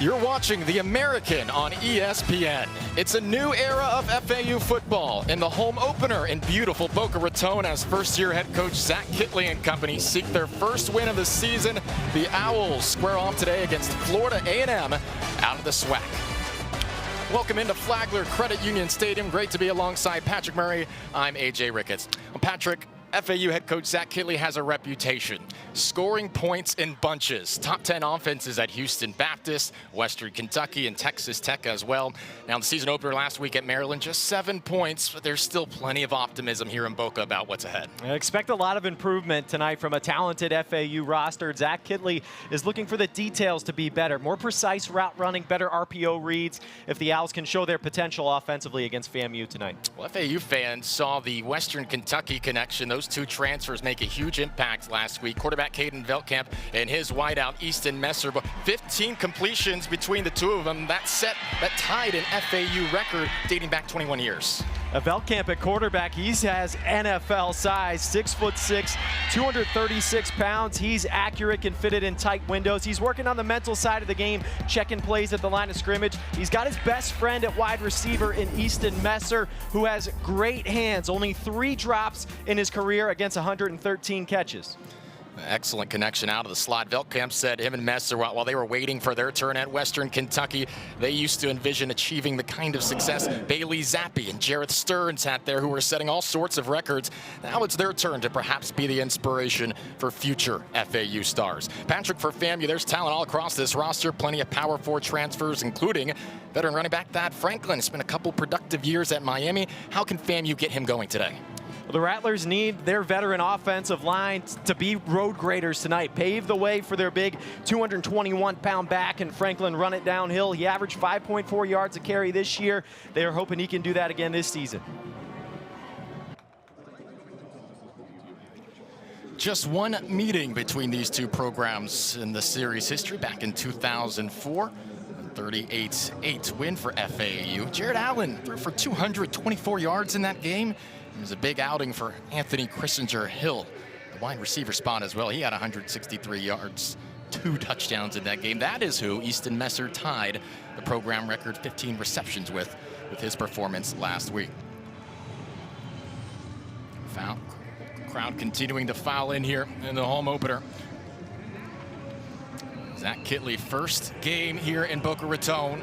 You're watching The American on ESPN. It's a new era of FAU football in the home opener in beautiful Boca Raton as first-year head coach Zach Kittley and company seek their first win of the season. The Owls square off today against Florida A&M out of the SWAC. Welcome into Flagler Credit Union Stadium. Great to be alongside Patrick Murray. I'm AJ Ricketts. Well, Patrick, FAU head coach Zach Kittley has a reputation, scoring points in bunches. Top 10 offenses at Houston Baptist, Western Kentucky, and Texas Tech as well. Now, the season opener last week at Maryland, just 7 points, but there's still plenty of optimism here in Boca about what's ahead. I expect a lot of improvement tonight from a talented FAU roster. Zach Kittley is looking for the details to be better, more precise route running, better RPO reads, if the Owls can show their potential offensively against FAMU tonight. Well, FAU fans saw the Western Kentucky connection. Those two transfers make a huge impact last week. Quarterback Caden Veldkamp and his wideout Easton Messer. 15 completions between the two of them. That tied an FAU record dating back 21 years. Veldkamp at quarterback, he has NFL size, 6'6", 236 pounds. He's accurate, can fit it in tight windows. He's working on the mental side of the game, checking plays at the line of scrimmage. He's got his best friend at wide receiver in Easton Messer, who has great hands. Only 3 drops in his career against 113 catches. Excellent connection out of the slot. Veldkamp said him and Messer, while they were waiting for their turn at Western Kentucky, they used to envision achieving the kind of success Bailey Zappi and Jareth Stearns had there, who were setting all sorts of records. Now it's their turn to perhaps be the inspiration for future FAU stars. Patrick, for FAMU, there's talent all across this roster. Plenty of Power 4 transfers, including veteran running back Thad Franklin. It's been a couple productive years at Miami. How can FAMU get him going today? Well, the Rattlers need their veteran offensive line to be road graders tonight. Pave the way for their big 221-pound back, and Franklin run it downhill. He averaged 5.4 yards a carry this year. They are hoping he can do that again this season. Just one meeting between these two programs in the series history back in 2004. 38-8 win for FAU. Jared Allen threw for 224 yards in that game. It was a big outing for Anthony Christinger-Hill, the wide receiver spot as well. He had 163 yards, 2 touchdowns in that game. That is who Easton Messer tied the program record 15 receptions with his performance last week. Crowd continuing to file in here in the home opener. Zach Kittley, first game here in Boca Raton.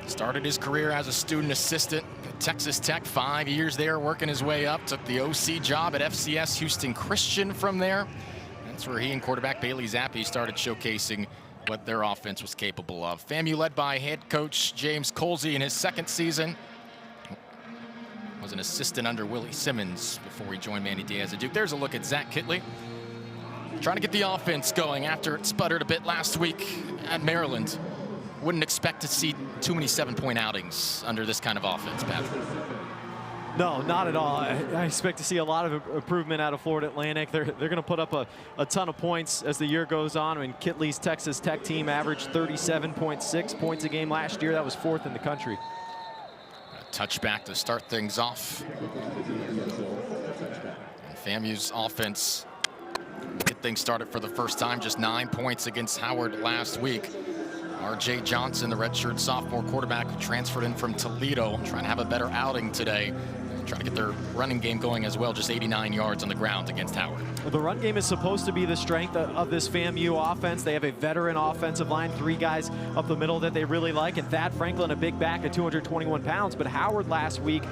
Started his career as a student assistant at Texas Tech, 5 years there, working his way up. Took the OC job at FCS Houston Christian from there. That's where he and quarterback Bailey Zappi started showcasing what their offense was capable of. FAMU led by head coach James Colsey in his second season. Was an assistant under Willie Simmons before he joined Manny Diaz at Duke. There's a look at Zach Kittley, trying to get the offense going after it sputtered a bit last week at Maryland. Wouldn't expect to see too many 7-point outings under this kind of offense, Patrick. No, not at all. I expect to see a lot of improvement out of Florida Atlantic. They're going to put up a ton of points as the year goes on. I mean, Kittley's Texas Tech team averaged 37.6 points a game last year. That was 4th in the country. A touchback to start things off. And FAMU's offense get things started for the first time. Just 9 points against Howard last week. R.J. Johnson, the redshirt sophomore quarterback who transferred in from Toledo, trying to have a better outing today. Trying to get their running game going as well. Just 89 yards on the ground against Howard. Well, the run game is supposed to be the strength of this FAMU offense. They have a veteran offensive line, 3 guys up the middle that they really like, and Thad Franklin, a big back at 221 pounds. But Howard last week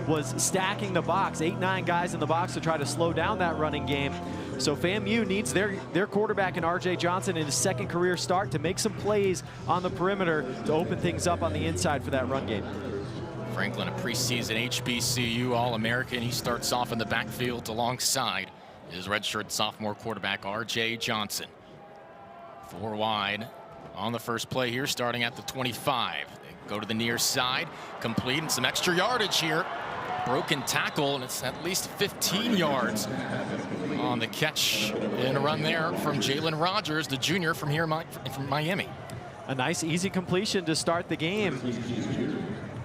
was stacking the box, 8-9 guys in the box to try to slow down that running game. So FAMU needs their quarterback in R.J. Johnson in his second career start to make some plays on the perimeter to open things up on the inside for that run game. Franklin, a preseason HBCU All-American. He starts off in the backfield alongside his redshirt sophomore quarterback, R.J. Johnson. 4 wide on the first play here, starting at the 25. They go to the near side, complete, and some extra yardage here. Broken tackle, and it's at least 15 yards on the catch and a run there from Jalen Rogers, the junior from here from Miami. A nice, easy completion to start the game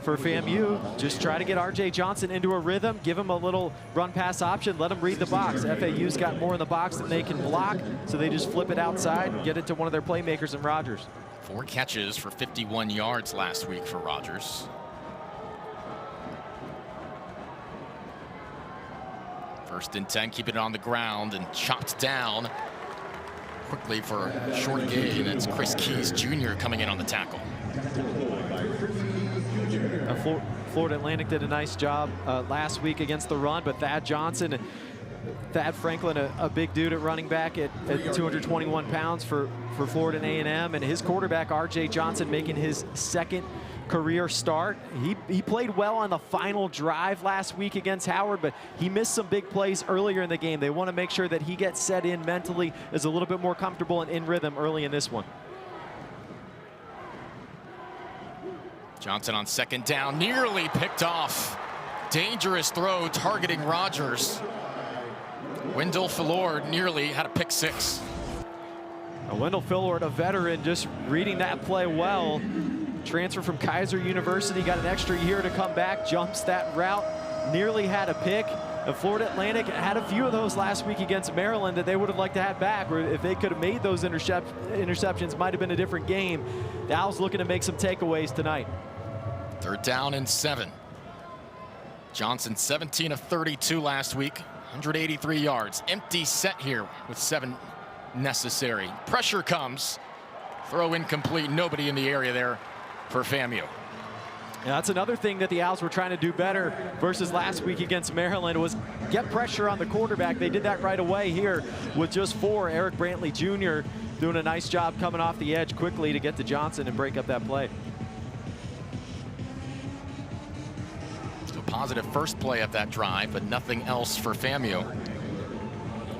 for FAMU. Just try to get R.J. Johnson into a rhythm, give him a little run-pass option, let him read the box. FAU's got more in the box than they can block, so they just flip it outside and get it to one of their playmakers in Rogers. 4 catches for 51 yards last week for Rogers. First and 10, keeping it on the ground and chopped down quickly for a short gain. It's Chris Keys Jr. coming in on the tackle. Florida Atlantic did a nice job last week against the run, but Thad Franklin, a big dude at running back at 221 pounds for Florida A&M, and his quarterback, R.J. Johnson, making his second career start. He played well on the final drive last week against Howard, but he missed some big plays earlier in the game. They want to make sure that he gets set in mentally, is a little bit more comfortable and in rhythm early in this one. Johnson on second down, nearly picked off. Dangerous throw targeting Rogers. Wendell Philord nearly had a pick six. Wendell Philord, a veteran, just reading that play well. Transfer from Kaiser University, got an extra year to come back, jumps that route, nearly had a pick. And Florida Atlantic had a few of those last week against Maryland that they would have liked to have back, or if they could have made those interceptions, might have been a different game. The Owls looking to make some takeaways tonight. 3rd down and 7. Johnson 17 of 32 last week, 183 yards. Empty set here with 7 necessary. Pressure comes. Throw incomplete. Nobody in the area there for FAMU. Yeah, that's another thing that the Owls were trying to do better versus last week against Maryland, was get pressure on the quarterback. They did that right away here with just 4. Eric Brantley Jr. doing a nice job coming off the edge quickly to get to Johnson and break up that play. Positive first play of that drive, but nothing else for FAMU.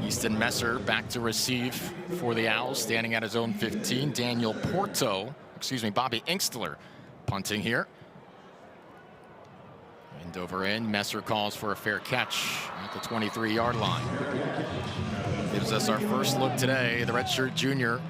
Easton Messer back to receive for the Owls, standing at his own 15. Bobby Inkstler punting here. End over end, Messer calls for a fair catch at the 23-yard line. Gives us our first look today, the redshirt junior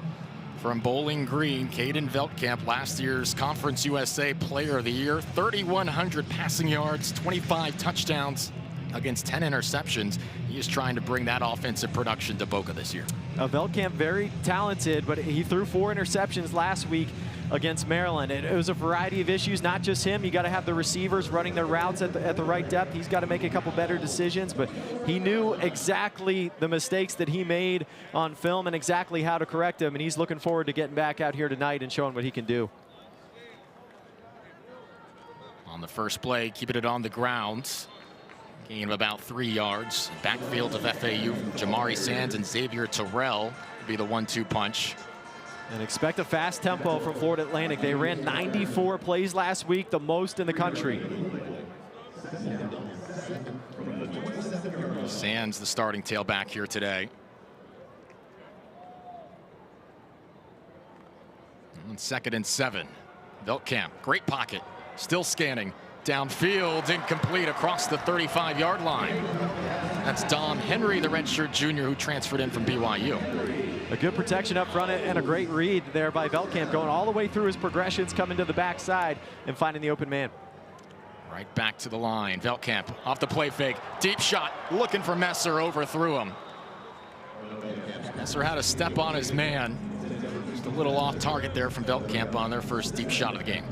from Bowling Green, Caden Veldkamp, last year's Conference USA Player of the Year, 3,100 passing yards, 25 touchdowns against 10 interceptions. He is trying to bring that offensive production to Boca this year. Veldkamp, very talented, but he threw 4 interceptions last week against Maryland. It was a variety of issues, not just him. You got to have the receivers running their routes at the right depth. He's got to make a couple better decisions, but he knew exactly the mistakes that he made on film and exactly how to correct them, and he's looking forward to getting back out here tonight and showing what he can do. On the first play, keeping it on the ground. Gain of about 3 yards. Backfield of FAU, Jamari Sands and Xavier Terrell will be the 1-2 punch. And expect a fast tempo from Florida Atlantic. They ran 94 plays last week, the most in the country. Sands, the starting tailback here today. On 2nd and 7. Veldkamp, great pocket, still scanning. Downfield, incomplete across the 35-yard line. That's Dom Henry, the redshirt junior who transferred in from BYU. A good protection up front and a great read there by Veldkamp, going all the way through his progressions, coming to the backside and finding the open man. Right back to the line. Veldkamp off the play fake. Deep shot, looking for Messer, overthrew him. Messer had a step on his man. Just a little off target there from Veldkamp on their first deep shot of the game.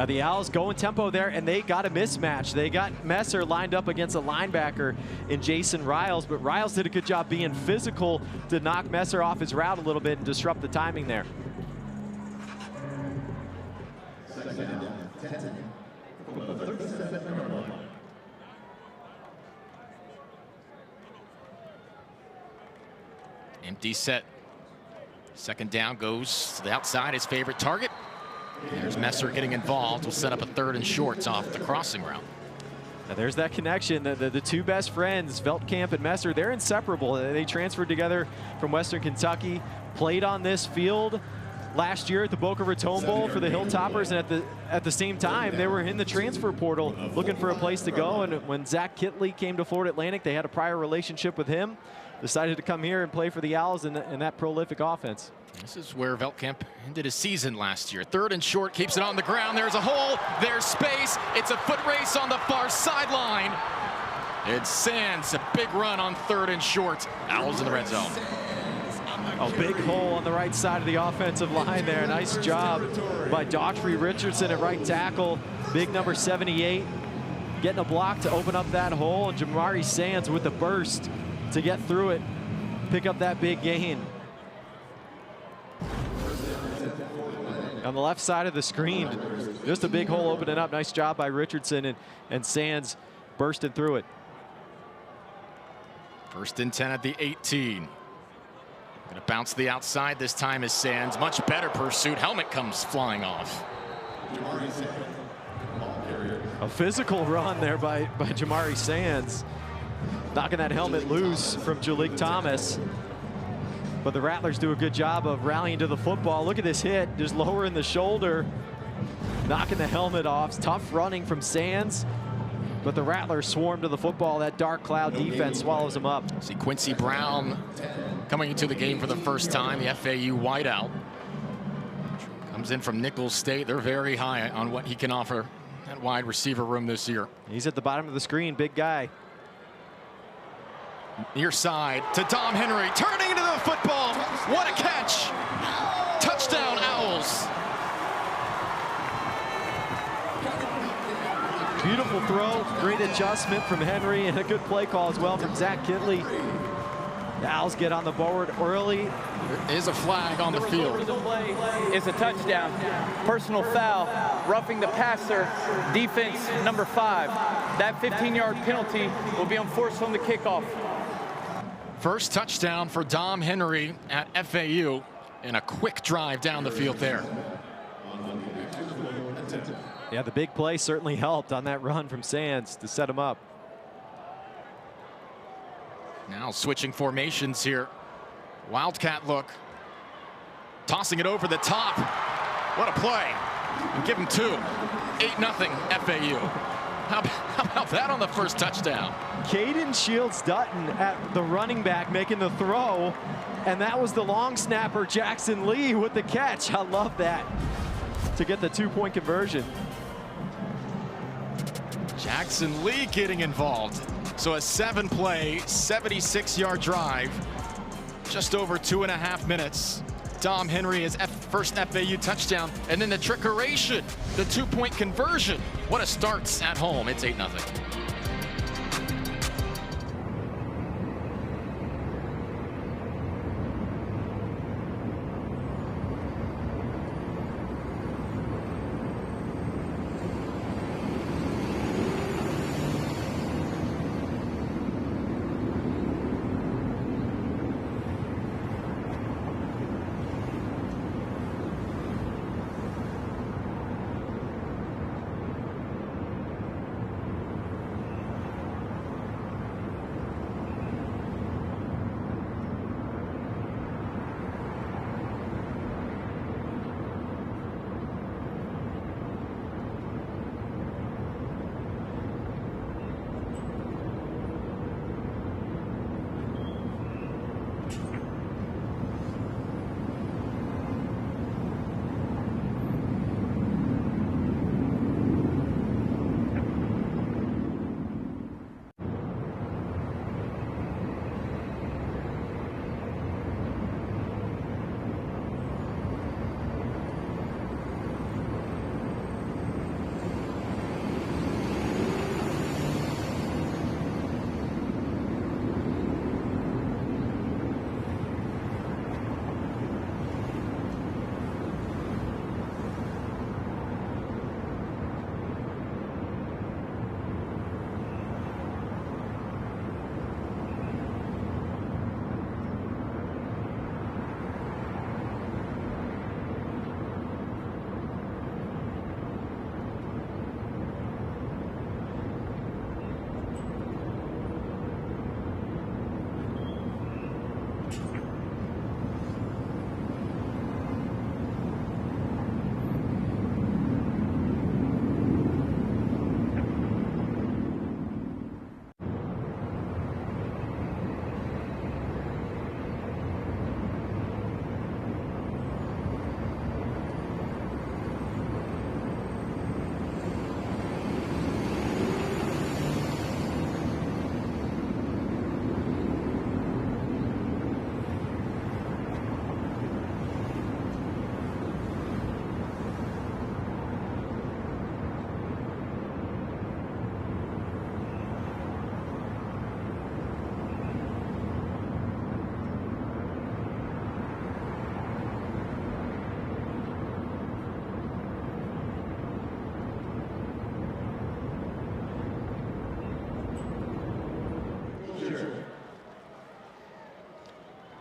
The Owls going tempo there, and they got a mismatch. They got Messer lined up against a linebacker in Jason Riles, but Riles did a good job being physical to knock Messer off his route a little bit and disrupt the timing there. Empty set. 2nd down, goes to the outside, his favorite target. There's Messer getting involved. We'll set up a 3rd and short off the crossing route. Now there's that connection. The 2 best friends, Veldkamp and Messer, they're inseparable. They transferred together from Western Kentucky, played on this field last year at the Boca Raton Bowl for the Hilltoppers, and at the same time, they were in the transfer portal looking for a place to go. And when Zach Kitley came to Florida Atlantic, they had a prior relationship with him, decided to come here and play for the Owls in that prolific offense. This is where Veldkamp ended his season last year. 3rd and short, keeps it on the ground. There's a hole, there's space. It's a foot race on the far sideline. It's Sands, a big run on 3rd and short. Owls in the red zone. A big hole on the right side of the offensive line there. Nice job by Daughtry Richardson at right tackle. Big number 78 getting a block to open up that hole, and Jamari Sands with the burst to get through it, pick up that big gain. On the left side of the screen, just a big hole opening up. Nice job by Richardson, and Sands bursting through it. 1st and 10 at the 18. Gonna bounce to the outside this time is Sands. Much better pursuit. Helmet comes flying off. A physical run there by Jamari Sands, knocking that helmet loose from Jalik Thomas. But the Rattlers do a good job of rallying to the football. Look at this hit, just lowering the shoulder, knocking the helmet off. Tough running from Sands, but the Rattlers swarm to the football. That dark cloud defense swallows them up. See Quincy Brown coming into the game for the first time, the FAU wideout. Comes in from Nicholls State. They're very high on what he can offer at wide receiver room this year. He's at the bottom of the screen, big guy. Near side to Dom Henry, turning into the football. What a catch! Touchdown, Owls. Beautiful throw, great adjustment from Henry, and a good play call as well from Zach Kitley. The Owls get on the board early. There is a flag on the field. It's a touchdown. Personal foul, roughing the passer, defense number 5. That 15-yard penalty will be enforced on the kickoff. First touchdown for Dom Henry at FAU, and a quick drive down the field there. Yeah, the big play certainly helped on that run from Sands to set him up. Now switching formations here. Wildcat look. Tossing it over the top. What a play. And give him 2. 8-0 FAU. How about that on the first touchdown? Caden Shields Dutton at the running back making the throw, and that was the long snapper Jackson Lee with the catch. I love that, to get the 2-point conversion. Jackson Lee getting involved. So a 7-play, 76-yard drive, just over 2.5 minutes. Dom Henry his first FAU touchdown, and then the trickeration, the 2-point conversion. What a start at home. It's 8-0.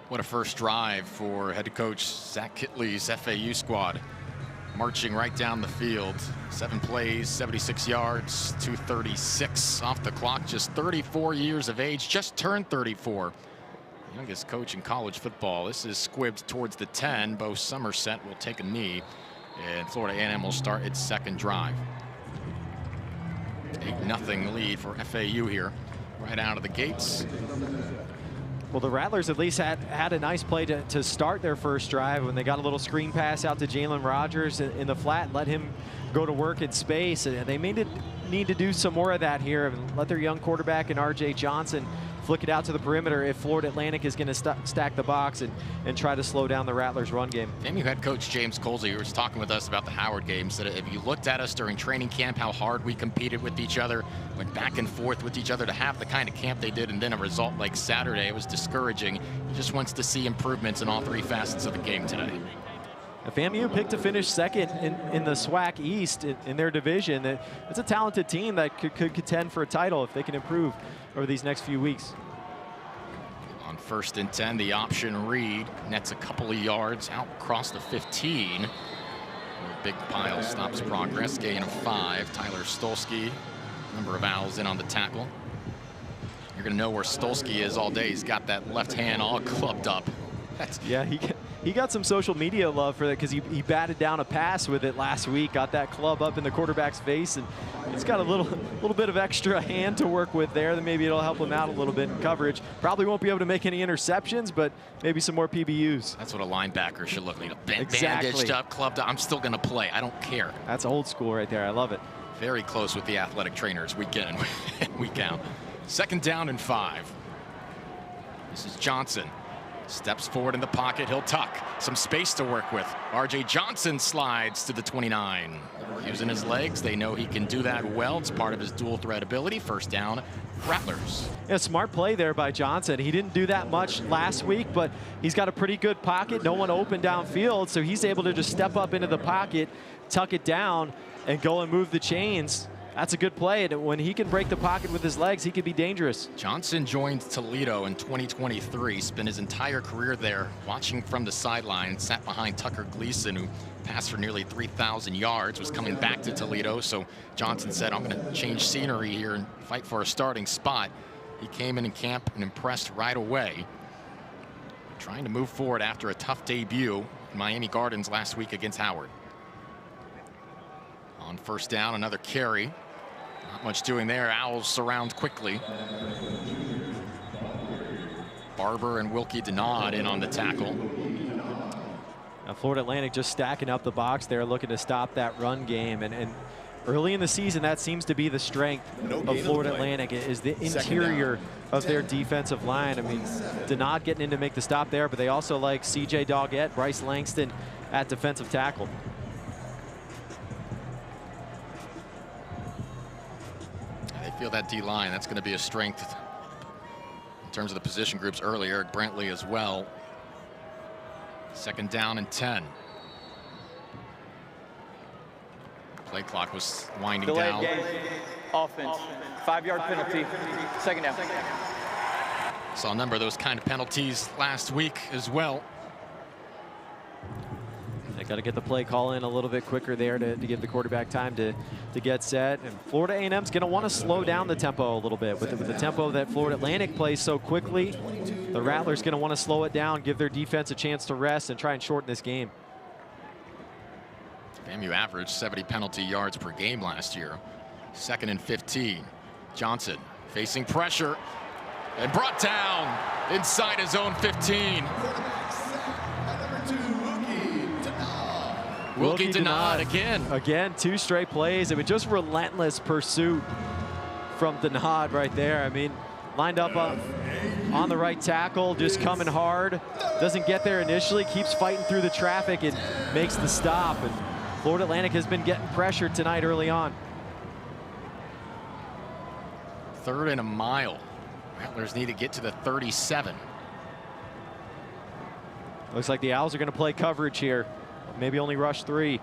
What a first drive for head coach Zach Kittley's FAU squad. Marching right down the field. 7 plays, 76 yards, 236 off the clock. Just 34 years of age, just turned 34. Youngest coach in college football. This is squibbed towards the 10. Bo Somerset will take a knee, and Florida A&M will start its second drive. 8-0 lead for FAU here, right out of the gates. Well, the Rattlers at least had a nice play to start their first drive when they got a little screen pass out to Jalen Rogers in the flat, let him go to work in space. They may need to do some more of that here and let their young quarterback and R.J. Johnson flick it out to the perimeter if Florida Atlantic is going to stack the box and try to slow down the Rattlers' run game. FAMU head coach James Colsey, who was talking with us about the Howard game, said if you looked at us during training camp, how hard we competed with each other, went back and forth with each other, to have the kind of camp they did and then a result like Saturday, it was discouraging. He just wants to see improvements in all 3 facets of the game today. FAMU picked to finish second in the SWAC East in their division. It's a talented team that could contend for a title if they can improve over these next few weeks. On 1st and 10, the option read nets a couple of yards out across the 15. Big pile stops progress, gain of 5. Tyler Stolsky, number of owls in on the tackle. You're going to know where Stolsky is all day. He's got that left hand all clubbed up. Yeah, he got some social media love for that because he batted down a pass with it last week, got that club up in the quarterback's face, and he's got a little bit of extra hand to work with there. Then maybe it'll help him out a little bit in coverage. Probably won't be able to make any interceptions, but maybe some more PBUs. That's what a linebacker should look like. Exactly. Bandaged up, clubbed up. I'm still going to play. I don't care. That's old school right there. I love it. Very close with the athletic trainers week in and week out. 2nd down and 5. This is Johnson. Steps forward in the pocket, he'll tuck. Some space to work with. R.J. Johnson slides to the 29. Using his legs, they know he can do that well. It's part of his dual threat ability. 1st down, Rattlers. Yeah, smart play there by Johnson. He didn't do that much last week, but he's got a pretty good pocket. No one open downfield, so he's able to just step up into the pocket, tuck it down, and go and move the chains. That's a good play, and when he can break the pocket with his legs, he could be dangerous. Johnson joined Toledo in 2023, spent his entire career there, watching from the sideline, sat behind Tucker Gleason, who passed for nearly 3,000 yards, was coming back to Toledo, so Johnson said, I'm going to change scenery here and fight for a starting spot. He came in camp and impressed right away, trying to move forward after a tough debut in Miami Gardens last week against Howard. On 1st down, another carry. Not much doing there. Owls surround quickly. Barber and Wilkie Denard in on the tackle. Now Florida Atlantic just stacking up the box there, looking to stop that run game. And early in the season, that seems to be the strength of Florida Atlantic, is the interior of their defensive line. I mean, Denard getting in to make the stop there, but they also like C.J. Doggett, Bryce Langston at defensive tackle. Feel that D-line, that's going to be a strength in terms of the position groups early. Eric Brantley as well. 2nd down and 10. Play clock was winding down. Delayed game, offense, 5-yard penalty, 2nd down. Saw a number of those kind of penalties last week as well. They got to get the play call in a little bit quicker there to give the quarterback time to get set. And Florida A&M's going to want to slow down the tempo a little bit. With the tempo that Florida Atlantic plays so quickly, the Rattlers going to want to slow it down, give their defense a chance to rest, and try and shorten this game. FAMU averaged 70 penalty yards per game last year. 2nd and 15. Johnson facing pressure and brought down inside his own 15. Wilkie Denard again. Again, 2 straight plays. I mean, just relentless pursuit from Denard right there. I mean, lined up on the right tackle, just coming hard. Doesn't get there initially, keeps fighting through the traffic and makes the stop. And Florida Atlantic has been getting pressured tonight early on. 3rd and a mile. Rattlers need to get to the 37. Looks like the Owls are going to play coverage here. Maybe only rush 3.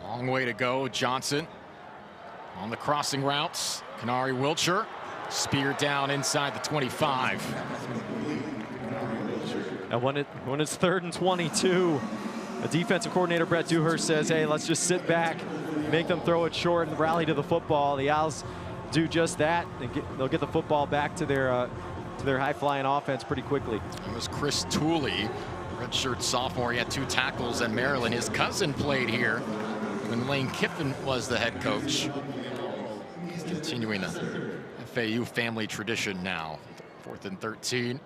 Long way to go. Johnson On the crossing routes, Kanari Wilcher speared down inside the 25. And when it's 3rd and 22, the defensive coordinator, Brett Dewhurst, says, hey, let's just sit back, make them throw it short and rally to the football. The Owls do just that. They'll get the football back to their high-flying offense pretty quickly. It was Chris Tooley, redshirt sophomore. He had 2 tackles at Maryland. His cousin played here when Lane Kiffin was the head coach. He's continuing the FAU family tradition now. 4th and 13.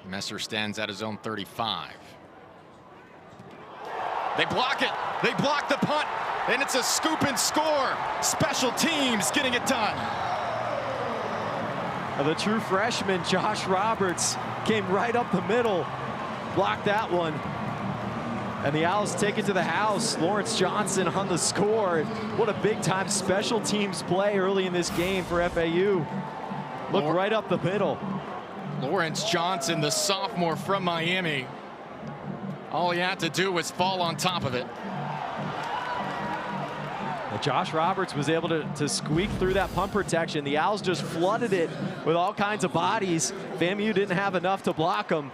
Messer stands at his own 35. They block it. They block the punt, and it's a scoop and score. Special teams getting it done. The true freshman, Josh Roberts, came right up the middle, blocked that one. And the Owls take it to the house. Lawrence Johnson on the score. What a big-time special teams play early in this game for FAU. Look right up the middle. Lawrence Johnson, the sophomore from Miami. All he had to do was fall on top of it. Well, Josh Roberts was able to squeak through that punt protection. The Owls just flooded it with all kinds of bodies. FAMU didn't have enough to block him.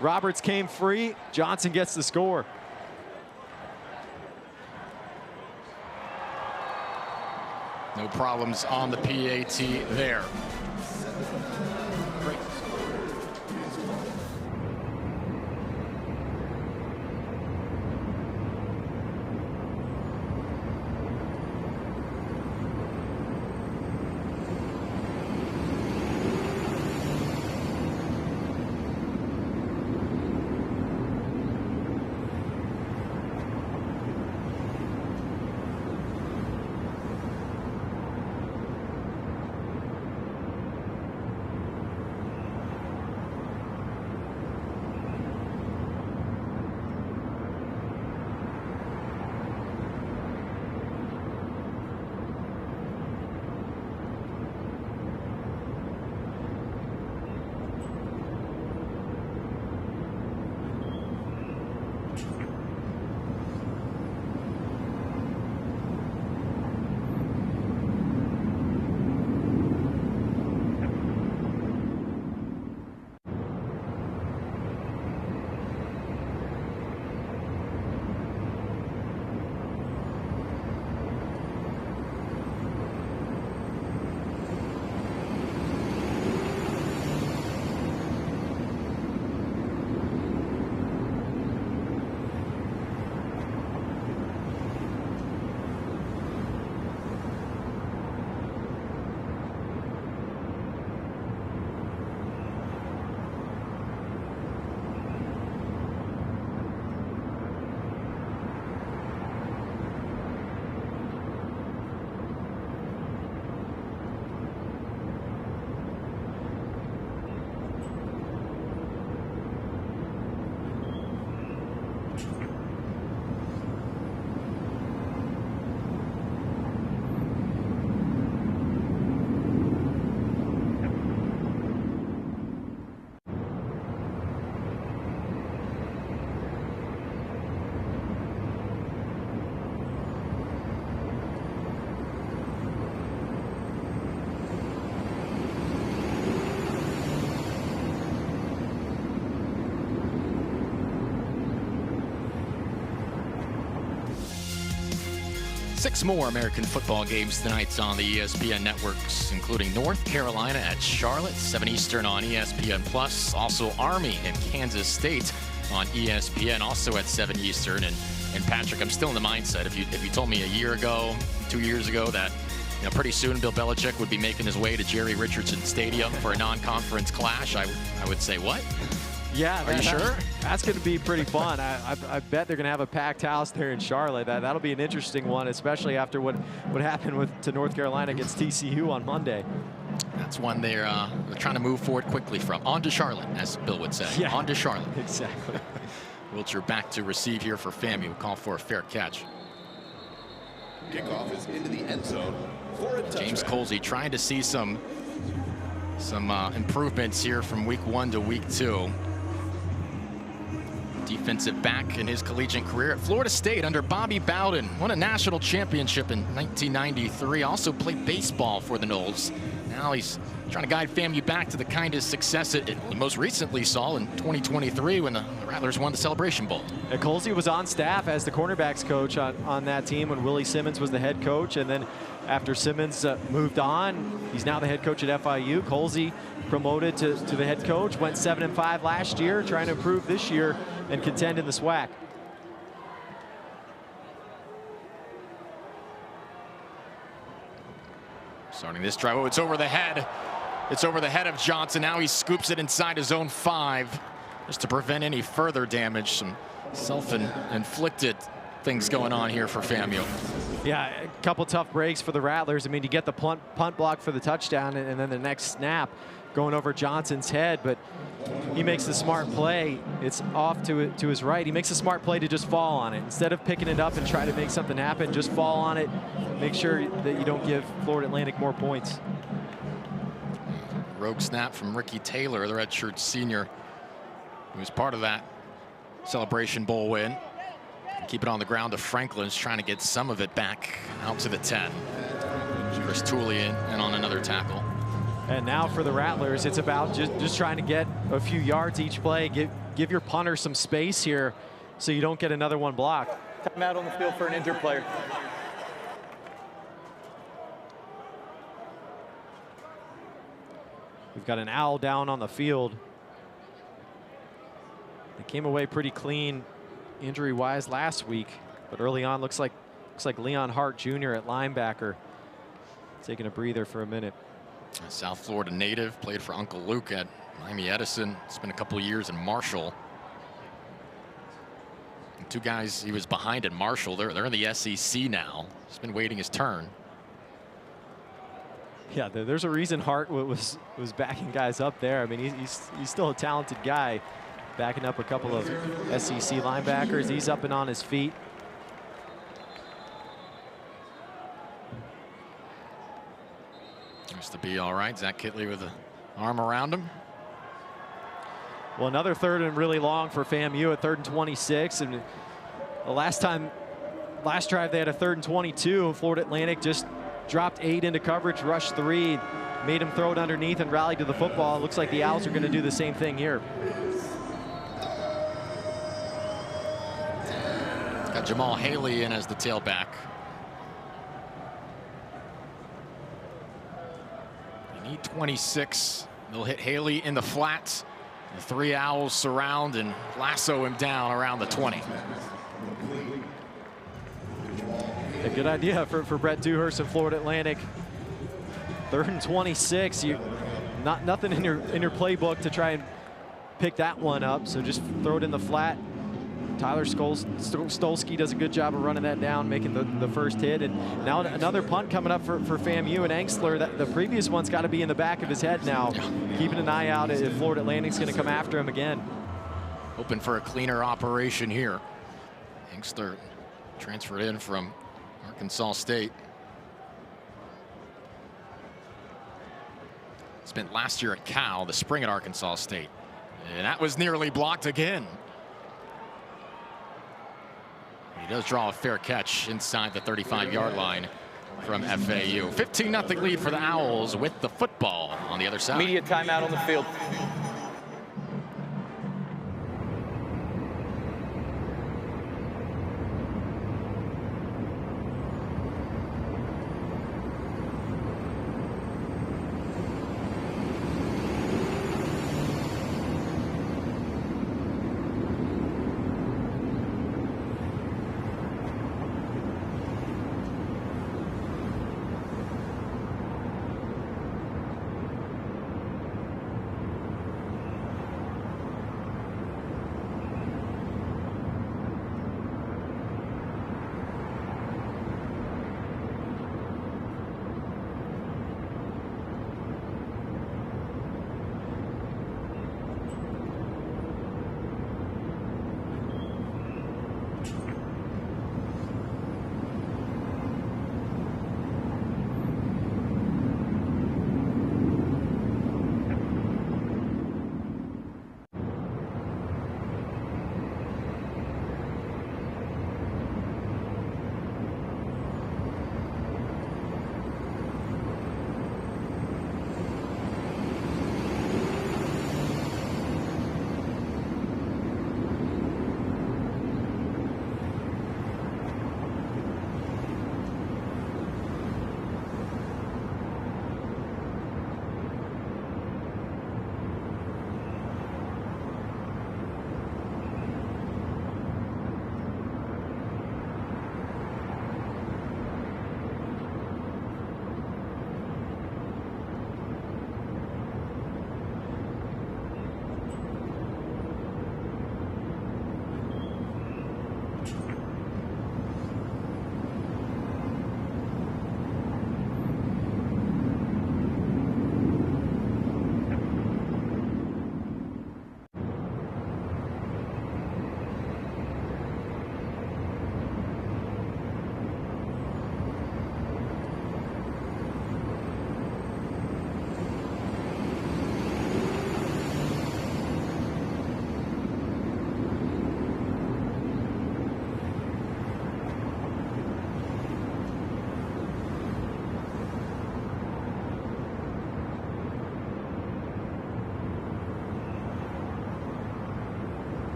Roberts came free. Johnson gets the score. No problems on the PAT there. Six more American football games tonight on the ESPN networks, including North Carolina at Charlotte, 7 Eastern on ESPN+. Also Army and Kansas State on ESPN, also at 7 Eastern. And Patrick, I'm still in the mindset. If you told me a year ago, 2 years ago, that pretty soon Bill Belichick would be making his way to Jerry Richardson Stadium for a non-conference clash, I would say, what? Yeah, are you sure? That's going to be pretty fun. I bet they're going to have a packed house there in Charlotte. That'll be an interesting one, especially after what happened to North Carolina against TCU on Monday. That's one they're trying to move forward quickly from. On to Charlotte, as Bill would say. Yeah, on to Charlotte. Exactly. Wilcher back to receive here for FAMU. We'll call for a fair catch. Kickoff is into the end zone for a touchback. James Colsey trying to see some improvements here from week 1 to week 2. defensive back in his collegiate career at Florida State under Bobby Bowden. Won a national championship in 1993. Also played baseball for the Noles. Now he's trying to guide FAMU back to the kind of success it most recently saw in 2023 when the Rattlers won the Celebration Bowl. Colsey was on staff as the cornerbacks coach on that team when Willie Simmons was the head coach, and then after Simmons moved on, he's now the head coach at FIU. Colsey promoted to the head coach, went 7-5 last year, trying to improve this year and contend in the SWAC. Starting this drive, it's over the head. It's over the head of Johnson. Now he scoops it inside his own 5 just to prevent any further damage. Some self-inflicted things going on here for FAMU. Yeah, a couple tough breaks for the Rattlers. I mean, you get the punt block for the touchdown, and then the next snap going over Johnson's head, but he makes the smart play. It's off to his right. He makes a smart play to just fall on it. Instead of picking it up and try to make something happen, just fall on it. Make sure that you don't give Florida Atlantic more points. Rogue snap from Ricky Taylor, the redshirt senior, who was part of that Celebration Bowl win. Keep it on the ground to Franklin's trying to get some of it back out to the 10. Chris Tooley in on another tackle. And now for the Rattlers, it's about just trying to get a few yards each play. Give your punter some space here so you don't get another one blocked. Timeout on the field for an injured player. We've got an owl down on the field. They came away pretty clean injury-wise last week, but early on looks like Leon Hart Jr. at linebacker taking a breather for a minute. A South Florida native, played for Uncle Luke at Miami Edison. Spent a couple years in Marshall. And 2 guys he was behind at Marshall. They're in the SEC now. He's been waiting his turn. Yeah, there's a reason Hart was backing guys up there. I mean, he's still a talented guy, backing up a couple of SEC linebackers. He's up and on his feet. Seems to be all right. Zach Kitley with an arm around him. Well, another 3rd and really long for FAMU at 3rd and 26. And the last drive they had a 3rd and 22. Florida Atlantic just dropped 8 into coverage, rushed 3, made him throw it underneath and rallied to the football. It looks like the Owls are going to do the same thing here. Got Jamal Haley in as the tailback. They need 26. They'll hit Haley in the flats. The 3 Owls surround and lasso him down around the 20. A good idea for Brett Dewhurst and Florida Atlantic. 3rd and 26. Nothing in your playbook to try and pick that one up. So just throw it in the flat. Tyler Stolsky does a good job of running that down, making the first hit. And now another punt coming up for FAMU, and Engstler. The previous one's got to be in the back of his head now. Keeping an eye out if Florida Atlantic's going to come after him again. Hoping for a cleaner operation here. Engstler transferred in from Arkansas State. Spent last year at Cal, the spring at Arkansas State. And that was nearly blocked again. He does draw a fair catch inside the 35-yard line from FAU. 15-0 lead for the Owls with the football on the other side. Immediate timeout on the field.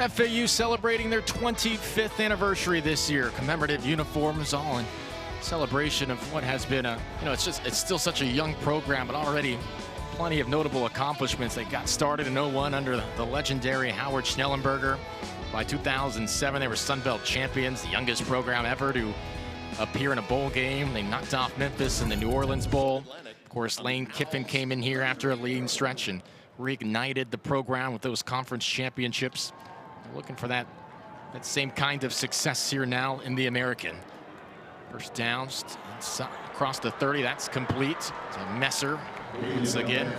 FAU celebrating their 25th anniversary this year. Commemorative uniforms, all in celebration of what has been a, it's still such a young program, but already plenty of notable accomplishments. They got started in '01 under the legendary Howard Schnellenberger. By 2007, they were Sun Belt champions, the youngest program ever to appear in a bowl game. They knocked off Memphis in the New Orleans Bowl. Of course, Lane Kiffin came in here after a lean stretch and reignited the program with those conference championships. They're looking for that same kind of success here now in the American. First down, across the 30, that's complete. So Messer, once again,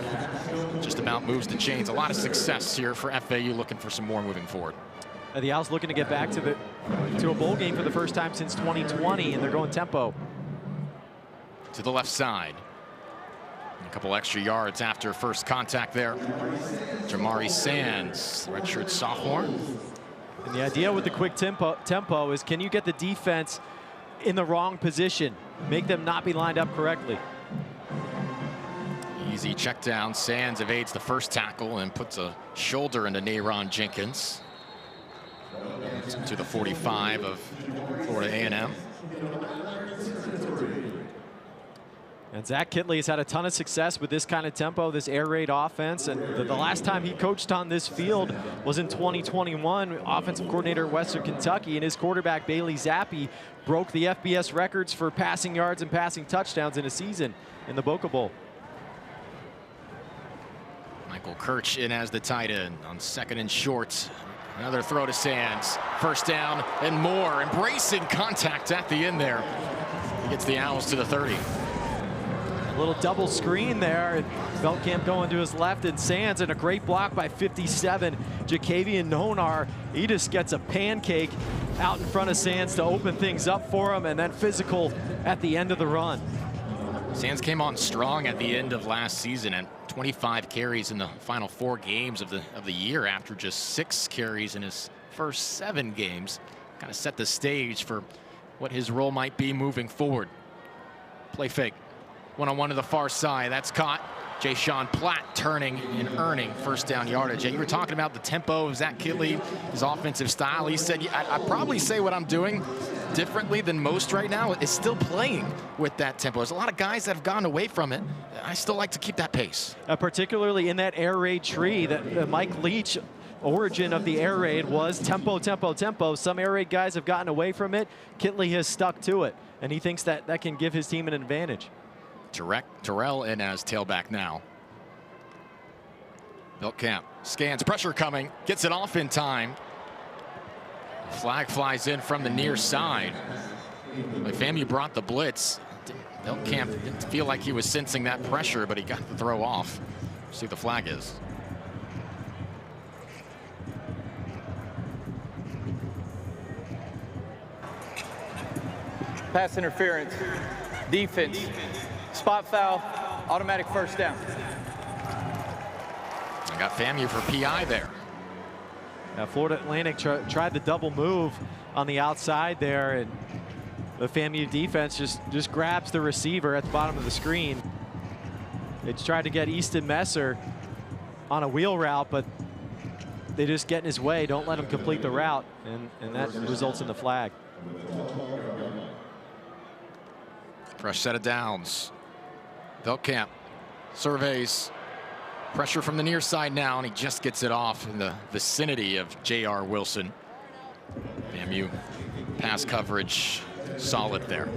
just about moves the chains. A lot of success here for FAU, looking for some more moving forward. The Owls looking to get back to a bowl game for the first time since 2020, and they're going tempo. To the left side. A couple extra yards after first contact there. Jamari Sands, redshirt sophomore. And the idea with the quick tempo is, can you get the defense in the wrong position, make them not be lined up correctly? Easy check down. Sands evades the first tackle and puts a shoulder into Nayron Jenkins. To the 45 of Florida A&M. And Zach Kittley has had a ton of success with this kind of tempo, this air raid offense. And the last time he coached on this field was in 2021, offensive coordinator at Western Kentucky. And his quarterback, Bailey Zappi, broke the FBS records for passing yards and passing touchdowns in a season in the Boca Bowl. Michael Kirch in as the tight end on 2nd and short. Another throw to Sands. First down and more. Embracing contact at the end there. He gets the Owls to the 30. A little double screen there. And Beltkamp going to his left, and Sands, and a great block by 57. Jacavian Nonar, he just gets a pancake out in front of Sands to open things up for him, and then physical at the end of the run. Sands came on strong at the end of last season and 25 carries in the final 4 games of the year after just 6 carries in his first 7 games. Kind of set the stage for what his role might be moving forward. Play fake. One-on-one to the far side. That's caught. Jay-Sean Platt turning and earning first down yardage. You were talking about the tempo of Zach Kittley, his offensive style. He said, I'd probably say what I'm doing differently than most right now is still playing with that tempo. There's a lot of guys that have gone away from it. I still like to keep that pace. Particularly in that air raid tree, that Mike Leach origin of the air raid was tempo, tempo, tempo. Some air raid guys have gotten away from it. Kittley has stuck to it, and he thinks that that can give his team an advantage. Terrell in as tailback now. Beltkamp scans, pressure coming, gets it off in time. Flag flies in from the near side. FAMU brought the blitz. Beltkamp didn't feel like he was sensing that pressure, but he got the throw off. See what the flag is. Pass interference, defense, spot foul, automatic first down. I got FAMU for PI there. Florida Atlantic tried the double move on the outside there, and the FAMU defense just grabs the receiver at the bottom of the screen. They tried to get Easton Messer on a wheel route, but they just get in his way, don't let him complete the route, and that results in the flag. Fresh set of downs. Beltkamp surveys. Pressure from the near side now, and he just gets it off in the vicinity of J.R. Wilson. FAMU pass coverage solid there.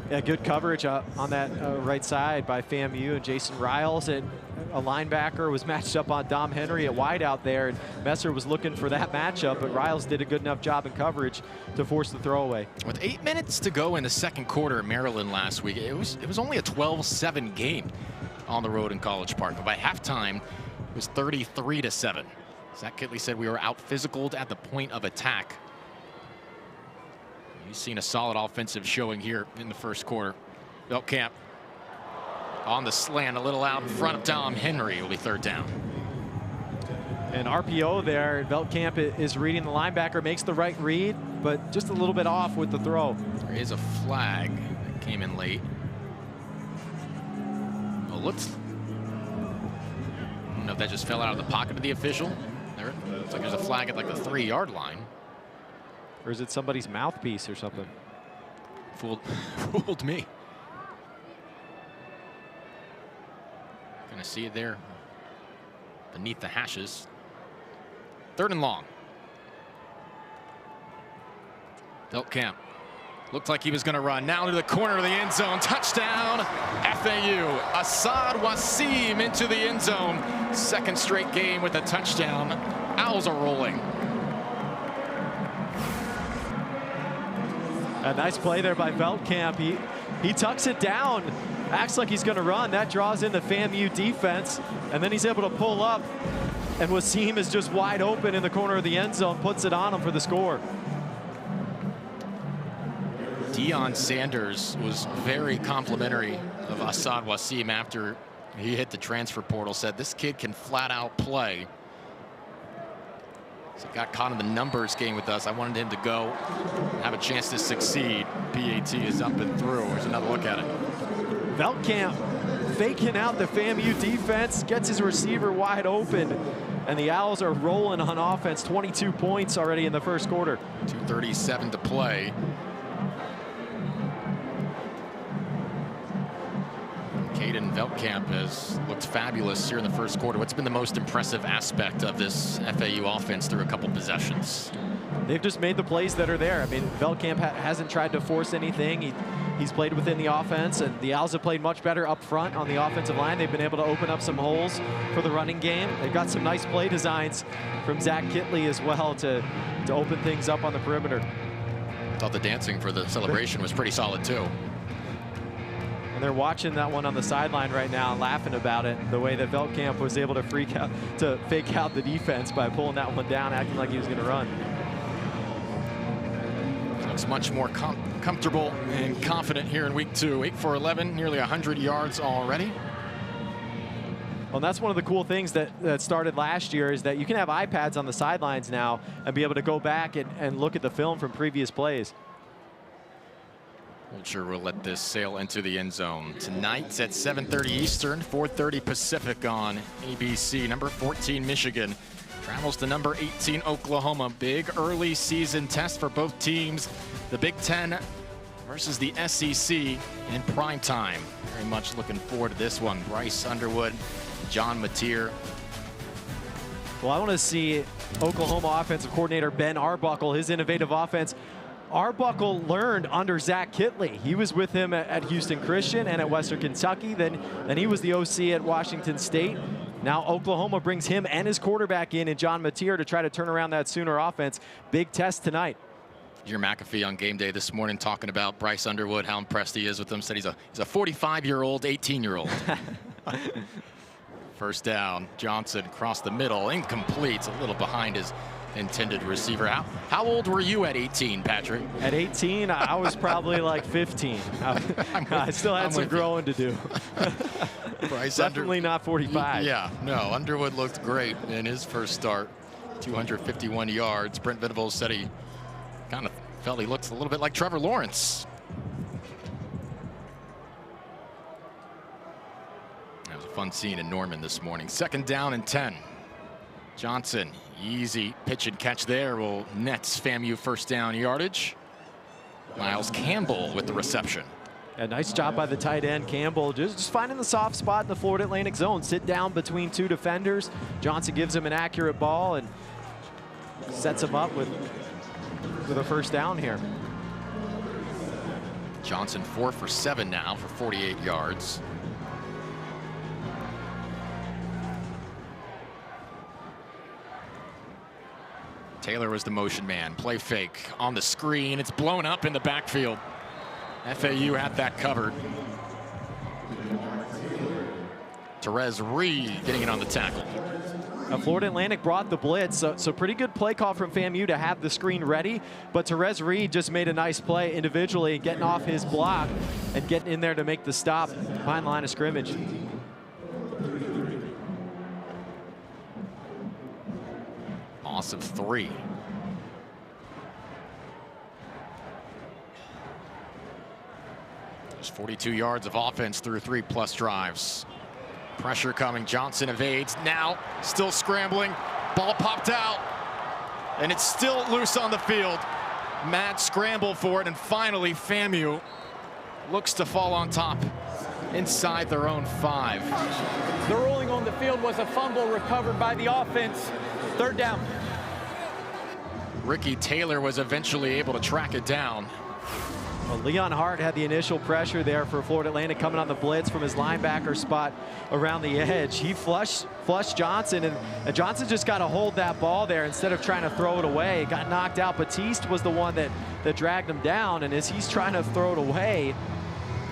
Yeah, good coverage on that right side by FAMU, and Jason Riles, and a linebacker was matched up on Dom Henry at wide out there, and Messer was looking for that matchup, but Riles did a good enough job in coverage to force the throwaway. With 8 minutes to go in the second quarter in Maryland last week, it was only a 12-7 game on the road in College Park, but by halftime it was 33-7. Zach Kittley said we were out physicaled at the point of attack. He's seen a solid offensive showing here in the first quarter. Beltkamp on the slant, a little out in front of Dom Henry. Will be third down. And RPO there, Beltkamp is reading the linebacker, makes the right read, but just a little bit off with the throw. There is a flag that came in late. I don't know if that just fell out of the pocket of the official. Looks like there's a flag at like the 3-yard line. Or is it somebody's mouthpiece or something? Fooled me. Gonna see it there beneath the hashes. 3rd and long. Veltkamp looked like he was going to run. Now to the corner of the end zone. Touchdown, FAU. Assad Wasim into the end zone. 2nd straight game with a touchdown. Owls are rolling. A nice play there by Veltkamp. He tucks it down, acts like he's going to run. That draws in the FAMU defense, and then he's able to pull up, and Wasim is just wide open in the corner of the end zone, puts it on him for the score. Deion Sanders was very complimentary of Assad Wasim after he hit the transfer portal, said this kid can flat out play. So got caught in the numbers game with us. I wanted him to go have a chance to succeed. PAT is up and through. Here's another look at it. Veltkamp faking out the FAMU defense, gets his receiver wide open, and the Owls are rolling on offense. 22 points already in the 1st quarter. 2:37 to play. Caden Veltkamp has looked fabulous here in the 1st quarter. What's been the most impressive aspect of this FAU offense through a couple possessions? They've just made the plays that are there. I mean, Veltkamp hasn't tried to force anything. He's played within the offense, and the Owls have played much better up front on the offensive line. They've been able to open up some holes for the running game. They've got some nice play designs from Zach Kitley as well to open things up on the perimeter. I thought the dancing for the celebration was pretty solid too. And they're watching that one on the sideline right now and laughing about it, the way that Veltkamp was able to fake out the defense by pulling that one down, acting like he was going to run. Looks much more comfortable and confident here in week 2. 8 for 11, nearly 100 yards already. Well, and that's one of the cool things that started last year, is that you can have iPads on the sidelines now and be able to go back and look at the film from previous plays. Vulture will let this sail into the end zone. Tonight at 7:30 Eastern, 4:30 Pacific on ABC. Number 14 Michigan travels to number 18 Oklahoma. Big early season test for both teams. The Big Ten versus the SEC in prime time. Very much looking forward to this one. Bryce Underwood, John Mateer. Well, I want to see Oklahoma offensive coordinator Ben Arbuckle, his innovative offense. Arbuckle learned under Zach Kitley. He was with him at Houston Christian and at Western Kentucky. Then he was the OC at Washington State. Now Oklahoma brings him and his quarterback in John Mateer to try to turn around that Sooner offense. Big test tonight. Your McAfee on game day this morning talking about Bryce Underwood, how impressed he is with him. Said he's a 45-year-old, 18-year-old. First down, Johnson across the middle, incomplete, a little behind his intended receiver. How old were you at 18, Patrick? At 18, I was probably like 15. I still had some growing to do. Bryce Definitely not 45. Yeah, no, Underwood looked great in his first start. 251 yards. Brent Venables said he kind of felt he looked a little bit like Trevor Lawrence. That was a fun scene in Norman this morning. 2nd down and 10. Johnson, easy pitch and catch there, will net FAMU 1st down yardage. Miles Campbell with the reception. A nice job by the tight end, Campbell, just finding the soft spot in the Florida Atlantic zone. Sit down between 2 defenders. Johnson gives him an accurate ball and sets him up with a 1st down here. Johnson 4 for 7 now for 48 yards. Taylor was the motion man. Play fake on the screen. It's blown up in the backfield. FAU had that covered. Therese Reed getting it on the tackle. Florida Atlantic brought the blitz, so pretty good play call from FAMU to have the screen ready, but Therese Reed just made a nice play individually, getting off his block and getting in there to make the stop behind line of scrimmage. Loss of 3. There's 42 yards of offense through 3+ drives. Pressure coming. Johnson evades. Now still scrambling. Ball popped out, and it's still loose on the field. Mad scramble for it, and finally FAMU looks to fall on top inside their own 5. The ruling on the field was a fumble recovered by the offense. 3rd down. Ricky Taylor was eventually able to track it down. Well, Leon Hart had the initial pressure there for Florida Atlantic coming on the blitz from his linebacker spot around the edge. He flushed Johnson, and Johnson just got to hold that ball there instead of trying to throw it away. It got knocked out. Batiste was the one that dragged him down, and as he's trying to throw it away,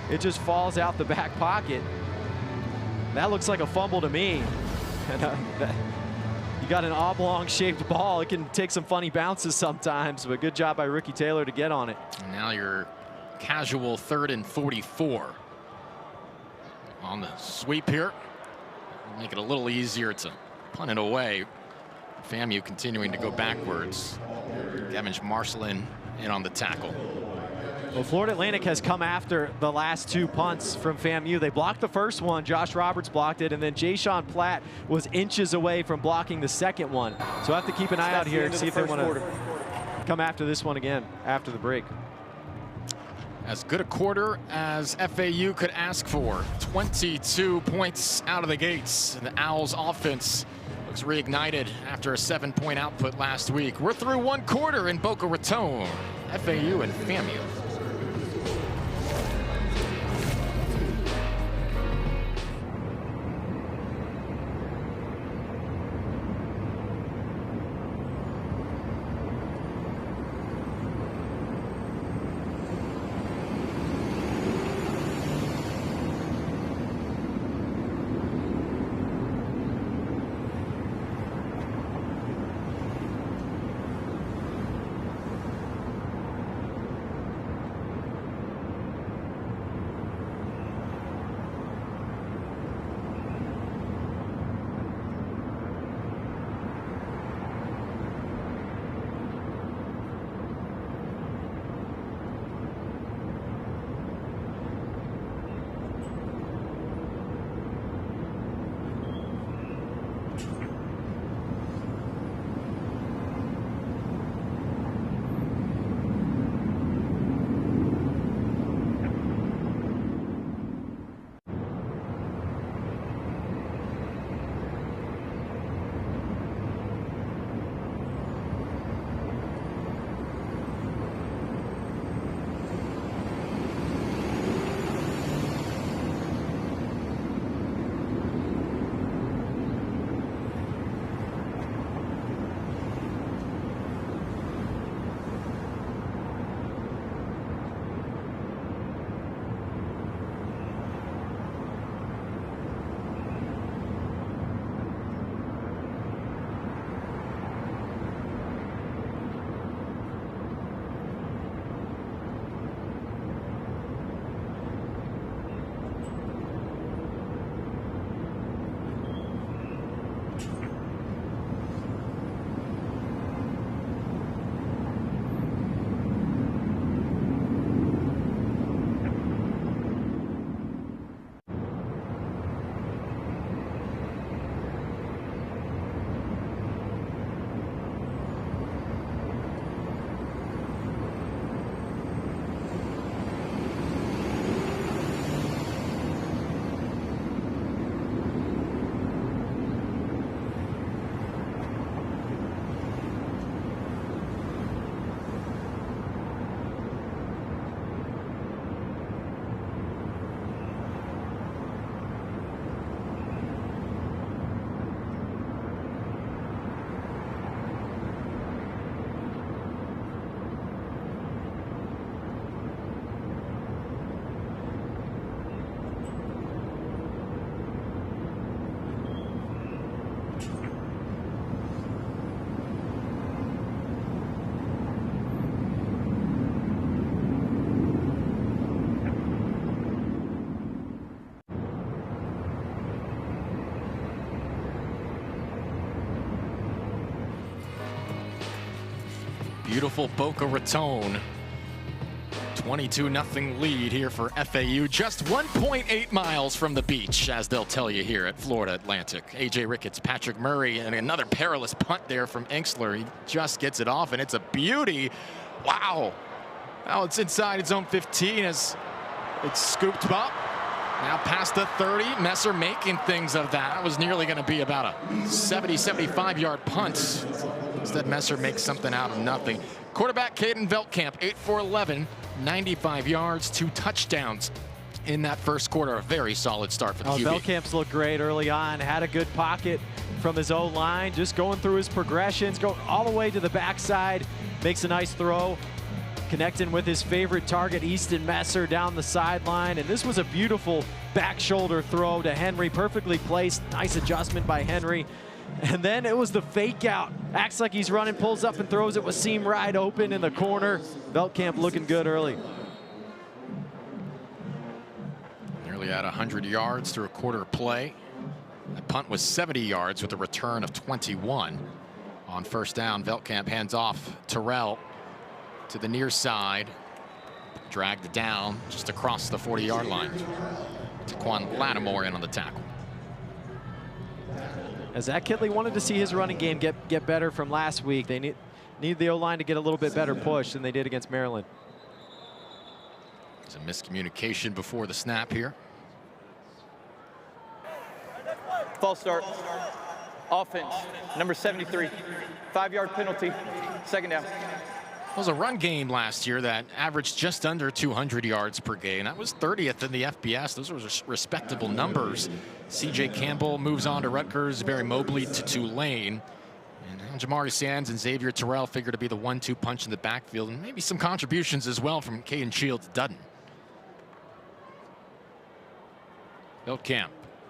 it just falls out the back pocket. That looks like a fumble to me. You got an oblong-shaped ball. It can take some funny bounces sometimes, but good job by Ricky Taylor to get on it. And now your casual 3rd and 44. On the sweep here. Make it a little easier to punt it away. FAMU continuing to go backwards. Devin Marcelin in on the tackle. Well, Florida Atlantic has come after the last 2 punts from FAMU. They blocked the first one. Josh Roberts blocked it, and then Jayshon Platt was inches away from blocking the second one. So I have to keep an eye out here to see if they want to come after this one again after the break. As good a quarter as FAU could ask for. 22 points out of the gates. And the Owls offense looks reignited after a 7-point output last week. We're through 1 quarter in Boca Raton. FAU and FAMU. Beautiful Boca Raton. 22-0 lead here for FAU, just 1.8 miles from the beach, as they'll tell you here at Florida Atlantic. A.J. Ricketts, Patrick Murray, and another perilous punt there from Inksler. He just gets it off, and it's a beauty. Wow. Now it's inside its own 15 as it's scooped up. Now past the 30, Messer making things of that. That was nearly going to be about a 70, 75-yard punt. Instead, Messer makes something out of nothing. Quarterback Caden Veldkamp, 8 for 11, 95 yards, 2 touchdowns in that first quarter. A very solid start for the QB. Veldkamp's looked great early on, had a good pocket from his O-line, just going through his progressions, going all the way to the backside, makes a nice throw, connecting with his favorite target, Easton Messer, down the sideline. And this was a beautiful back shoulder throw to Henry, perfectly placed, nice adjustment by Henry. And then it was the fake out. Acts like he's running, pulls up and throws it with seam wide open in the corner. Veldkamp looking good early. Nearly at 100 yards through a quarter play. The punt was 70 yards with a return of 21. On first down, Veldkamp hands off Terrell to the near side. Dragged down just across the 40-yard line. Taquan Lattimore in on the tackle. As Zach Kittley wanted to see his running game get better from last week. They need the O-line to get a little bit better push than they did against Maryland. There's a miscommunication before the snap here. False start. Offense, number 73. 5-yard penalty, second down. It was a run game last year that averaged just under 200 yards per game. That was 30th in the FBS. Those were respectable numbers. C.J. Campbell moves on to Rutgers, Barry Mobley to Tulane. And Jamari Sands and Xavier Terrell figure to be the 1-2 punch in the backfield, and maybe some contributions as well from Caden Shields Dudden. Veldkamp,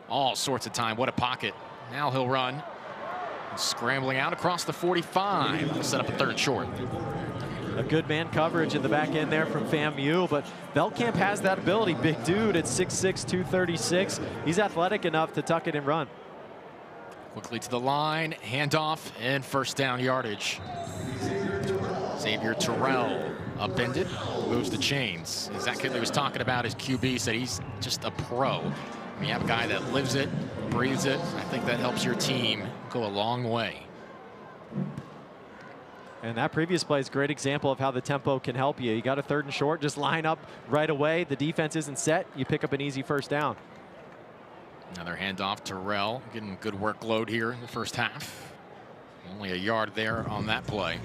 all sorts of time. What a pocket. Now he'll run. Scrambling out across the 45. Set up a third short. A good man coverage in the back end there from FAMU, but Veldkamp has that ability. Big dude at 6'6", 236. He's athletic enough to tuck it and run. Quickly to the line, handoff, and first down yardage. Xavier Terrell upended, moves the chains. As Zach Kittley was talking about, his QB said he's just a pro. When you have a guy that lives it, breathes it, I think that helps your team go a long way. And that previous play is a great example of how the tempo can help you. You got a third and short, just line up right away. The defense isn't set. You pick up an easy first down. Another handoff, Terrell getting good workload here in the first half. Only a yard there on that play.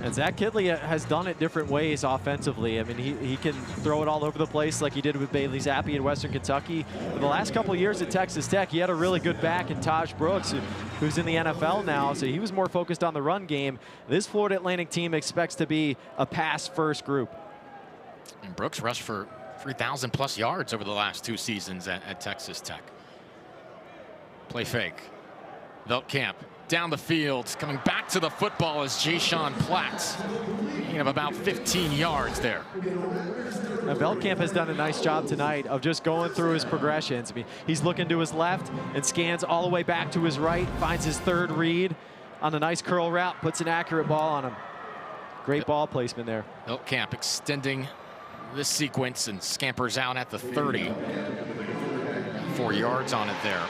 And Zach Kittley has done it different ways offensively. I mean, he can throw it all over the place like he did with Bailey Zappi in Western Kentucky. In the last couple of years at Texas Tech, he had a really good back in Taj Brooks, who's in the NFL now, so he was more focused on the run game. This Florida Atlantic team expects to be a pass-first group. And Brooks rushed for 3,000 plus yards over the last 2 seasons at Texas Tech. Play fake. Veldkamp down the field, coming back to the football is Jayshon Platt. You have about 15 yards there. Now, Veldkamp has done a nice job tonight of just going through his progressions. I mean, he's looking to his left and scans all the way back to his right, finds his third read on a nice curl route, puts an accurate ball on him. Great ball placement there. Veldkamp extending this sequence and scampers out at the 30. 4 yards on it there.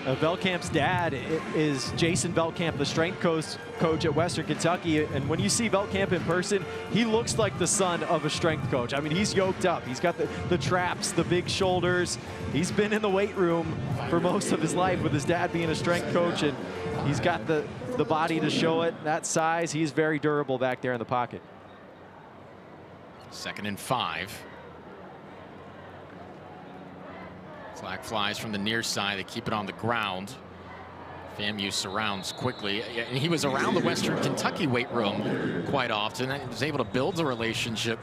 Veldkamp's dad is Jason Veldkamp, the strength coach at Western Kentucky. And when you see Veldkamp in person, he looks like the son of a strength coach. I mean, he's yoked up. He's got the traps, the big shoulders. He's been in the weight room for most of his life with his dad being a strength coach, and he's got the body to show it. That size, he's very durable back there in the pocket. 2nd and 5. Flag flies from the near side. They keep it on the ground. FAMU surrounds quickly. And he was around the Western Kentucky weight room quite often. And was able to build a relationship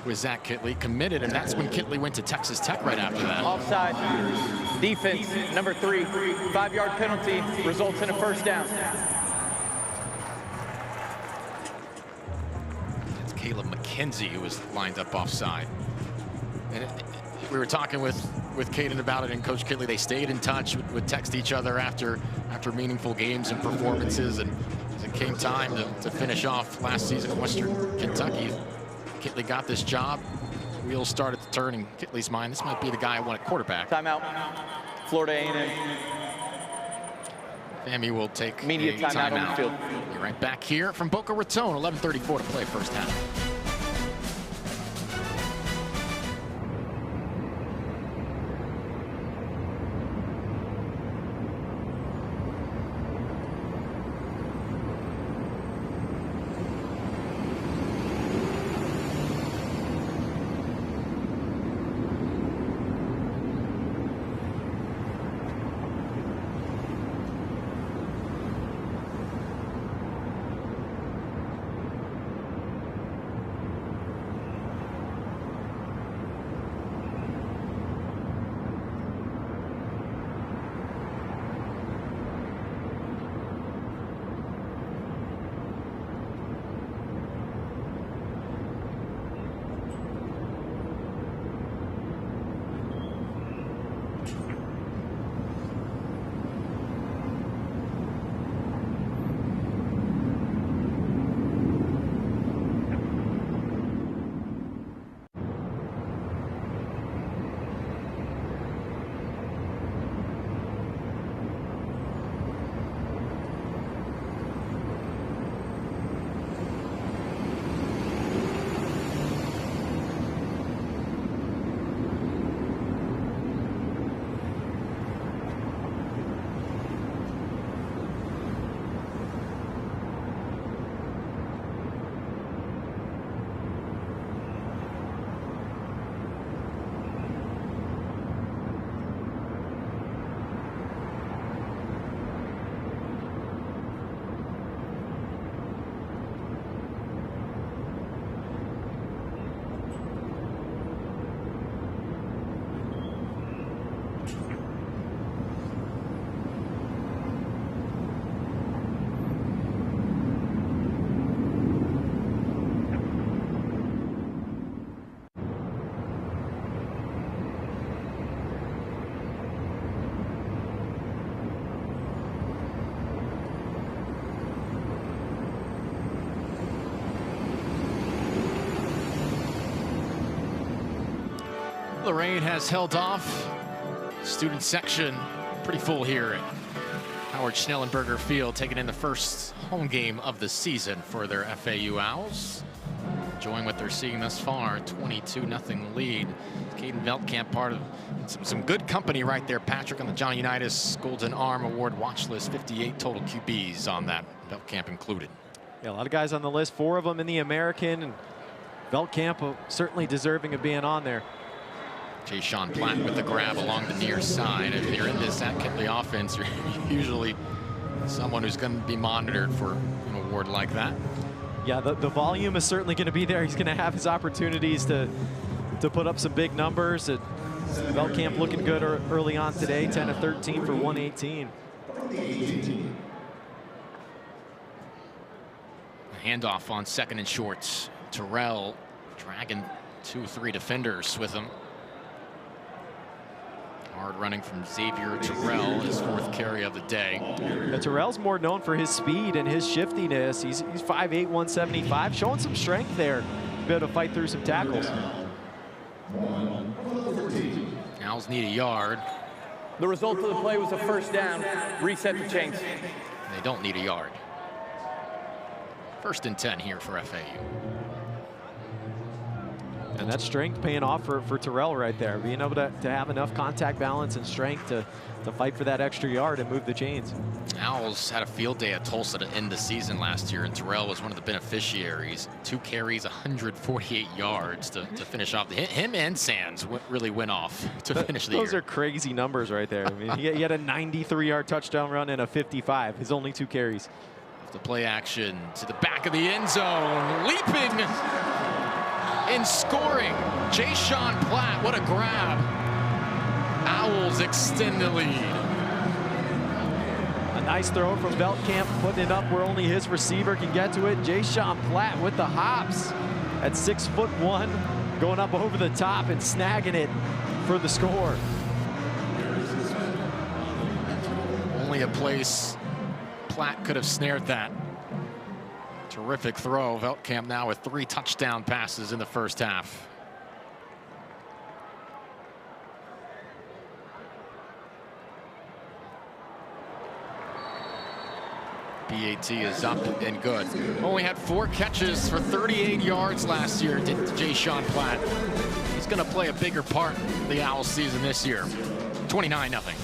with Zach Kittley, committed, and that's when Kittley went to Texas Tech right after that. Offside. Defense, number 3. 5-yard penalty results in a first down. It's Caleb McKenzie who was lined up offside. And we were talking with Caden about it, and Coach Kittley, they stayed in touch, would text each other after meaningful games and performances, and As it came time to finish off last season in Western Kentucky, Kitley got this job. Wheels started to turn in Kitley's mind. This might be the guy I want at quarterback. Timeout. Florida A&M. FAMU will take Media a timeout on the field. You're right back here from Boca Raton. 11:34 to play first half. The rain has held off. Student section pretty full here at Howard Schnellenberger Field, taking in the first home game of the season for their FAU Owls. Enjoying what they're seeing thus far, 22-0 lead. Caden Veldkamp, part of some good company right there. Patrick on the Johnny Unitas Golden Arm Award watch list, 58 total QBs on that, Veldkamp included. Yeah, a lot of guys on the list, 4 of them in the American, and Veldkamp certainly deserving of being on there. Jay Sean Platt with the grab along the near side. If you're in this Zach Kitley offense, you're usually someone who's going to be monitored for an award like that. Yeah, the volume is certainly going to be there. He's going to have his opportunities to put up some big numbers. Veldkamp looking good early on today, 10 of 13 for 118. Handoff on second and short. Terrell dragging 2-3 defenders with him. Hard running from Xavier Terrell, his 4th carry of the day. Yeah, Terrell's more known for his speed and his shiftiness. He's 5'8", 175, showing some strength there to be able to fight through some tackles. Owls need a yard. The result of the play was a first down. Reset the chains. They don't need a yard. 1st and 10 here for FAU. And that strength paying off for Terrell right there, being able to have enough contact balance and strength to fight for that extra yard and move the chains. Owls had a field day at Tulsa to end the season last year, and Terrell was one of the beneficiaries. 2 carries, 148 yards to finish off. Him and Sands really went off to finish the year. Those are crazy numbers right there. I mean, he had a 93-yard touchdown run and a 55, his only 2 carries. The play action to the back of the end zone, leaping and scoring. Jay Sean Platt, what a grab. Owls extend the lead. A nice throw from Veldkamp, putting it up where only his receiver can get to it. Jay Sean Platt with the hops at 6'1", going up over the top and snagging it for the score. Only a place Platt could have snared that Terrific throw. Veltkamp now with 3 touchdown passes in the first half. BAT is up and good. Only had 4 catches for 38 yards last year, did Jay Sean Platt. He's going to play a bigger part in the Owls season this year. 29-0.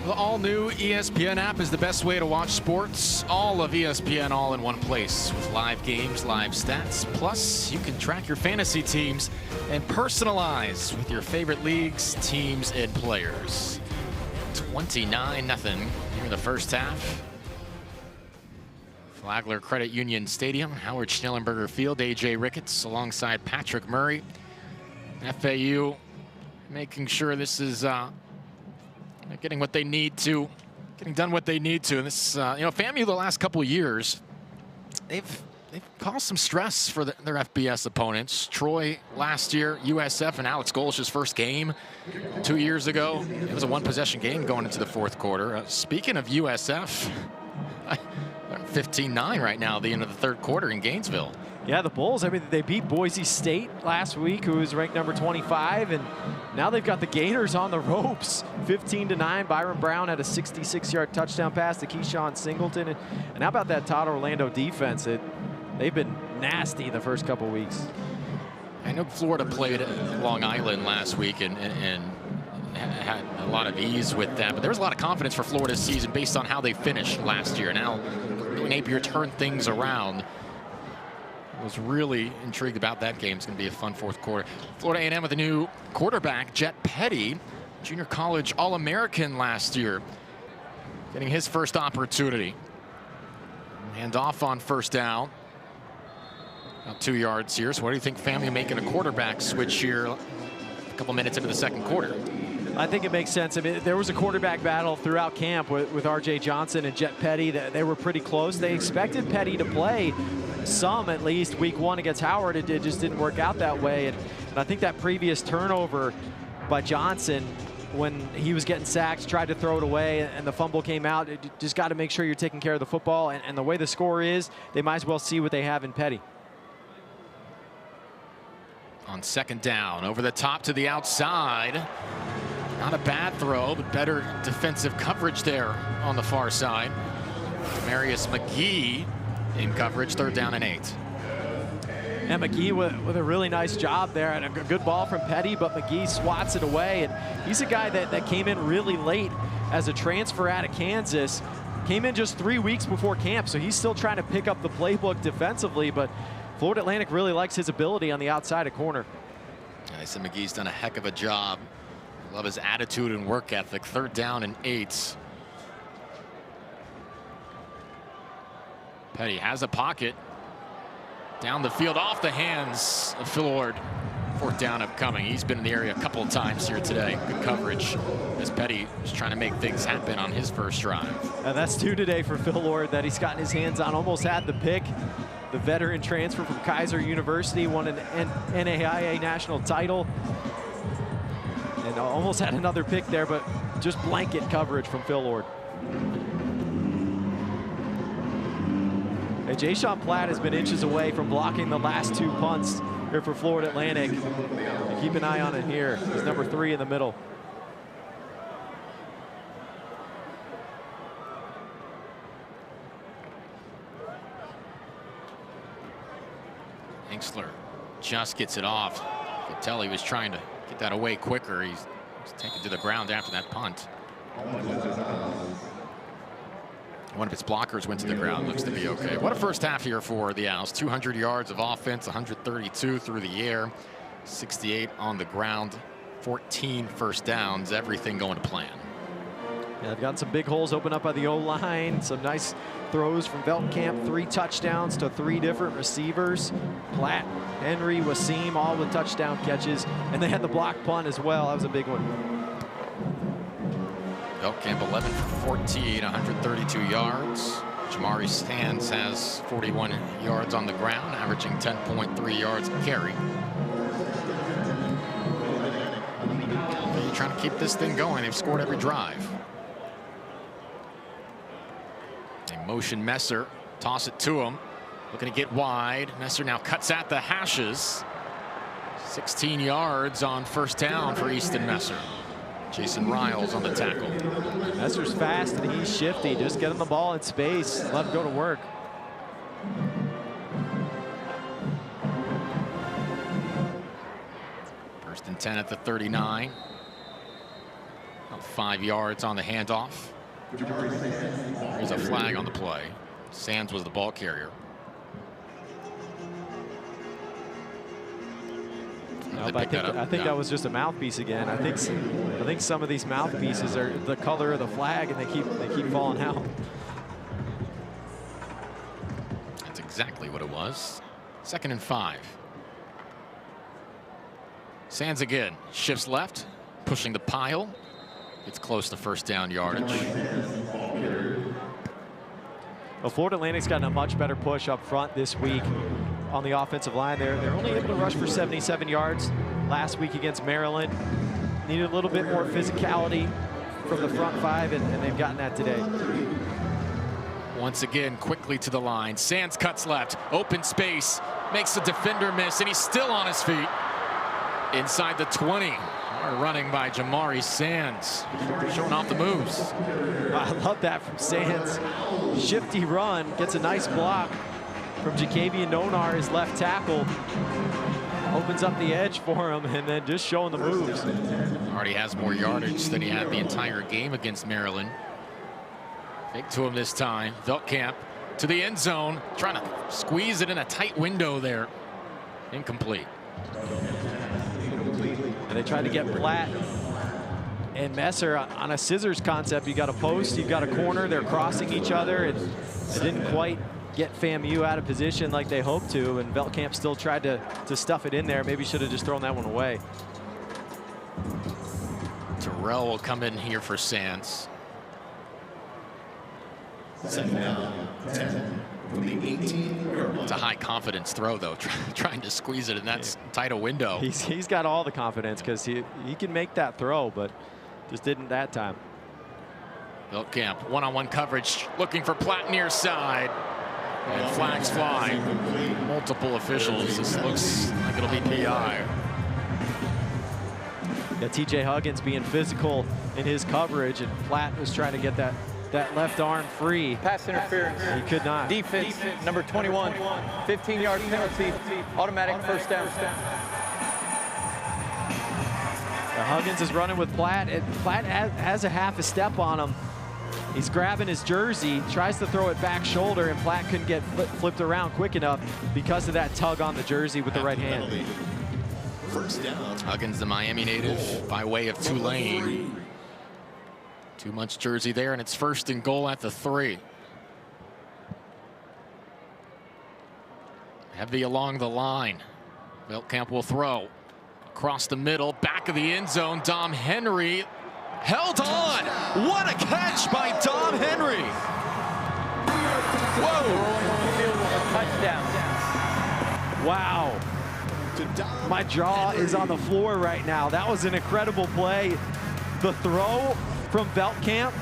The all-new ESPN app is the best way to watch sports. All of ESPN all in one place with live games, live stats. Plus, you can track your fantasy teams and personalize with your favorite leagues, teams, and players. 29-0 here in the first half. Flagler Credit Union Stadium, Howard Schnellenberger Field, A.J. Ricketts alongside Patrick Murray. FAU making sure this is getting what they need to, getting done what they need to. And this, FAMU the last couple of years, they've caused some stress for their FBS opponents. Troy last year, USF, and Alex Golsh's first game 2 years ago. It was a one-possession game going into the fourth quarter. Speaking of USF, 15-9 right now at the end of the third quarter in Gainesville. Yeah, the Bulls, I mean, they beat Boise State last week, who was ranked number 25, and now they've got the Gators on the ropes. 15-9, Byron Brown had a 66-yard touchdown pass to Keyshawn Singleton. And how about that Todd Orlando defense? They've been nasty the first couple weeks. I know Florida played Long Island last week and had a lot of ease with that, but there was a lot of confidence for Florida's season based on how they finished last year. Now, Napier turned things around. I was really intrigued about that game. It's going to be a fun fourth quarter. Florida A&M with a new quarterback, Jet Petty, junior college All-American last year, getting his first opportunity. Hand off on first down. About 2 yards here. So what do you think, FAMU making a quarterback switch here a couple minutes into the second quarter? I think it makes sense. I mean, there was a quarterback battle throughout camp with R.J. Johnson and Jet Petty. They were pretty close. They expected Petty to play some, at least, week one against Howard. It just didn't work out that way. And I think that previous turnover by Johnson, when he was getting sacks, tried to throw it away, and the fumble came out. You just got to make sure you're taking care of the football. And the way the score is, they might as well see what they have in Petty. on second down. Over the top to the outside. Not a bad throw, but better defensive coverage there on the far side. Marius McGee in coverage, 3rd down and 8. And McGee with a really nice job there, and a good ball from Petty, but McGee swats it away. And he's a guy that came in really late as a transfer out of Kansas. Came in just 3 weeks before camp, so he's still trying to pick up the playbook defensively, but Florida Atlantic really likes his ability on the outside of corner. I said McGee's done a heck of a job. Love his attitude and work ethic. 3rd down and 8. Petty has a pocket. Down the field, off the hands of Phil Ord. 4th down upcoming. He's been in the area a couple of times here today. Good coverage as Petty is trying to make things happen on his first drive. And that's 2 today for Phil Ord that he's gotten his hands on. Almost had the pick. The veteran transfer from Kaiser University, won an NAIA national title. And almost had another pick there, but just blanket coverage from Phil Ord. And Jay-Sean Platt has been inches away from blocking the last 2 punts here for Florida Atlantic. And keep an eye on it here. He's number 3 in the middle. Hinksler just gets it off. You could tell he was trying to get that away quicker. He's taken to the ground after that punt. One of his blockers went to the ground. Looks to be okay. What a first half here for the Owls. 200 yards of offense, 132 through the air, 68 on the ground, 14 first downs, everything going to plan. Yeah, they've gotten some big holes open up by the O-line. Some nice throws from Veldkamp. 3 touchdowns to 3 different receivers. Platt, Henry, Wasim, all with touchdown catches. And they had the block punt as well. That was a big one. Veldkamp 11 for 14, 132 yards. Jamari Sands has 41 yards on the ground, averaging 10.3 yards a carry. They're trying to keep this thing going. They've scored every drive. They motion Messer, toss it to him. Looking to get wide. Messer now cuts at the hashes. 16 yards on first down for Easton Messer. Jason Riles on the tackle. Messer's fast and he's shifty. Just get him the ball in space. Let him go to work. First and 10 at the 39. About 5 yards on the handoff. There's a flag on the play. Sands was the ball carrier. I think that was just a mouthpiece again. I think some of these mouthpieces are the color of the flag, and they keep falling out. That's exactly what it was. 2nd and 5. Sands again shifts left, pushing the pile. It's close to first down yardage. Well, Florida Atlantic's gotten a much better push up front this week on the offensive line. They're only able to rush for 77 yards last week against Maryland. Needed a little bit more physicality from the front 5, and they've gotten that today. Once again, quickly to the line. Sands cuts left, open space, makes the defender miss, and he's still on his feet inside the 20. Hard running by Jamari Sands, showing off the moves. I love that from Sands. Shifty run, gets a nice block from Jacavian Nonar, his left tackle. Opens up the edge for him, and then just showing the moves. Already has more yardage than he had the entire game against Maryland. Fake to him this time. Veldkamp to the end zone, trying to squeeze it in a tight window there. Incomplete. And they tried to get Platt and Messer on a scissors concept. You got a post, you've got a corner, they're crossing each other, and they didn't quite get FAMU out of position like they hoped to, and Veldkamp still tried to stuff it in there. Maybe should have just thrown that one away. Terrell will come in here for Sands. Second down, 10 from the 18. It's a high confidence throw though, trying to squeeze it in that tight a window. He's got all the confidence because he can make that throw, but just didn't that time. Veldkamp, one-on-one coverage, looking for Platt near side. And flags fly. Multiple officials. This looks like it'll be PI. Yeah, TJ Huggins being physical in his coverage, and Platt was trying to get that left arm free. Pass interference. He could not. Defense, number 21, 15-yard penalty, automatic first down. Huggins is running with Platt, and Platt has a half a step on him. He's grabbing his jersey, tries to throw it back shoulder, and Platt couldn't get flipped around quick enough because of that tug on the jersey with the right hand. First down. Huggins, the Miami native, by way of Tulane. Too much jersey there, and it's 1st and goal at the 3. Heavy along the line. Beltcamp will throw. Across the middle, back of the end zone, Dom Henry held on. What a catch by Dom Henry. Whoa. Touchdown. Wow. My jaw is on the floor right now. That was an incredible play. The throw from Beltcamp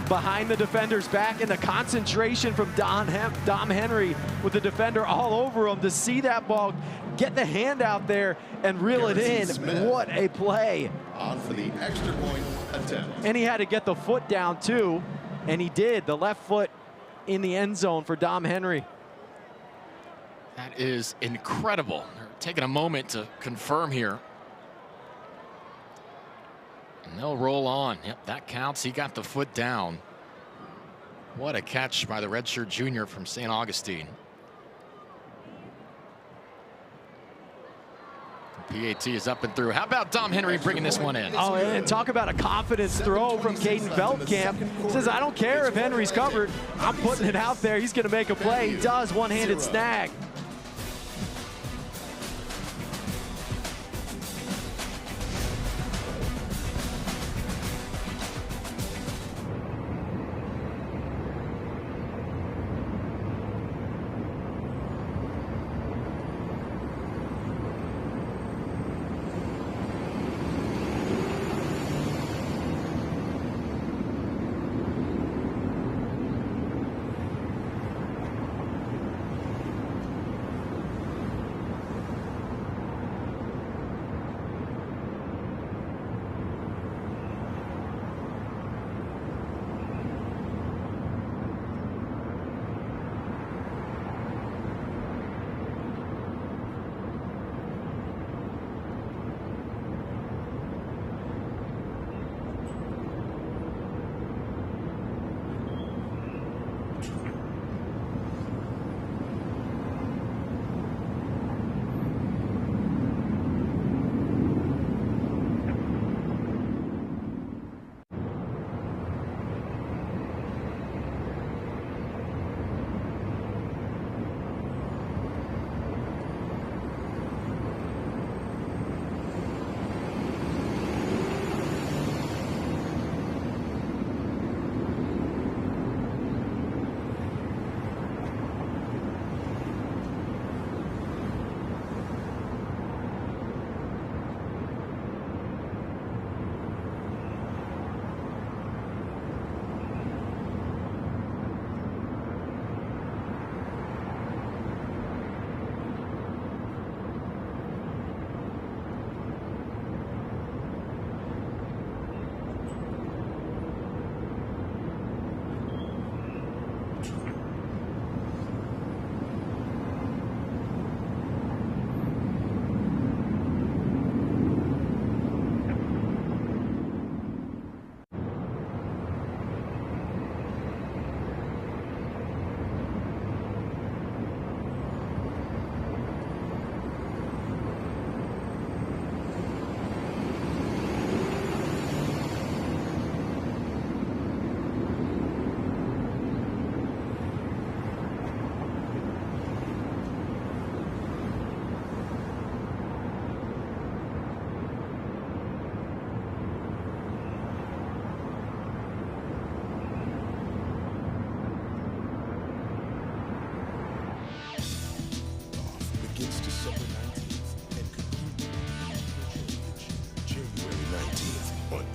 behind the defender's back, and the concentration from Dom Henry with the defender all over him to see that ball, get the hand out there and reel it in. What a play. On for the extra point attempt. And he had to get the foot down too, and he did. The left foot in the end zone for Dom Henry. That is incredible. They're taking a moment to confirm here. And they'll roll on. Yep, that counts. He got the foot down. What a catch by the redshirt junior from St. Augustine. PAT is up and through. How about Dom Henry bringing this one in? Oh, and talk about a confidence throw from Caden Beltcamp. Says, I don't care if Henry's covered. I'm putting it out there. He's going to make a play. He does. One-handed snag.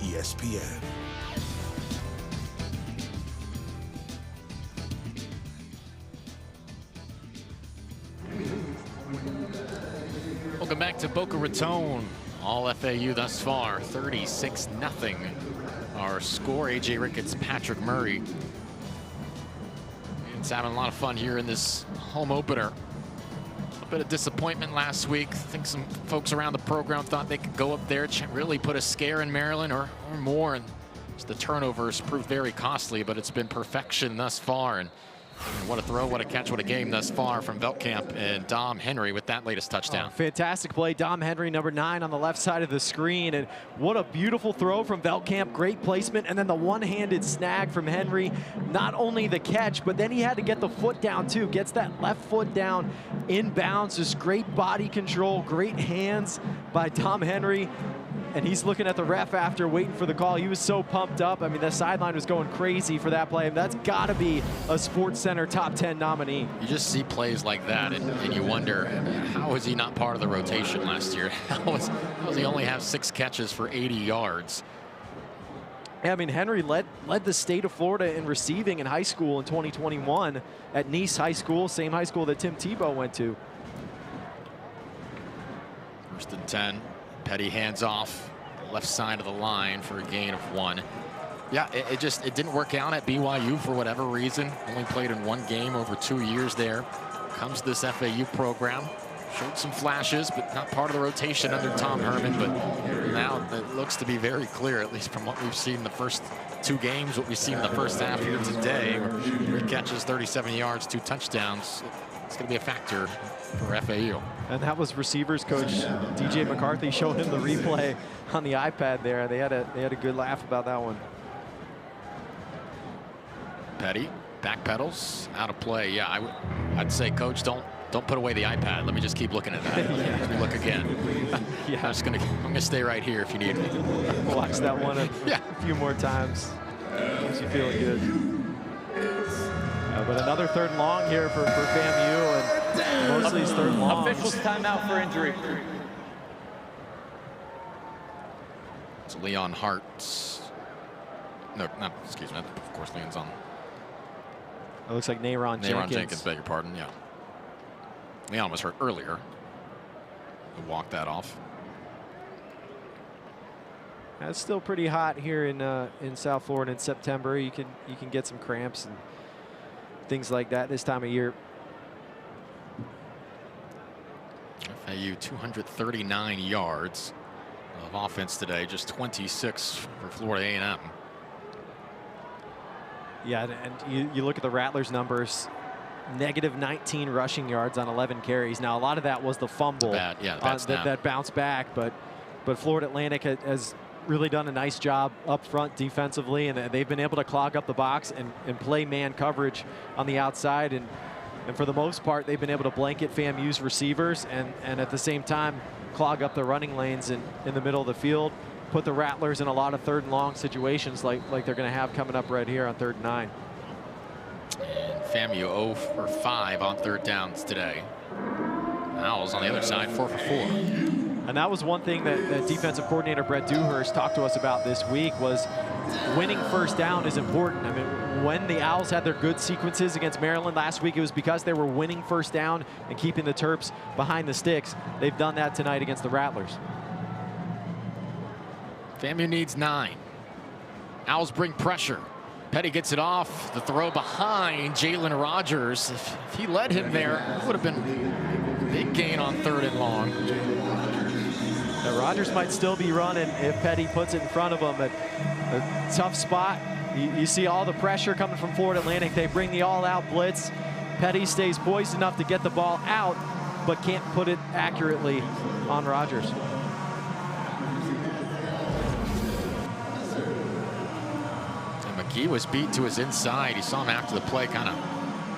ESPN. Welcome back to Boca Raton All FAU thus far, 36-0. Our score, A.J. Ricketts, Patrick Murray. It's having a lot of fun here in this home opener. A bit of disappointment last week. I think some folks around the program thought they could go up there, really put a scare in Maryland or more. And the turnovers proved very costly, but it's been perfection thus far. And what a throw, what a catch, what a game thus far from Veldkamp and Dom Henry with that latest touchdown. Oh, fantastic play. Dom Henry, number 9 on the left side of the screen. And what a beautiful throw from Veldkamp. Great placement. And then the one-handed snag from Henry. Not only the catch, but then he had to get the foot down too. Gets that left foot down in bounds. Just great body control, great hands by Dom Henry. And he's looking at the ref after, waiting for the call. He was so pumped up. I mean, the sideline was going crazy for that play. And that's got to be a Sports Center top 10 nominee. You just see plays like that, and you wonder, how was he not part of the rotation last year? How was he only have 6 catches for 80 yards? Yeah, I mean, Henry led the state of Florida in receiving in high school in 2021 at Nice High School, same high school that Tim Tebow went to. 1st and 10. Petty hands off left side of the line for a gain of 1. Yeah, it didn't work out at BYU for whatever reason. Only played in 1 game over 2 years there. Comes this FAU program. Showed some flashes, but not part of the rotation under Tom Herman. But now it looks to be very clear, at least from what we've seen the first 2 games, what we've seen in the first half here today, where he catches 37 yards, 2 touchdowns. It's going to be a factor for FAU. And that was receivers coach DJ McCarthy showing him the replay on the iPad there. They had a good laugh about that one. Petty backpedals out of play. Yeah, I'd say, coach, don't put away the iPad. Let me just keep looking at that. Yeah. Let me look again. Yeah. I'm gonna stay right here if you need me. Watch that one a Yeah. few more times. Keeps you feeling good. But another 3rd and long here for FAMU, and mostly it's 3rd and long. Officials timeout for injury. It's Leon Hart. No, not, excuse me. Of course, Leon's on. It looks like Nayron Jenkins. Beg your pardon, yeah. Leon was hurt earlier. We'll walk that off. It's still pretty hot here in South Florida in September. You can get some cramps and things like that this time of year. FAU 239 yards of offense today, just 26 for Florida A&M. Yeah, and you look at the Rattlers numbers, -19 rushing yards on 11 carries. Now, a lot of that was the fumble that bounced back, but Florida Atlantic has really done a nice job up front defensively, and they've been able to clog up the box and play man coverage on the outside. And for the most part, they've been able to blanket FAMU's receivers and at the same time clog up the running lanes in the middle of the field, put the Rattlers in a lot of 3rd and long situations like they're going to have coming up right here on 3rd and 9. And FAMU 0 for 5 on 3rd downs today. Owls on the other side, 4 for 4. And that was one thing that defensive coordinator Brett Dewhurst talked to us about this week, was winning 1st down is important. I mean, when the Owls had their good sequences against Maryland last week, it was because they were winning 1st down and keeping the Terps behind the sticks. They've done that tonight against the Rattlers. FAMU needs 9. Owls bring pressure. Petty gets it off. The throw behind Jalen Rogers. If he led him there, it would have been a big gain on 3rd and long. Now, Rogers might still be running if Petty puts it in front of him. But a tough spot. You see all the pressure coming from Florida Atlantic. They bring the all-out blitz. Petty stays poised enough to get the ball out, but can't put it accurately on Rogers. McGee was beat to his inside. He saw him after the play, kind of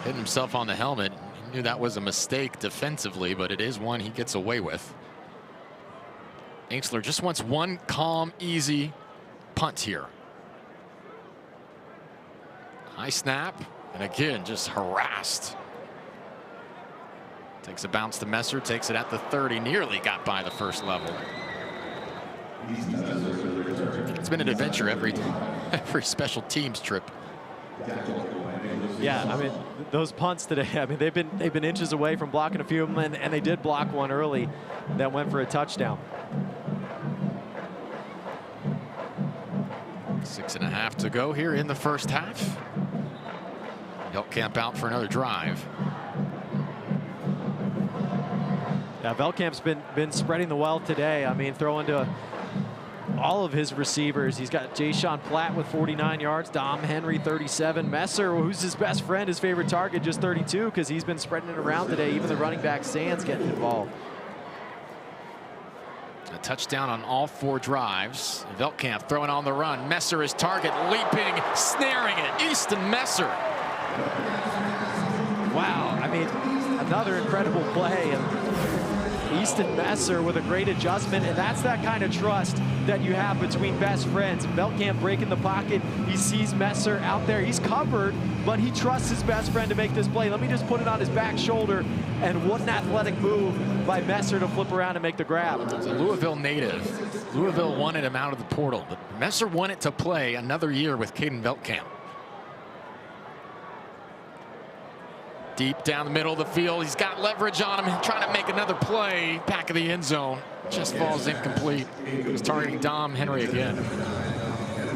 hitting himself on the helmet. He knew that was a mistake defensively, but it is one he gets away with. Ainsley just wants one calm, easy punt here. High snap, and again, just harassed. Takes a bounce to Messer, takes it at the 30, nearly got by the first level. It's been an adventure every special teams trip. Yeah, I mean, those punts today, I mean, they've been inches away from blocking a few of them, and they did block one early that went for a touchdown. 6.5 to go here in the first half. Veldkamp out for another drive. Yeah, Veldkamp's been spreading the wealth today. I mean, throwing to all of his receivers. He's got Jayshon Platt with 49 yards, Dom Henry 37, Messer, who's his best friend, his favorite target, just 32, because he's been spreading it around today. Even the running back Sands getting involved. A touchdown on all 4 drives. Veldkamp throwing on the run. Messer is target, leaping, snaring it. Easton Messer. Wow, I mean, another incredible play. Easton Messer with a great adjustment, and that's that kind of trust that you have between best friends. Veldkamp breaking the pocket. He sees Messer out there. He's covered, but he trusts his best friend to make this play. Let me just put it on his back shoulder, and what an athletic move by Messer to flip around and make the grab. It's a Louisville native. Louisville wanted him out of the portal, but Messer wanted to play another year with Caden Veldkamp. Deep down the middle of the field. He's got leverage on him, trying to make another play. Back of the end zone. Just falls incomplete. He's targeting Dom Henry again.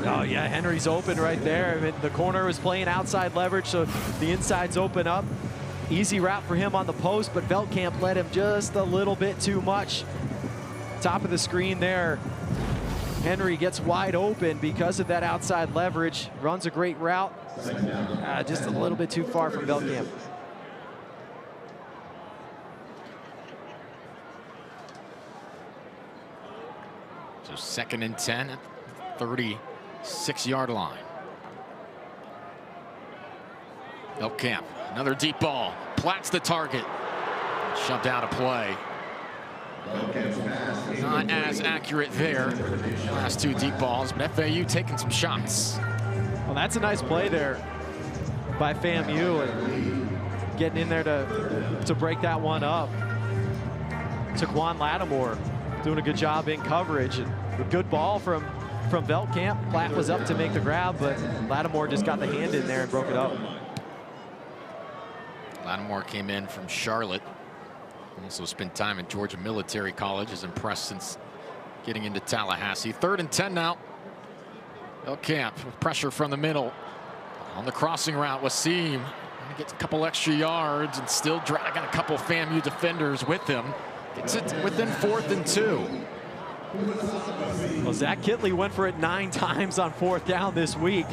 Oh, yeah, Henry's open right there. I mean, the corner was playing outside leverage, so the inside's open up. Easy route for him on the post, but Veldkamp led him just a little bit too much. Top of the screen there. Henry gets wide open because of that outside leverage. Runs a great route. Just a little bit too far from Veldkamp. So 2nd and 10 at the 36-yard line. Veldkamp, another deep ball. Platt's the target. Shoved out of play. Not as accurate there. Last 2 deep balls, but FAU taking some shots. Well, that's a nice play there by FAMU, and getting in there to break that one up. Taquan Lattimore doing a good job in coverage, and a good ball from Veldkamp. Platt was up to make the grab, but Lattimore just got the hand in there and broke it up. Lattimore came in from Charlotte. Also spent time at Georgia Military College. Is impressed since getting into Tallahassee. 3rd and 10 now. Veldkamp with pressure from the middle. On the crossing route, Wasim gets a couple extra yards and still dragging a couple FAMU defenders with him. Gets it within 4th and 2. Well, Zach Kitley went for it 9 times on 4th down this week.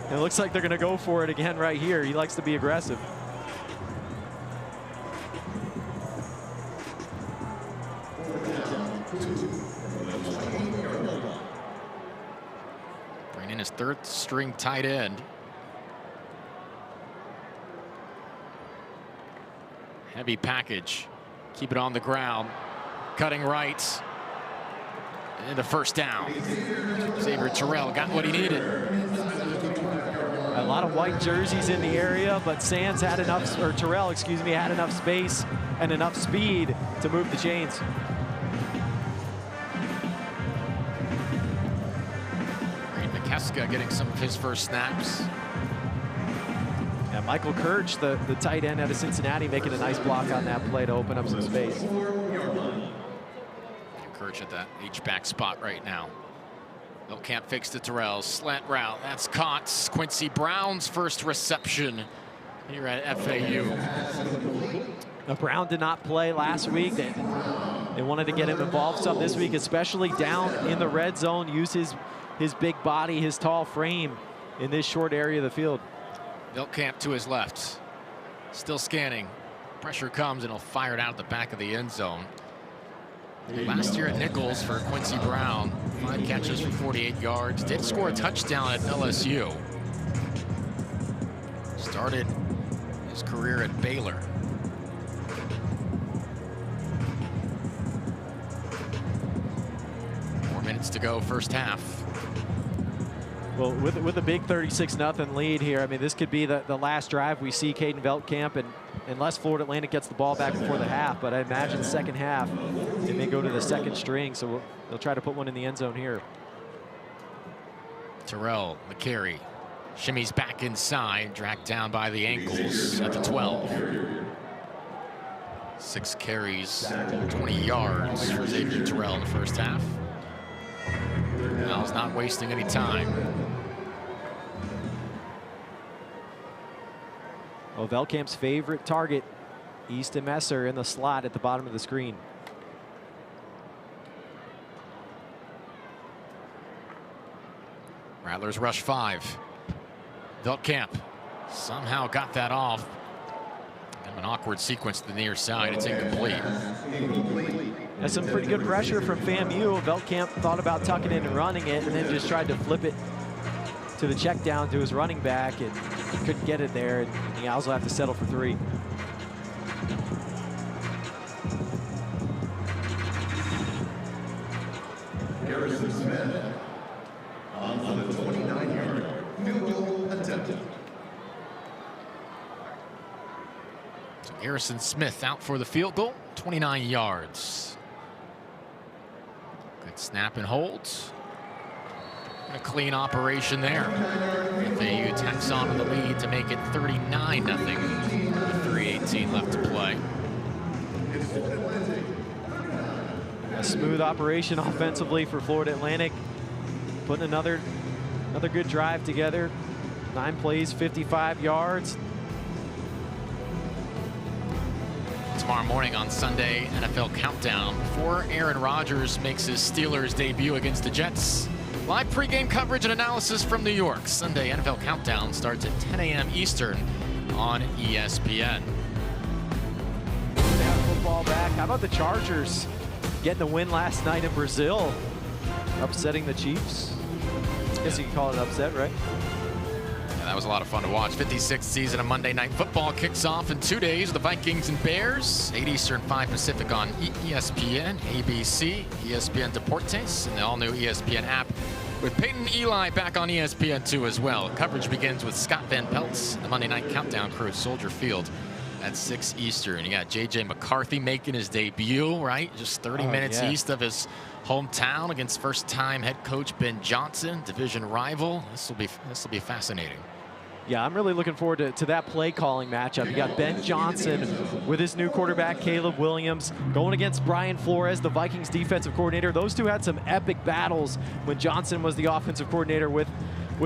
And it looks like they're going to go for it again right here. He likes to be aggressive. Bringing in his 3rd string tight end. Heavy package. Keep it on the ground. Cutting right. And the first down. Xavier Terrell got what he needed. A lot of white jerseys in the area, but Sands had enough, or Terrell, excuse me, had enough space and enough speed to move the chains. Reed McKeska getting some of his first snaps. Yeah, Michael Kirch, the tight end out of Cincinnati, making a nice block on that play to open up some space. Kirch at that H-back spot right now. Veldkamp fakes to Terrell. Slant route. That's caught. Quincy Brown's first reception here at FAU. Now, Brown did not play last week. They wanted to get him involved some this week, especially down in the red zone. Use his big body, his tall frame in this short area of the field. Veldkamp to his left. Still scanning. Pressure comes and he'll fire it out the back of the end zone. Last year at Nichols for Quincy Brown, 5 catches for 48 yards. Did score a touchdown at LSU. Started his career at Baylor. More minutes to go, first half. Well, with a big 36-0 lead here, I mean, this could be the last drive we see Caden Veldkamp, and unless Florida Atlantic gets the ball back before the half, but I imagine second half, they may go to the 2nd string, so they'll try to put one in the end zone here. Terrell McCary shimmies back inside, dragged down by the ankles at the 12. 6 carries, 20 yards for Xavier Terrell in the first half. Now he's not wasting any time. Well, Veldkamp's favorite target, Easton Messer in the slot at the bottom of the screen. Rattlers rush 5. Veldkamp somehow got that off. Kind of an awkward sequence to the near side. It's incomplete. That's some pretty good pressure from FAMU. Veldkamp thought about tucking in and running it, and then just tried to flip it to the check down to his running back, and he couldn't get it there. And the Owls will have to settle for 3. Harrison Smith on the 29-yard field goal attempt. So Harrison Smith out for the field goal, 29 yards. Good snap and hold. A clean operation there. FAU tacks on the lead to make it 39-0 with 3:18 left to play. A smooth operation offensively for Florida Atlantic. Putting another good drive together. 9 plays, 55 yards. Tomorrow morning on Sunday, NFL Countdown, before Aaron Rodgers makes his Steelers debut against the Jets. Live pregame coverage and analysis from New York. Sunday NFL Countdown starts at 10 a.m. Eastern on ESPN. Football back. How about the Chargers getting the win last night in Brazil, upsetting the Chiefs? I guess you can call it an upset, right? Yeah, that was a lot of fun to watch. 56th season of Monday Night Football kicks off in 2 days. The Vikings and Bears, 8 Eastern, 5 Pacific on ESPN, ABC, ESPN Deportes, and the all-new ESPN app. With Peyton Eli back on ESPN2 as well. Coverage begins with Scott Van Peltz, the Monday Night Countdown crew at Soldier Field at 6 Eastern. You got J.J. McCarthy making his debut, right? Just 30 minutes east of his hometown against first-time head coach Ben Johnson, division rival. This will be fascinating. Yeah, I'm really looking forward to that play calling matchup. You got Ben Johnson with his new quarterback, Caleb Williams, going against Brian Flores, the Vikings defensive coordinator. Those two had some epic battles when Johnson was the offensive coordinator with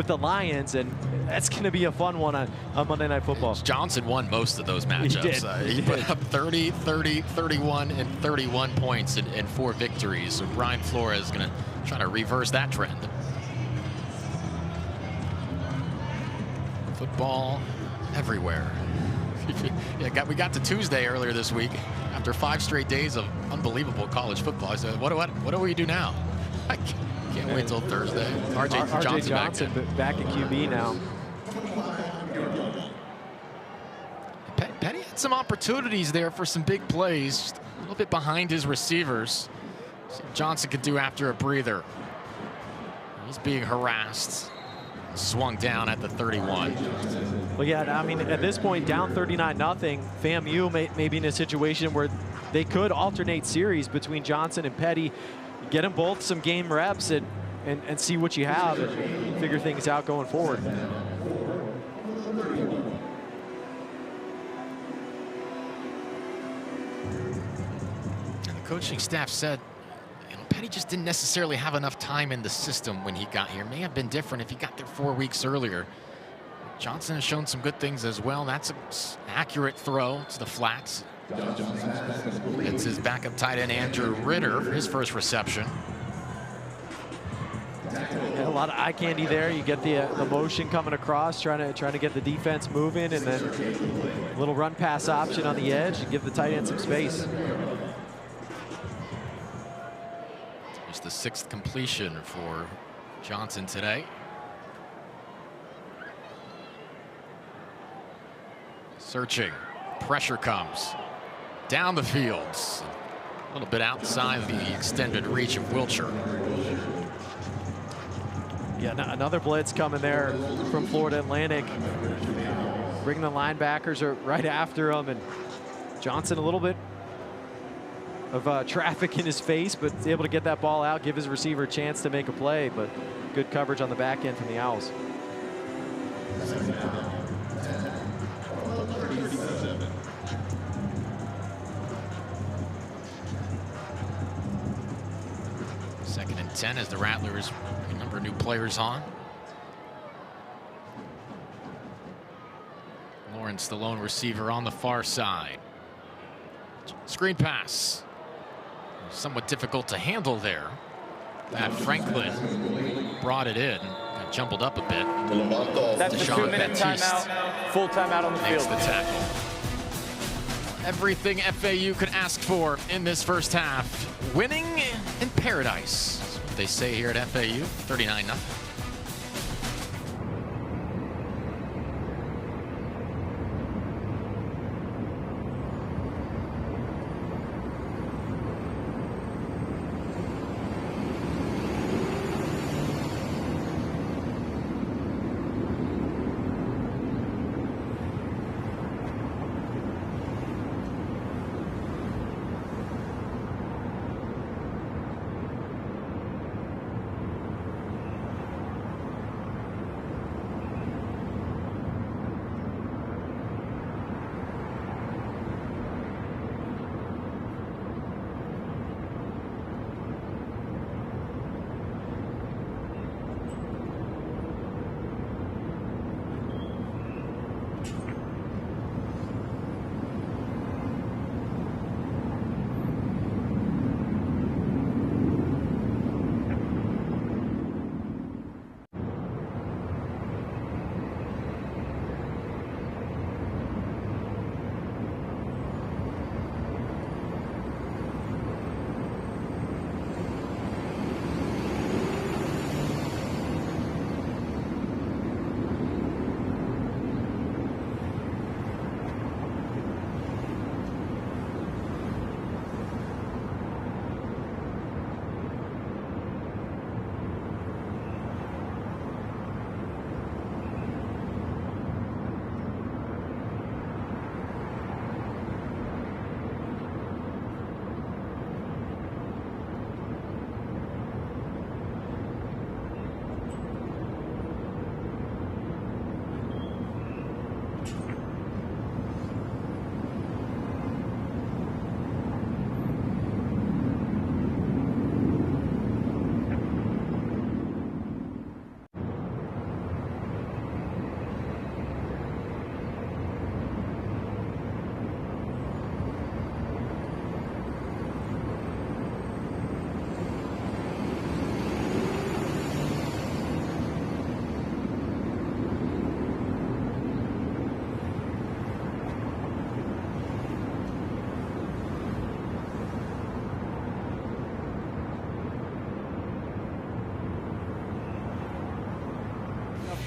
the Lions, and that's going to be a fun one on Monday Night Football. Johnson won most of those matchups. He put up 30, 30, 31, and 31 points in 4 victories. So Brian Flores is going to try to reverse that trend. Football everywhere. Yeah, we got to Tuesday earlier this week after 5 straight days of unbelievable college football. I said, what do we do now? I can't wait till Thursday. RJ Johnson back at QB now. Petty had some opportunities there for some big plays, just a little bit behind his receivers. See what Johnson could do after a breather. He's being harassed. Swung down at the 31. Well, yeah, I mean, at this point, down 39-0, FAMU may be in a situation where they could alternate series between Johnson and Petty, get them both some game reps and see what you have and figure things out going forward. And the coaching staff said, Petty just didn't necessarily have enough time in the system when he got here. May have been different if he got there 4 weeks earlier. Johnson has shown some good things as well. That's an accurate throw to the flats. It's his backup tight end, Andrew Ritter, for his first reception. Yeah, a lot of eye candy there. You get the motion coming across, trying to get the defense moving, and then a little run pass option on the edge and give the tight end some space. The 6th completion for Johnson today. Searching, pressure comes down the field, a little bit outside the extended reach of Wilcher. Yeah, another blitz coming there from Florida Atlantic. Bringing the linebackers right after him, and Johnson a little bit of traffic in his face, but able to get that ball out, give his receiver a chance to make a play, but good coverage on the back end from the Owls. Second and 10 as the Rattlers bring a number of new players on. Lauren Lawrence, the lone receiver on the far side. Screen pass. Somewhat difficult to handle there. Matt Franklin brought it in. Got jumbled up a bit. That's the 2-minute timeout. Full timeout on the Makes field. the tackle. Everything FAU could ask for in this first half. Winning in paradise. That's what they say here at FAU. 39-0.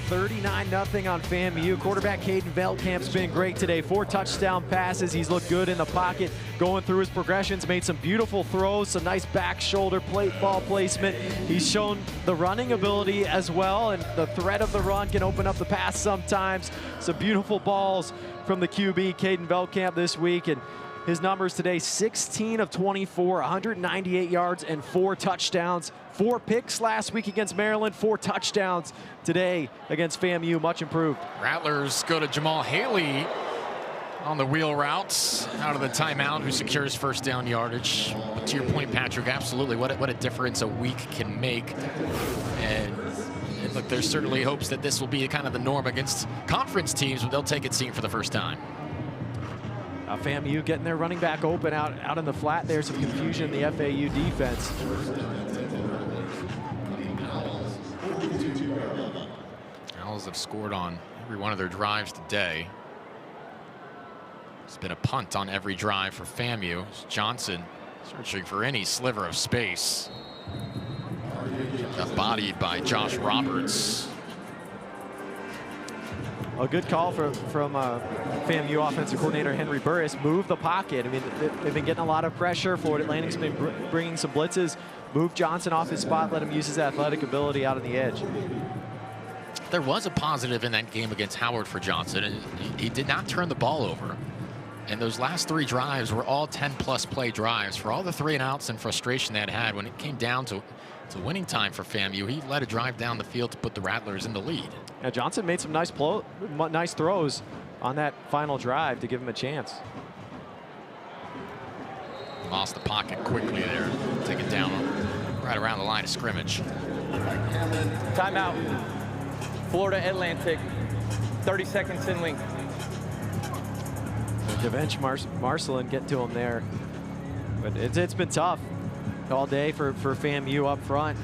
$39-0 on FAMU. Quarterback Caden Veldkamp's been great today. 4 touchdown passes. He's looked good in the pocket, going through his progressions, made some beautiful throws, some nice back shoulder ball placement. He's shown the running ability as well, and the threat of the run can open up the pass sometimes. Some beautiful balls from the QB, Caden Veldkamp, this week. And his numbers today, 16 of 24, 198 yards and 4 touchdowns. 4 picks last week against Maryland, 4 touchdowns today against FAMU, much improved. Rattlers go to Jamal Haley on the wheel routes out of the timeout, who secures first down yardage. But to your point, Patrick, absolutely, what a difference a week can make. And look, there's certainly hopes that this will be kind of the norm against conference teams, but they'll take it seeing for the first time. FAMU getting their running back open out in the flat there. Some confusion in the FAU defense. Owls have scored on every one of their drives today. It's been a punt on every drive for FAMU. Johnson searching for any sliver of space. Got bodied by Josh Roberts. A good call from FAMU offensive coordinator Henry Burris. Move the pocket. I mean, they've been getting a lot of pressure. Florida Atlantic's been bringing some blitzes. Move Johnson off his spot. Let him use his athletic ability out on the edge. There was a positive in that game against Howard for Johnson, and he did not turn the ball over. And those last 3 drives were all 10-plus play drives. For all the 3-and-outs and frustration they had when it came down to winning time for FAMU, he led a drive down the field to put the Rattlers in the lead. Yeah, Johnson made some nice throws on that final drive to give him a chance. Lost the pocket quickly there. Take it down right around the line of scrimmage. Timeout. Florida Atlantic. 30 seconds in length. DeVench Marcelin get to him there. But it's been tough all day for FAMU up front,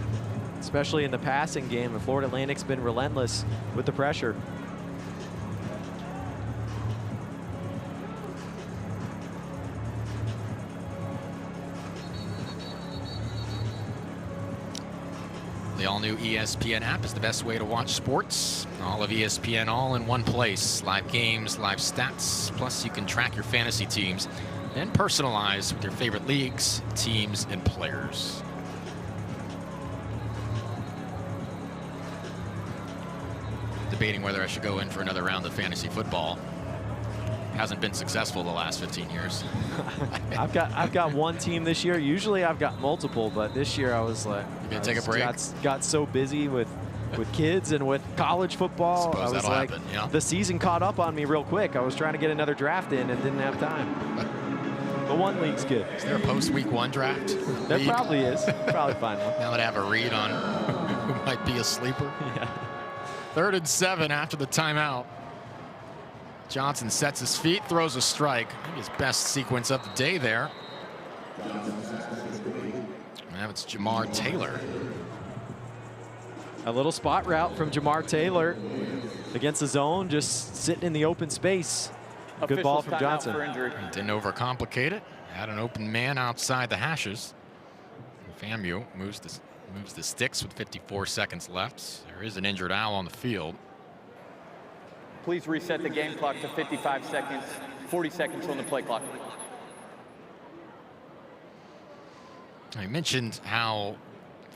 especially in the passing game. And Florida Atlantic's been relentless with the pressure. The all-new ESPN app is the best way to watch sports. All of ESPN all in one place. Live games, live stats, plus you can track your fantasy teams and personalize with your favorite leagues, teams, and players. Debating whether I should go in for another round of fantasy football. Hasn't been successful the last 15 years. I've got one team this year. Usually I've got multiple, but this year I was like, you gonna take a break? Got so busy with kids and with college football. I was like, yeah. The season caught up on me real quick. I was trying to get another draft in and didn't have time. The one league's good. Is there a post-week 1 draft? There probably is. Probably find one. Now that I have a read on who might be a sleeper. Yeah. 3rd and 7 after the timeout. Johnson sets his feet, throws a strike. Maybe his best sequence of the day there. Now it's Jamar Taylor. A little spot route from Jamar Taylor against the zone, just sitting in the open space. Good ball from Johnson. Didn't overcomplicate it. Had an open man outside the hashes. FAMU moves the sticks with 54 seconds left. There is an injured owl on the field. Please reset the game clock to 55 seconds, 40 seconds on the play clock. I mentioned how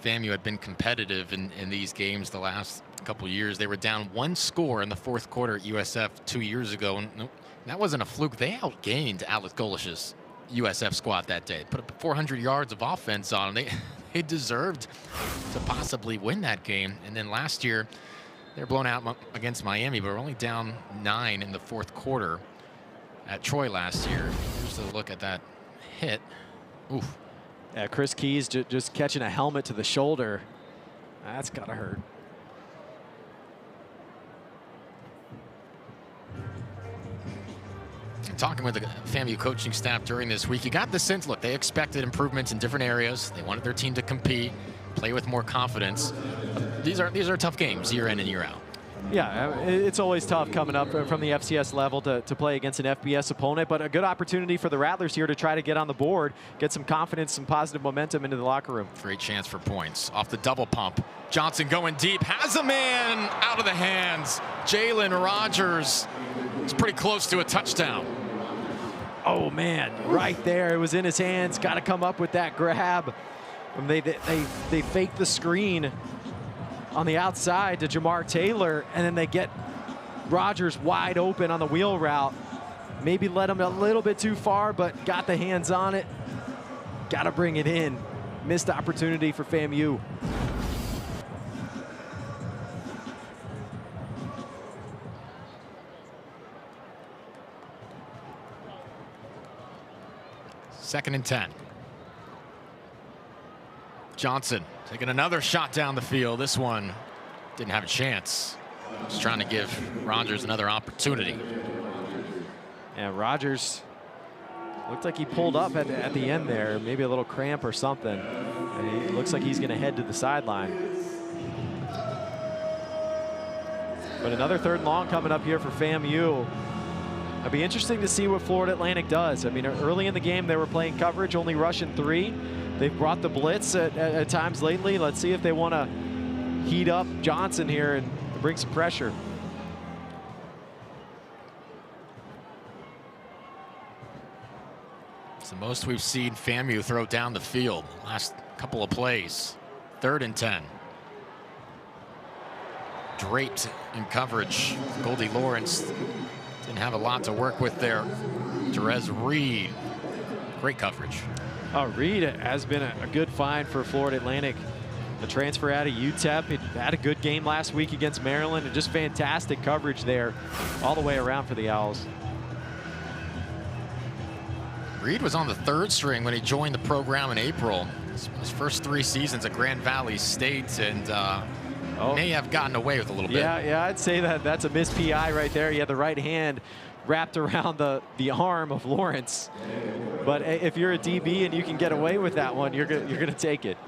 FAMU had been competitive in these games the last couple years. They were down 1 score in the 4th quarter at USF 2 years ago. And that wasn't a fluke. They outgained Alex Golish's USF squad that day. Put up 400 yards of offense on them. They deserved to possibly win that game. And then last year, they were blown out against Miami, but were only down 9 in the 4th quarter at Troy last year. Here's a look at that hit. Oof. Yeah, Chris Keys just catching a helmet to the shoulder. That's gotta hurt. Talking with the FAMU coaching staff during this week, you got the sense, look, they expected improvements in different areas. They wanted their team to compete, play with more confidence. These are tough games year in and year out. Yeah, it's always tough coming up from the FCS level to play against an FBS opponent, but a good opportunity for the Rattlers here to try to get on the board, get some confidence, some positive momentum into the locker room. Great chance for points. Off the double pump. Johnson going deep, has a man out of the hands. Jalen Rogers is pretty close to a touchdown. Oh man, right there, it was in his hands. Got to come up with that grab. And they fake the screen on the outside to Jamar Taylor, and then they get Rogers wide open on the wheel route. Maybe led him a little bit too far, but got the hands on it. Got to bring it in. Missed opportunity for FAMU. Second and 10. Johnson taking another shot down the field. This one didn't have a chance. Just trying to give Rogers another opportunity. Yeah, Rogers looked like he pulled up at the end there, maybe a little cramp or something. And it looks like he's going to head to the sideline. But another 3rd and long coming up here for FAMU. It'll be interesting to see what Florida Atlantic does. I mean, early in the game, they were playing coverage, only rushing 3. They've brought the blitz at times lately. Let's see if they want to heat up Johnson here and bring some pressure. It's the most we've seen FAMU throw down the field last couple of plays. 3rd and 10. Draped in coverage. Goldie Lawrence didn't have a lot to work with there. Jerez Reed, great coverage. Reed has been a good find for Florida Atlantic. The transfer out of UTEP. He had a good game last week against Maryland, and just fantastic coverage there all the way around for the Owls. Reed was on the 3rd string when he joined the program in April. His first 3 seasons at Grand Valley State, and may have gotten away with a little bit. Yeah, I'd say that's a missed PI right there. He had the right hand wrapped around the arm of Lawrence. But if you're a DB and you can get away with that one, you're gonna take it.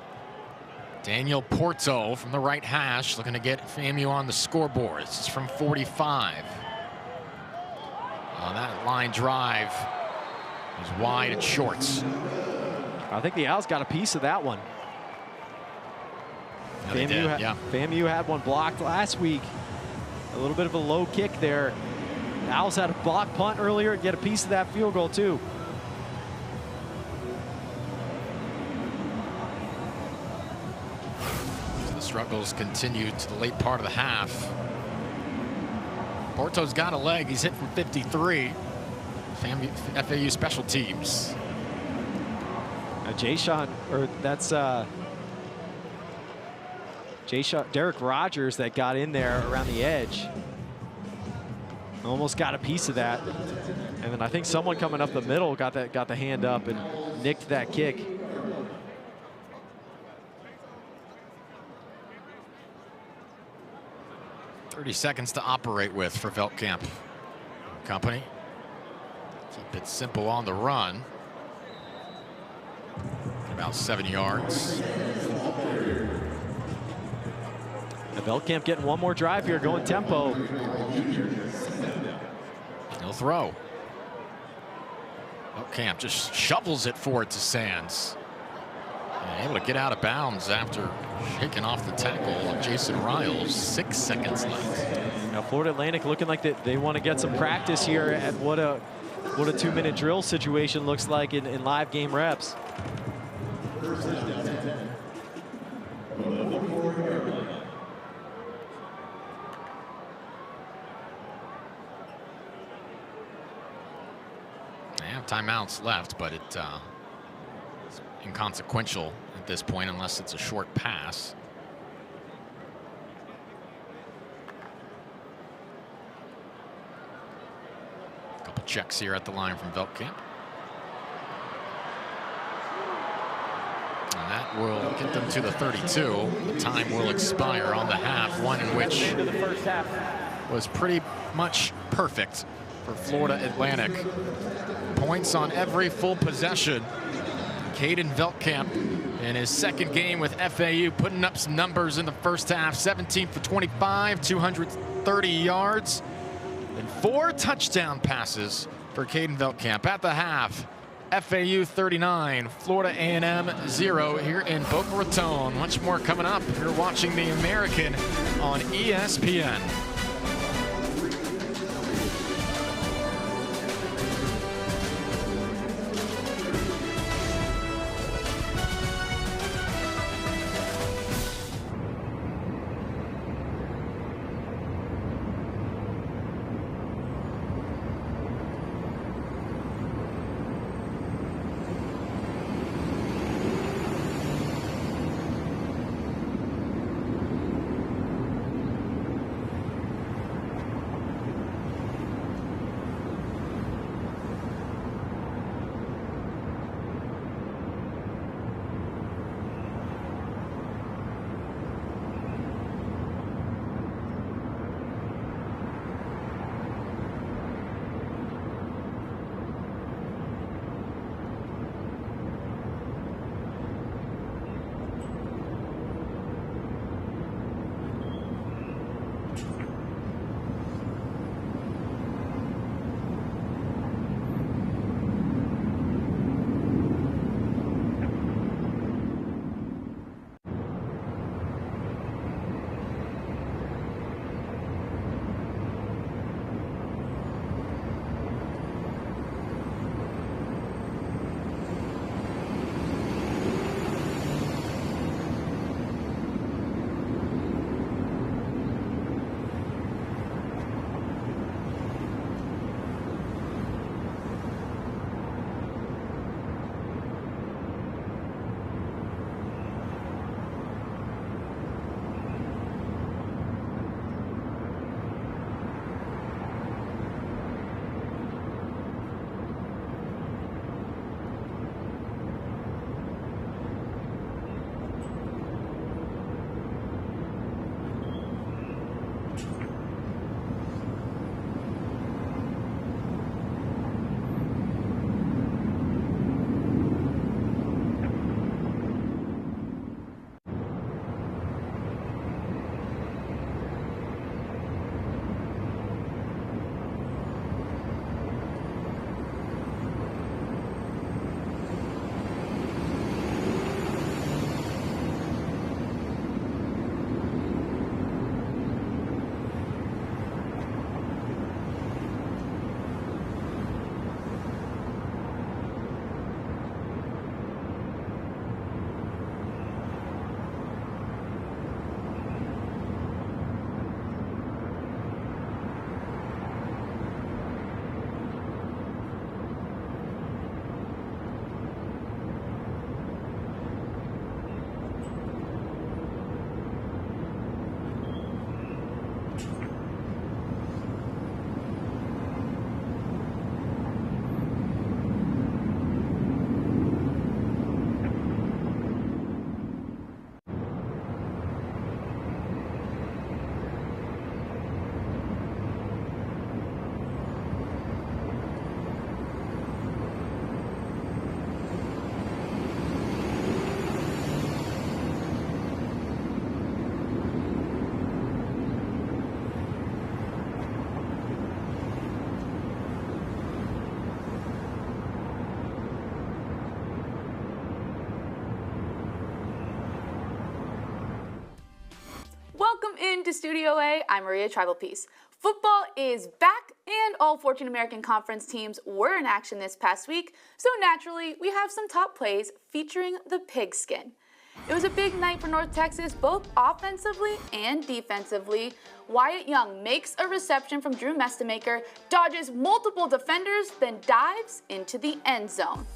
Daniel Porto from the right hash looking to get FAMU on the scoreboard. This is from 45. That line drive is wide and short. I think the Owls got a piece of that one. Yeah, FAMU had one blocked last week. A little bit of a low kick there. The Owls had a block punt earlier and get a piece of that field goal too. The struggles continue to the late part of the half. Porto's got a leg. He's hit from 53. FAU special teams. Jay-Sean, or that's Jay-Sean, Derek Rogers that got in there around the edge. Almost got a piece of that. And then I think someone coming up the middle got the hand up and nicked that kick. .30 seconds to operate with for Veldkamp company. Keep it simple on the run. About 7 yards. Veldkamp getting one more drive here, going tempo. He'll throw. Veldkamp just shovels it forward to Sands. And able to get out of bounds after shaking off the tackle of Jason Riles. 6 seconds left. Now Florida Atlantic looking like they want to get some practice here at what a 2-minute drill situation looks like in live game reps. They have timeouts left, but it's inconsequential at this point unless it's a short pass. A couple checks here at the line from Veldkamp. And that will get them to the 32. The time will expire on the half, one in which was pretty much perfect for Florida Atlantic. Points on every full possession. Caden Veldkamp in his second game with FAU putting up some numbers in the first half. 17 for 25, 230 yards, and 4 touchdown passes for Caden Veldkamp. At the half, FAU 39, Florida A&M 0 here in Boca Raton. Much more coming up. You're watching the American on ESPN. to Studio A, I'm Maria Tribal Peace. Football is back, and all 14 American Conference teams were in action this past week, so naturally, we have some top plays featuring the pigskin. It was a big night for North Texas, both offensively and defensively. Wyatt Young makes a reception from Drew Mestemaker, dodges multiple defenders, then dives into the end zone.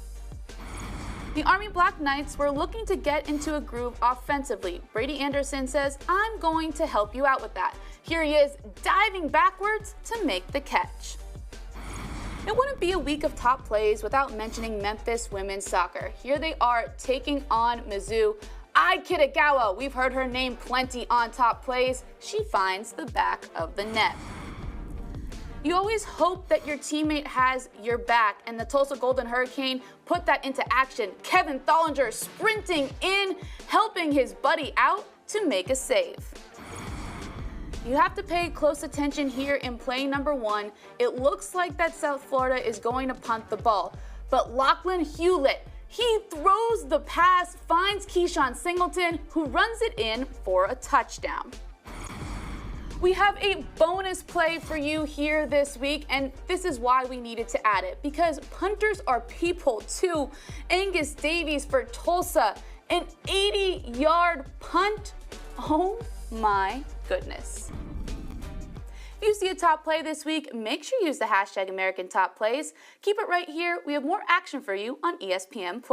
The Army Black Knights were looking to get into a groove offensively. Brady Anderson says, "I'm going to help you out with that." Here he is, diving backwards to make the catch. It wouldn't be a week of top plays without mentioning Memphis women's soccer. Here they are taking on Mizzou. Ai Kitagawa, we've heard her name plenty on top plays. She finds the back of the net. You always hope that your teammate has your back, and the Tulsa Golden Hurricane put that into action. Kevin Thollinger sprinting in, helping his buddy out to make a save. You have to pay close attention here in play number 1. It looks like that South Florida is going to punt the ball, but Lachlan Hewlett, he throws the pass, finds Keyshawn Singleton, who runs it in for a touchdown. We have a bonus play for you here this week, and this is why we needed to add it, because punters are people too. Angus Davies for Tulsa, an 80-yard punt. Oh my goodness. If you see a top play this week, make sure you use the hashtag American Top Plays. Keep it right here. We have more action for you on ESPN+.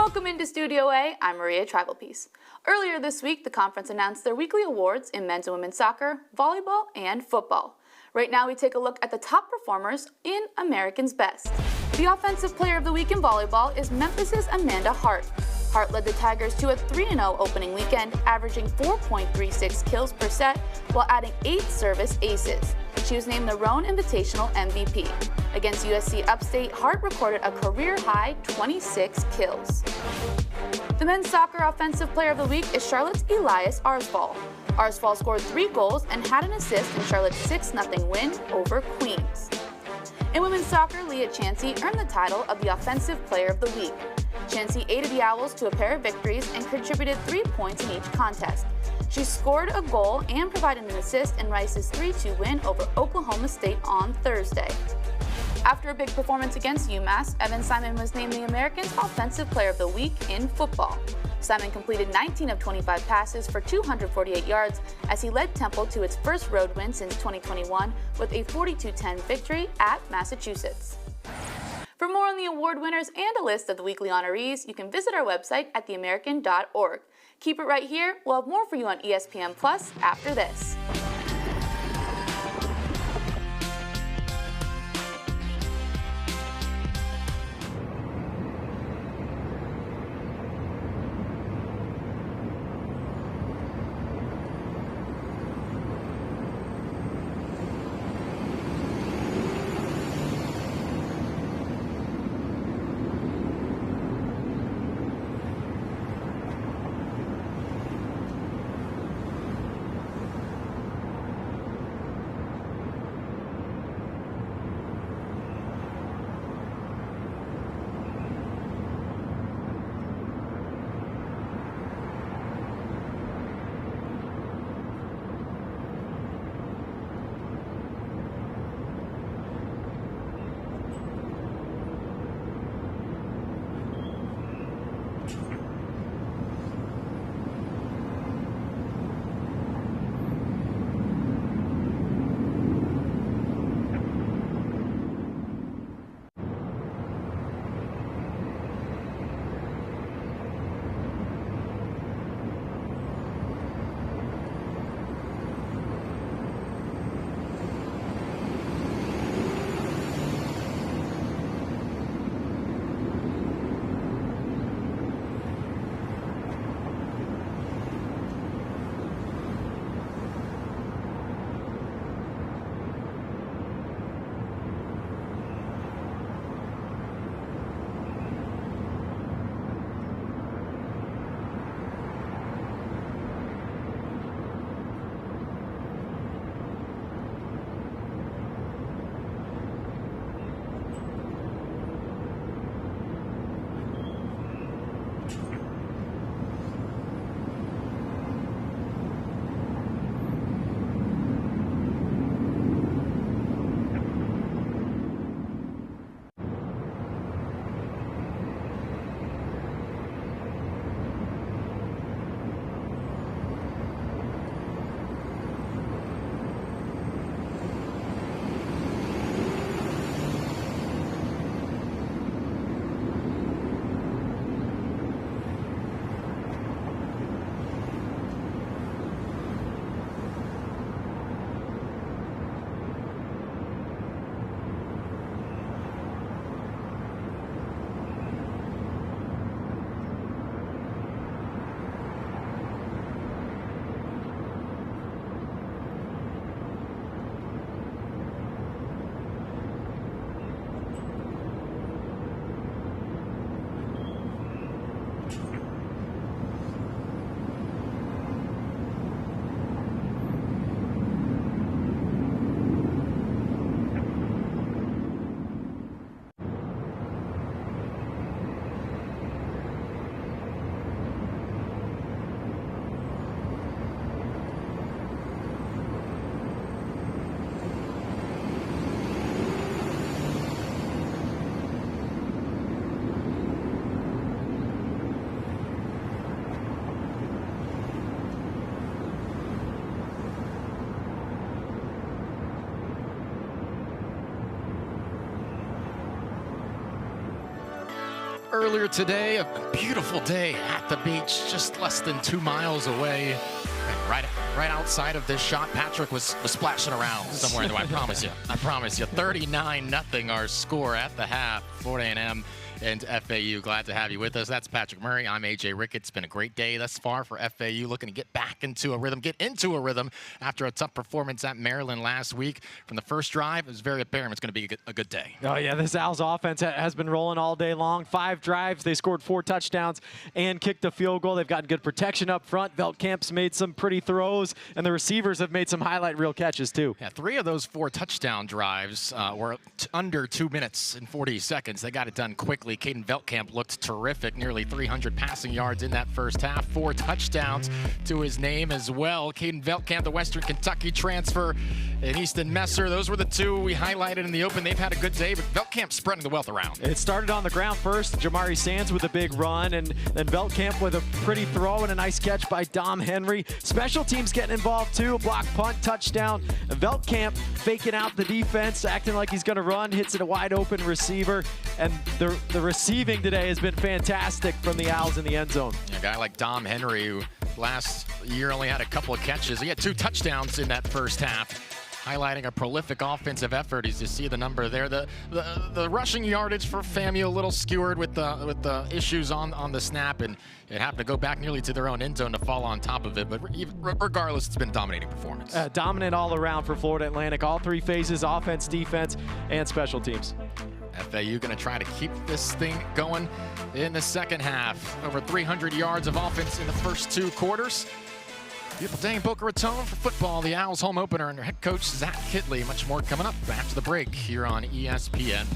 Welcome into Studio A, I'm Maria Tribal Peace. Earlier this week, the conference announced their weekly awards in men's and women's soccer, volleyball, and football. Right now, we take a look at the top performers in American's Best. The Offensive Player of the Week in volleyball is Memphis's Amanda Hart. Hart led the Tigers to a 3-0 opening weekend, averaging 4.36 kills per set while adding 8 service aces. She was named the Roan Invitational MVP. Against USC Upstate, Hart recorded a career-high 26 kills. The men's soccer Offensive Player of the Week is Charlotte's Elias Arsfall. Arsfall scored 3 goals and had an assist in Charlotte's 6-0 win over Queens. In women's soccer, Leah Chansey earned the title of the Offensive Player of the Week. Chansey aided the Owls to a pair of victories and contributed 3 points in each contest. She scored a goal and provided an assist in Rice's 3-2 win over Oklahoma State on Thursday. After a big performance against UMass, Evan Simon was named the American's Offensive Player of the Week in football. Simon completed 19 of 25 passes for 248 yards as he led Temple to its first road win since 2021 with a 42-10 victory at Massachusetts. For more on the award winners and a list of the weekly honorees, you can visit our website at theamerican.org. Keep it right here. We'll have more for you on ESPN Plus after this. earlier today. A beautiful day at the beach, just less than 2 miles away. And right outside of this shot, Patrick was splashing around somewhere in the way. I promise you. 39-0 our score at the half. Florida A&M and FAU. Glad to have you with us. That's Patrick Murray. I'm AJ Ricketts. It's been a great day thus far for FAU, looking to get back into a rhythm, after a tough performance at Maryland last week. From the first drive, it was very apparent it's going to be a good day. Oh, yeah, this Owls offense has been rolling all day long. 5 drives, they scored 4 touchdowns and kicked a field goal. They've gotten good protection up front. Veldkamp's made some pretty throws, and the receivers have made some highlight reel catches, too. Yeah, 3 of those 4 touchdown drives were under 2 minutes and 40 seconds. They got it done quickly. Caden Veldkamp looked terrific, nearly 300 passing yards in that first half. 4 touchdowns to his name as well. Caden Veldkamp, the Western Kentucky transfer, and Easton Messer. Those were the 2 we highlighted in the open. They've had a good day, but Veldkamp spreading the wealth around. It started on the ground first. Jamari Sands with a big run, and then Veldkamp with a pretty throw and a nice catch by Dom Henry. Special teams getting involved too. A block punt, touchdown. Veldkamp faking out the defense, acting like he's going to run, hits it a wide open receiver, and the receiving today has been fantastic from the Owls in the end zone. A guy like Dom Henry, who last year only had a couple of catches. He had 2 touchdowns in that first half, highlighting a prolific offensive effort. As you see the number there, the rushing yardage for FAMU a little skewered with the issues on the snap, and it happened to go back nearly to their own end zone to fall on top of it. But regardless, it's been a dominating performance. Dominant all around for Florida Atlantic. All 3 phases: offense, defense, and special teams. FAU going to try to keep this thing going in the second half. Over 300 yards of offense in the first 2 quarters. Beautiful day in Boca Raton for football. The Owls home opener under head coach Zach Kittley. Much more coming up after the break here on ESPN+.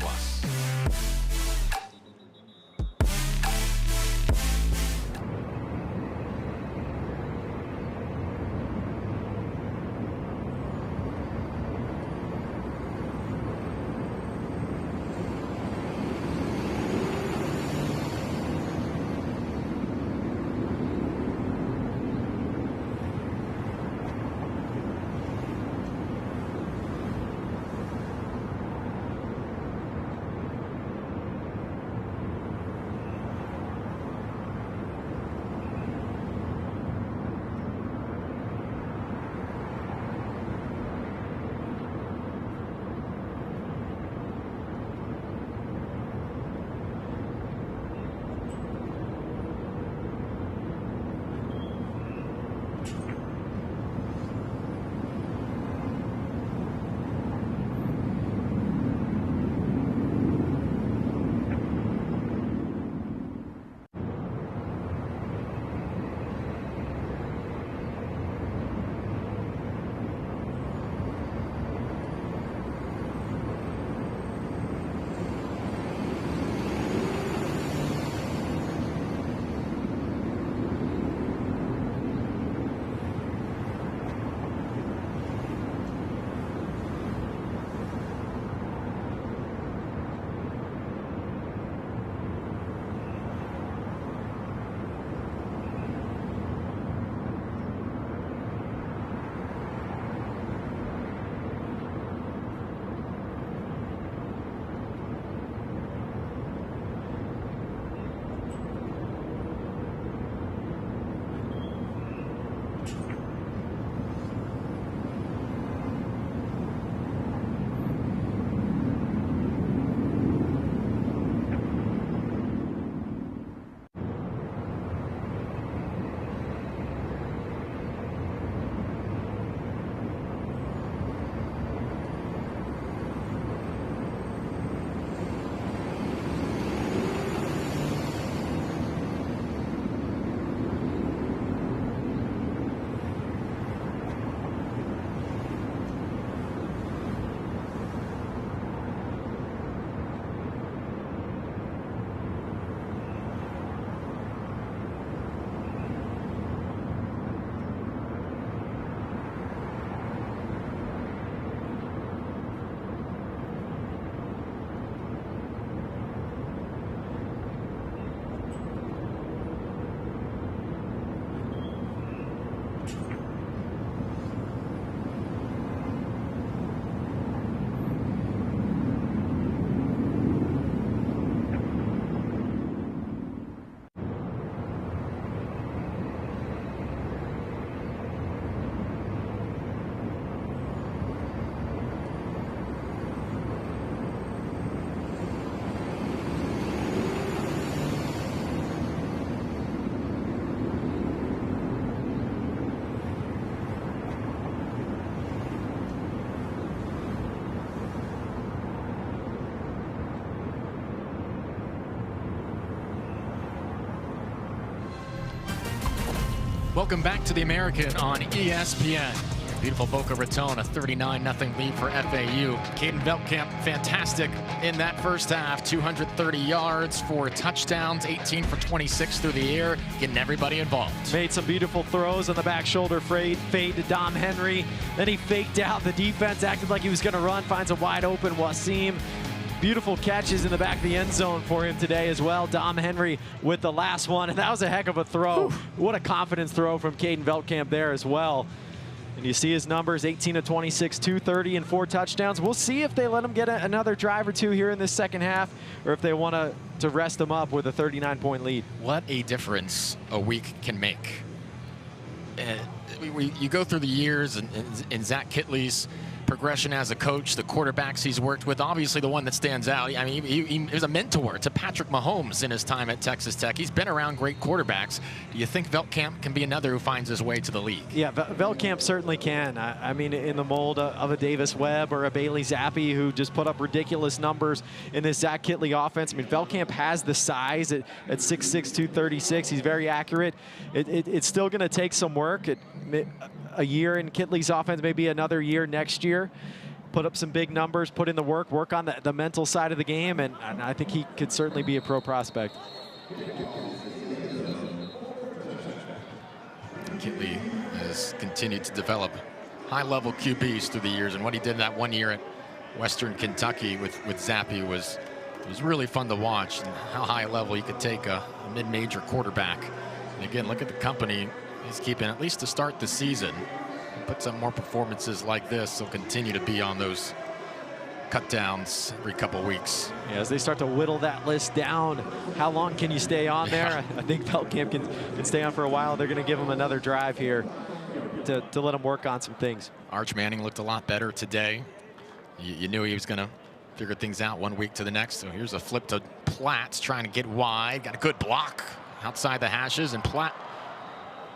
Welcome back to the American on ESPN. Beautiful Boca Raton, a 39-0 lead for FAU. Caden Veldkamp, fantastic in that first half. 230 yards, 4 touchdowns, 18 for 26 through the air, getting everybody involved. Made some beautiful throws on the back shoulder fade to Dom Henry. Then he faked out the defense, acted like he was going to run, finds a wide open Wasim. Beautiful catches in the back of the end zone for him today as well. Dom Henry with the last one, and that was a heck of a throw. What a confidence throw from Caden Veldkamp there as well. And you see his numbers, 18 of 26, 230 and 4 touchdowns. We'll see if they let him get another drive or two here in this second half, or if they want to rest him up with a 39-point lead. What a difference a week can make. You go through the years and Zach Kitley's progression as a coach, the quarterbacks he's worked with, obviously the one that stands out. I mean, he was a mentor to Patrick Mahomes in his time at Texas Tech. He's been around great quarterbacks. Do you think Veldkamp can be another who finds his way to the league? Yeah, Veldkamp certainly can. I mean, in the mold of a Davis Webb or a Bailey Zappi, who just put up ridiculous numbers in this Zach Kitley offense. I mean, Veldkamp has the size at 6'6", 236. He's very accurate. It's still going to take some work. A year in Kitley's offense, maybe another year next year. Put up some big numbers, put in the work on the mental side of the game, and I think he could certainly be a pro prospect. Kitley has continued to develop high-level QBs through the years, and what he did that one year at Western Kentucky with Zappi was really fun to watch, and how high level he could take a mid-major quarterback. And again, look at the company he's keeping, at least to start the season. Puts up more performances like this, he'll continue to be on those cut downs every couple weeks. Yeah, as they start to whittle that list down, how long can you stay on there? I think Veldkamp can stay on for a while. They're going to give him another drive here to let him work on some things. Arch Manning looked a lot better today. You knew he was going to figure things out one week to the next. So here's a flip to Platts, trying to get wide. Got a good block outside the hashes, and Platt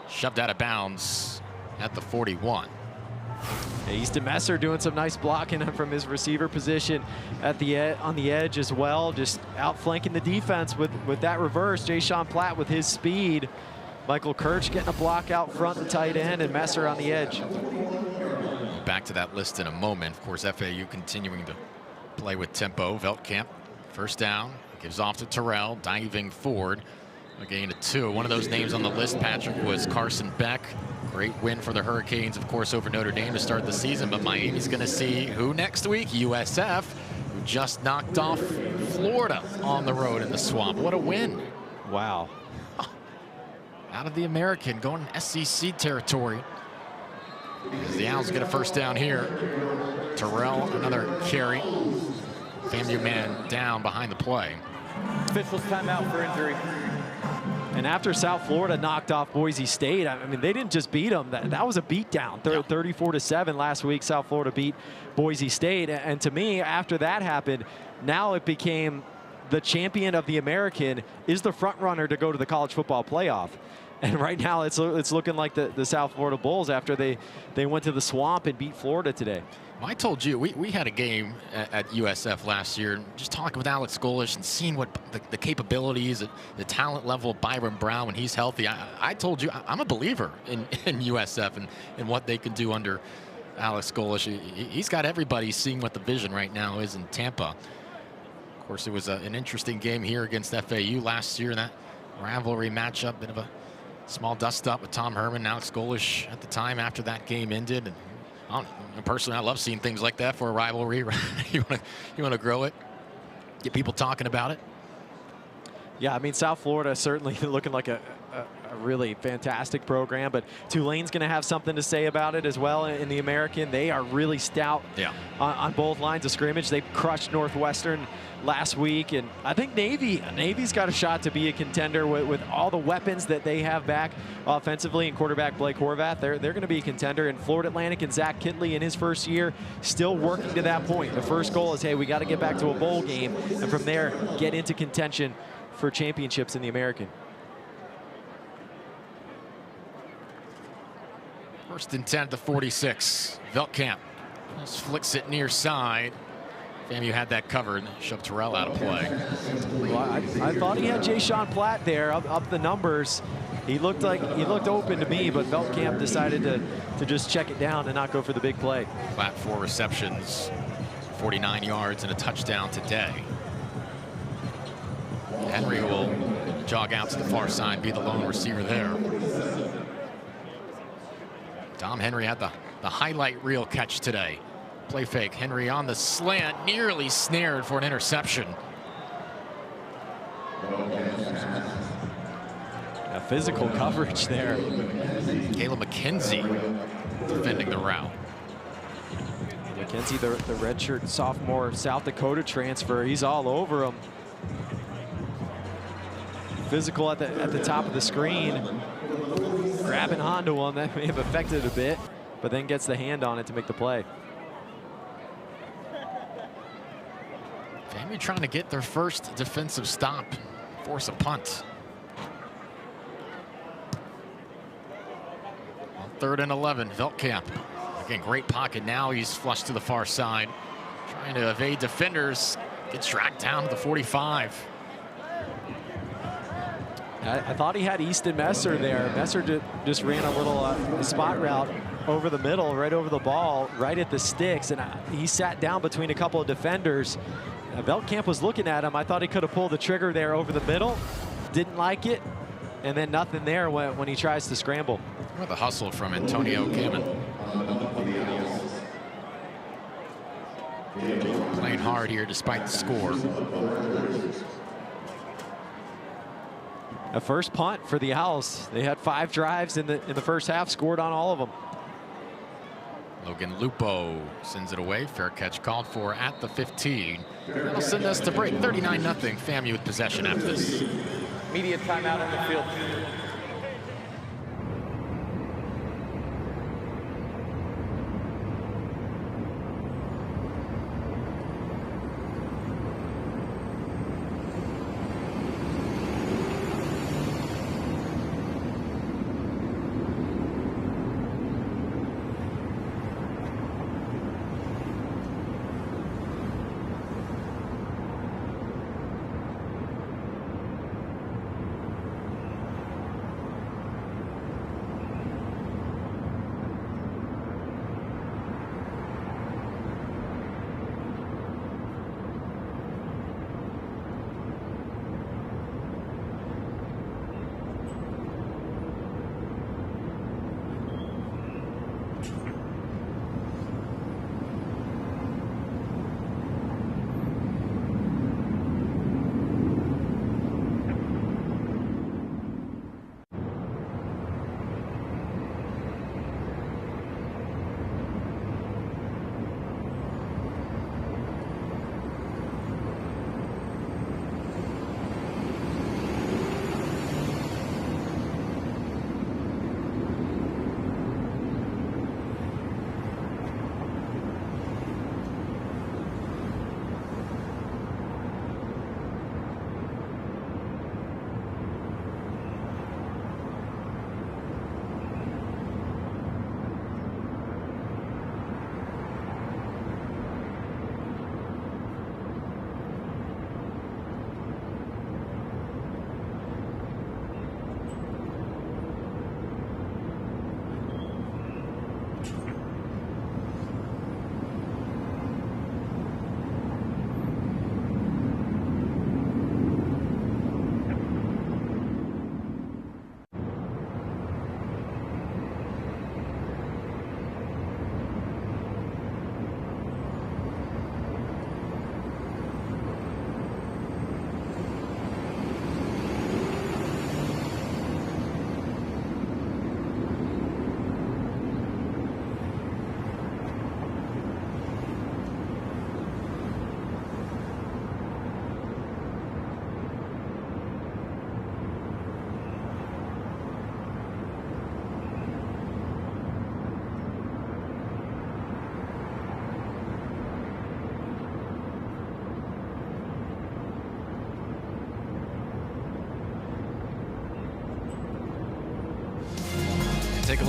shoved out of bounds at the 41. Easton Messer doing some nice blocking from his receiver position at on the edge as well, just outflanking the defense with that reverse. Jay-Sean Platt with his speed. Michael Kirch getting a block out front, the tight end, and Messer on the edge. Back to that list in a moment. Of course, FAU continuing to play with tempo. Veldkamp, first down, gives off to Terrell, diving forward. A gain of 2. One of those names on the list, Patrick, was Carson Beck. Great win for the Hurricanes, of course, over Notre Dame to start the season. But Miami's going to see who next week? USF, who just knocked off Florida on the road in the Swamp. What a win. Wow. Out of the American, going SEC territory. As the Owls get a first down here. Terrell, another carry. FAMU man down behind the play. Officials timeout for injury. And after South Florida knocked off Boise State, I mean, they didn't just beat them. That was a beatdown. 34-7 last week. South Florida beat Boise State. And to me, after that happened, now it became the champion of the American is the front runner to go to the college football playoff. And right now it's looking like the South Florida Bulls after they went to the Swamp and beat Florida today. Well, I told you, we had a game at USF last year, just talking with Alex Golish and seeing what the capabilities, the talent level of Byron Brown when he's healthy. I told you, I'm a believer in USF and what they can do under Alex Golish. He's got everybody seeing what the vision right now is in Tampa. Of course, it was an interesting game here against FAU last year in that rivalry matchup. Bit of a small dust-up with Tom Herman and Alex Golish at the time after that game ended. And personally, I love seeing things like that for a rivalry. Right? you want to grow it, get people talking about it. Yeah, I mean, South Florida certainly looking like a really fantastic program, but Tulane's going to have something to say about it as well in the American. They are really stout on both lines of scrimmage. They crushed Northwestern last week, and I think Navy's got a shot to be a contender with all the weapons that they have back offensively, and quarterback Blake Horvath. They're going to be a contender. And Florida Atlantic and Zach Kitley in his first year still working to that point. The first goal is, hey, we got to get back to a bowl game, and from there get into contention for championships in the American. First and 10 at the 46. Veldkamp just flicks it near side. FAMU had that covered. Shoved Terrell out of play. Well, I thought he had Jay-Sean Platt there up the numbers. He looked open to me, but Veldkamp decided to just check it down and not go for the big play. Flat 4 receptions, 49 yards and a touchdown today. Henry will jog out to the far side, be the lone receiver there. Dom Henry had the highlight reel catch today. Play fake, Henry on the slant, nearly snared for an interception. A physical coverage there. Caleb McKenzie defending the route. McKenzie, the redshirt sophomore South Dakota transfer, he's all over him. Physical at the top of the screen. Grabbing onto him, that may have affected it a bit, but then gets the hand on it to make the play. FAMU trying to get their first defensive stop, force a punt. On 3rd and 11, Veldkamp. Again, great pocket now. He's flushed to the far side. Trying to evade defenders. Gets dragged down to the 45. I thought he had Easton Messer there. Messer just ran a little spot route over the middle, right over the ball, right at the sticks, and he sat down between a couple of defenders. Veldkamp was looking at him. I thought he could have pulled the trigger there over the middle. Didn't like it, and then nothing there when he tries to scramble. What the hustle from Antonio Gammon. Playing hard here despite the score. A first punt for the Owls. They had 5 drives in the first half, scored on all of them. Logan Lupo sends it away. Fair catch called for at the 15. That'll send us to break. 39-0. FAMU with possession after this. Immediate timeout on the field.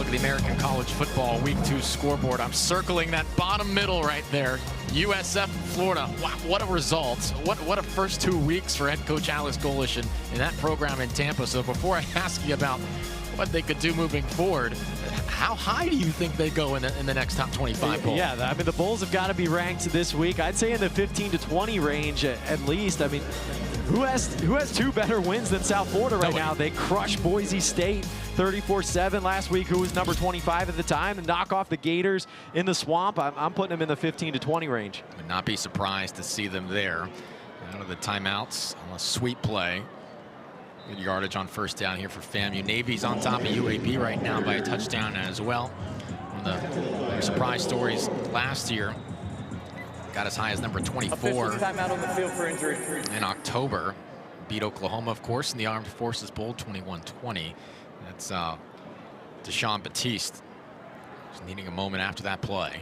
look at the American College Football Week 2 scoreboard. I'm circling that bottom middle right there. USF Florida. Wow, what a result. What a first 2 weeks for head coach Alex Golesh in that program in Tampa. So before I ask you about what they could do moving forward, how high do you think they go in the next top 25 poll? Yeah, I mean, the Bulls have got to be ranked this week. I'd say in the 15 to 20 range at least. I mean, who has two better wins than South Florida right now? They crushed Boise State 34-7 last week, who was number 25 at the time, and knock off the Gators in the swamp. I'm putting them in the 15 to 20 range. Would not be surprised to see them there. Out of the timeouts on a sweep play. Good yardage on first down here for FAMU. Navy's on top of UAB right now by a touchdown as well. One of the surprise stories last year. Got as high as number 24 timeout on the field for injury. in October. Beat Oklahoma, of course, in the Armed Forces Bowl 21-20. That's Deshaun Batiste. Just needing a moment after that play.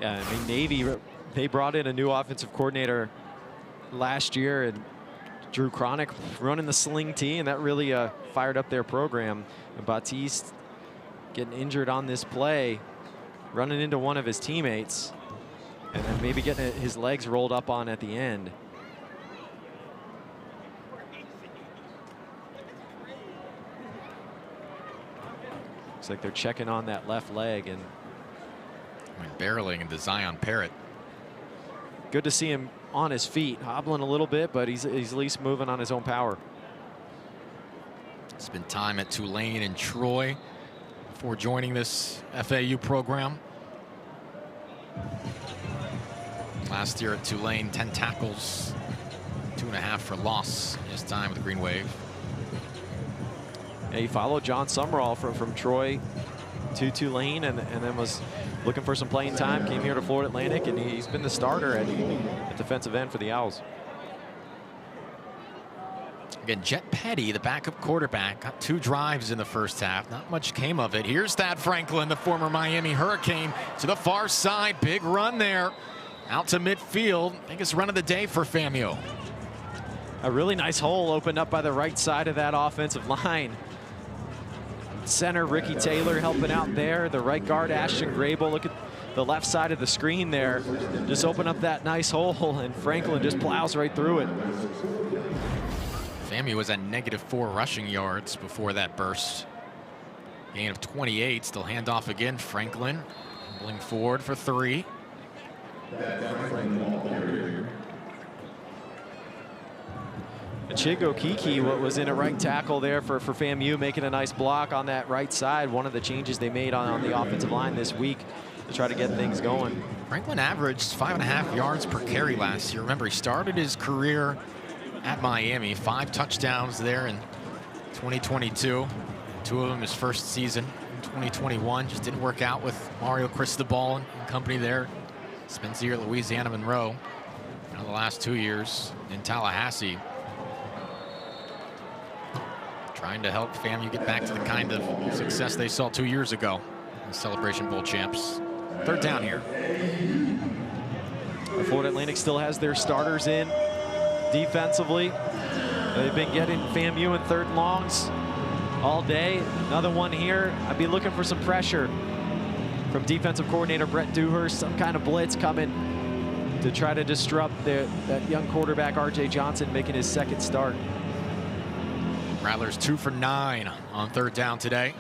Yeah, I mean, Navy, they brought in a new offensive coordinator last year, and Drew Cronick running the sling T, and that really fired up their program. And Batiste getting injured on this play, running into one of his teammates, and then maybe getting his legs rolled up on at the end. Looks like they're checking on that left leg, and Barreling into Zion Parrott. good to see him on his feet, hobbling a little bit, but he's at least moving on his own power. Spent time at Tulane and Troy before joining this FAU program. Last year at Tulane, 10 tackles, 2.5 for loss in his time with the Green Wave. Yeah, he followed John Summerall from Troy to Tulane, and then was looking for some playing time, came here to Florida Atlantic, and he's been the starter at defensive end for the Owls. Again, Jet Petty, the backup quarterback, got 2 drives in the first half. Not much came of it. Here's Thad Franklin, the former Miami Hurricane, to the far side. Big run there. Out to midfield. Biggest run of the day for FAMU. A really nice hole opened up by the right side of that offensive line. Center Ricky Taylor helping out there. The right guard Ashton Grable. Look at the left side of the screen there. Just open up that nice hole, and Franklin just plows right through it. FAMU was at -4 rushing yards before that burst. Gain of 28. Still handoff again. Franklin rolling forward for 3. Chigo Kiki was in a right tackle there for FAMU, making a nice block on that right side. One of the changes they made on the offensive line this week to try to get things going. Franklin averaged 5.5 yards per carry last year. Remember, he started his career at Miami. 5 touchdowns there in 2022. 2 of them his first season in 2021. Just didn't work out with Mario Cristobal and company there. Spends the year at Louisiana Monroe. Now the last 2 years in Tallahassee. Trying to help FAMU get back to the kind of success they saw 2 years ago as Celebration Bowl champs. 3rd down here. Florida Atlantic still has their starters in defensively. They've been getting FAMU in 3rd and longs all day. Another one here. I'd be looking for some pressure from defensive coordinator Brett Dewhurst. Some kind of blitz coming to try to disrupt that young quarterback RJ Johnson making his 2nd start. Rattlers 2 for 9 on 3rd down today.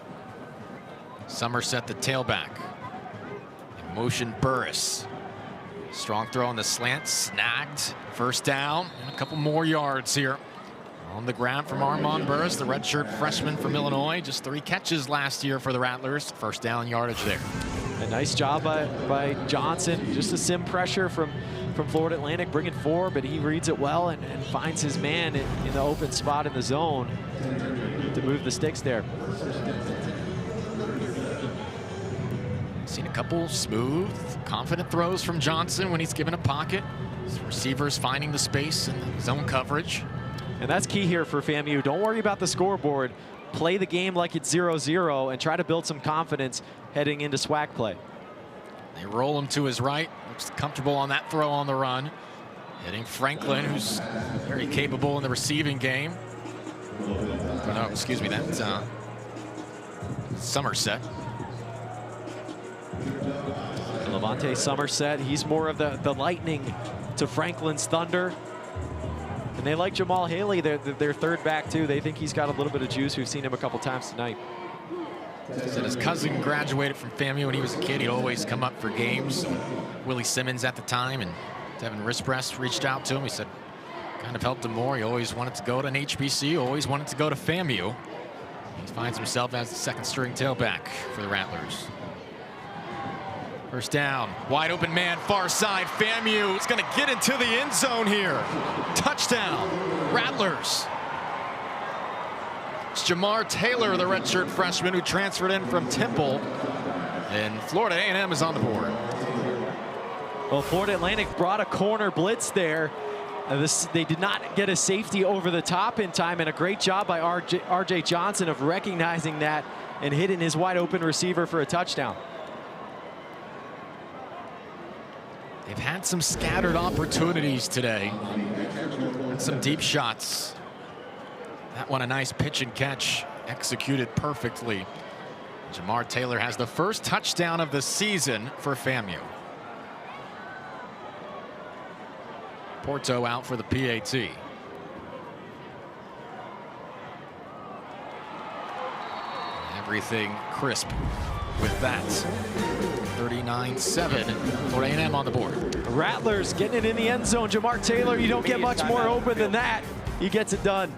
Somerset the tailback. In motion Burris. Strong throw on the slant, snagged. 1st down, and a couple more yards here. On the ground from Armand Burris, the redshirt freshman from Illinois. Just 3 catches last year for the Rattlers. 1st down yardage there. A nice job by Johnson. Just a sim pressure from Florida Atlantic, bringing 4, but he reads it well and finds his man in the open spot in the zone to move the sticks there. Seen a couple smooth, confident throws from Johnson when he's given a pocket. His receivers finding the space in zone coverage. And that's key here for FAMU. Don't worry about the scoreboard. Play the game like it's 0-0 and try to build some confidence heading into SWAC play. They roll him to his right. Looks comfortable on that throw on the run. Hitting Franklin, who's very capable in the receiving game. Oh, no, excuse me, that's Somerset. Levante Somerset, he's more of the lightning to Franklin's thunder. And they like Jamal Haley, their third back too. They think he's got a little bit of juice. We've seen him a couple times tonight. He said his cousin graduated from FAMU when he was a kid. He'd always come up for games. Willie Simmons at the time, and Devin Rispress reached out to him. He said kind of helped him more. He always wanted to go to an HBC, always wanted to go to FAMU. He finds himself as the second string tailback for the Rattlers. First down, wide open man, far side. FAMU is going to get into the end zone here. Touchdown, Rattlers. It's Jamar Taylor, the redshirt freshman who transferred in from Temple. And Florida A&M is on the board. Well, Florida Atlantic brought a corner blitz there. They did not get a safety over the top in time, and a great job by RJ Johnson of recognizing that and hitting his wide open receiver for a touchdown. They've had some scattered opportunities today and some deep shots. That one a nice pitch and catch, executed perfectly. Jamar Taylor has the first touchdown of the season for FAMU. Porto out for the PAT. Everything crisp with that. 39-7, Florida A&M on the board. Rattlers getting it in the end zone. Jamar Taylor, you don't get much more open than that. He gets it done.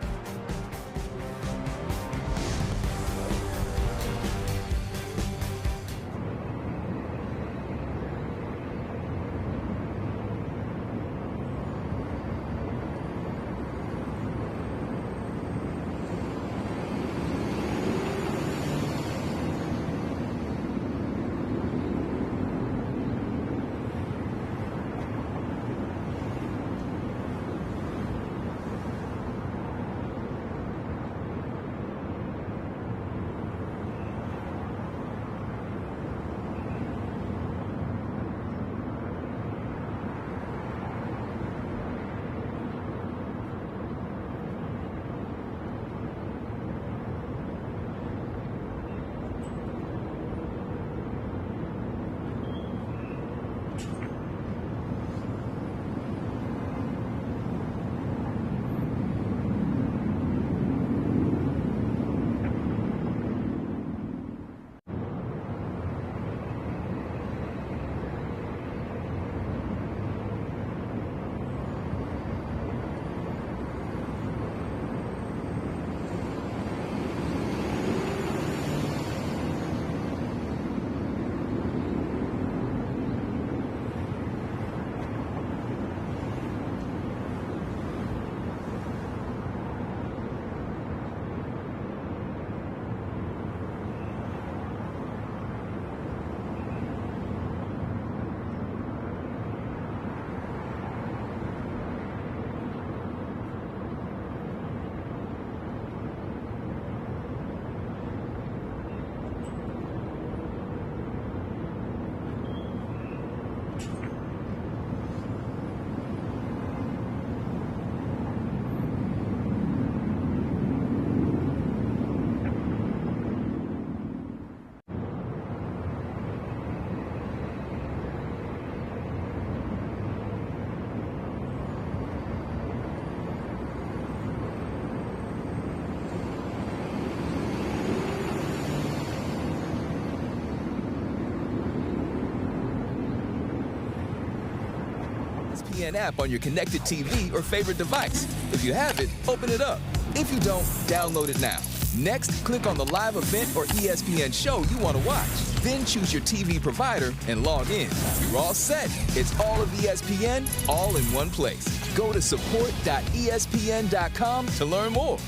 ESPN app on your connected TV or favorite device. If you have it, open it up. If you don't, download it now. Next, click on the live event or ESPN show you want to watch. Then choose your TV provider and log in. You're all set. It's all of ESPN, all in one place. Go to support.espn.com to learn more.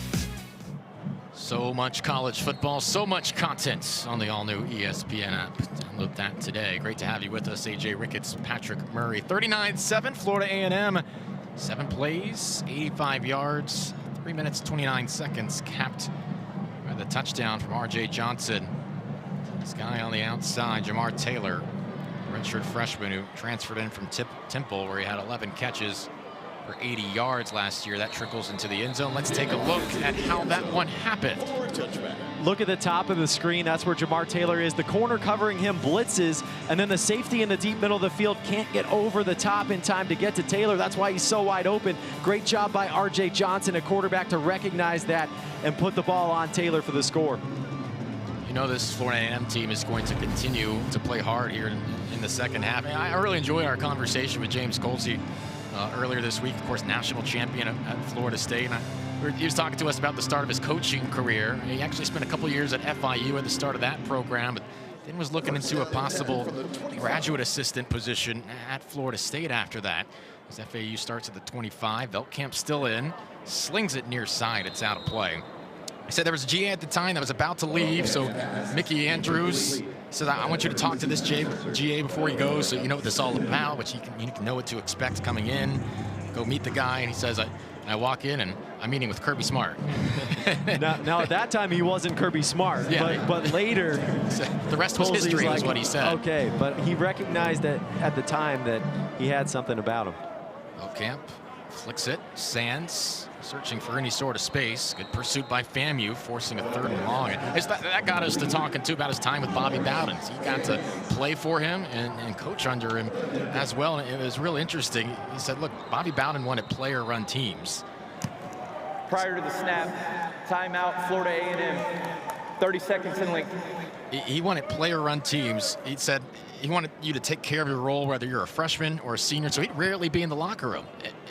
So much college football, so much content on the all-new ESPN app. Download that today. Great to have you with us, AJ Ricketts, Patrick Murray. 39-7, Florida A&M. 7 plays, 85 yards, 3 minutes, 29 seconds, capped by the touchdown from RJ Johnson. This guy on the outside, Jamar Taylor, redshirt freshman who transferred in from Temple, where he had 11 catches for 80 yards last year. That trickles into the end zone. Let's take a look at how that one happened. Look at the top of the screen. That's where Jamar Taylor is. The corner covering him blitzes, and then the safety in the deep middle of the field can't get over the top in time to get to Taylor. That's why he's so wide open. Great job by R.J. Johnson, a quarterback, to recognize that and put the ball on Taylor for the score. You know, this Florida A&M team is going to continue to play hard here in the second half. I really enjoyed our conversation with James Colsey earlier this week, of course, national champion at Florida State. He was talking to us about the start of his coaching career. He actually spent a couple years at FIU at the start of that program, but then was looking into a possible graduate assistant position at Florida State after that. As FAU starts at the 25, Veltkamp still in, slings it near side, it's out of play. He said there was a GA at the time that was about to leave, so Mickey Andrews said, I want you to talk to this GA before he goes, so you know what this is all about, which you can know what to expect coming in. Go meet the guy, and he says, I walk in and I'm meeting with Kirby Smart. now at that time he wasn't Kirby Smart, yeah. but later the rest was history, is what he said. Okay, but he recognized that at the time that he had something about him. Veltkamp flicks it, Sands searching for any sort of space. Good pursuit by FAMU, forcing a 3rd and long. That got us to talking too about his time with Bobby Bowden. He got to play for him and coach under him as well. And it was really interesting. He said, look, Bobby Bowden wanted player-run teams. Prior to the snap, timeout, Florida A&M, 30 seconds in length. He wanted player-run teams. He said he wanted you to take care of your role, whether you're a freshman or a senior, so he'd rarely be in the locker room.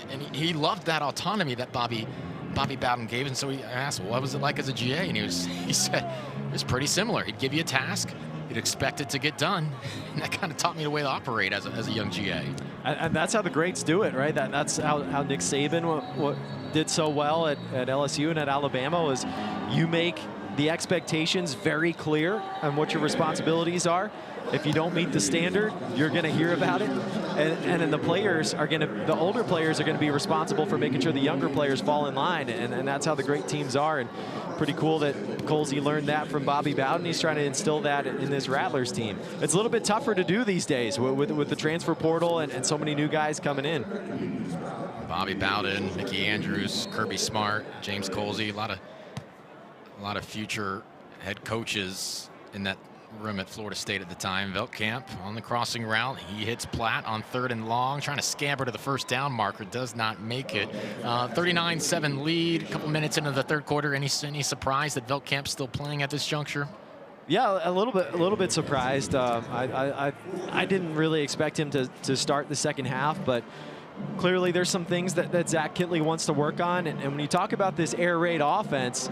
And he loved that autonomy that Bobby Bowden gave. And so I asked, well, what was it like as a GA? And he said it was pretty similar. He'd give you a task, you'd expect it to get done, and that kind of taught me the way to operate as a young GA. And that's how the greats do it, right? That's how Nick Saban did so well at LSU and at Alabama, was you make the expectations very clear on what your responsibilities are. If you don't meet the standard, you're going to hear about it, and then the older players are going to be responsible for making sure the younger players fall in line, and that's how the great teams are. And pretty cool that Colsey learned that from Bobby Bowden. He's trying to instill that in this Rattlers team. It's a little bit tougher to do these days with the transfer portal and so many new guys coming in. Bobby Bowden, Mickey Andrews, Kirby Smart, James Colsey, a lot of future head coaches in that room at Florida State at the time. Veltkamp on the crossing route. He hits Platt on 3rd and long, trying to scamper to the 1st down marker, does not make it. 39-7 lead, a couple minutes into the 3rd quarter. Any surprise that Veltkamp's still playing at this juncture? Yeah, a little bit surprised. I didn't really expect him to start the second half, but clearly there's some things that Zach Kittley wants to work on. And when you talk about this air raid offense,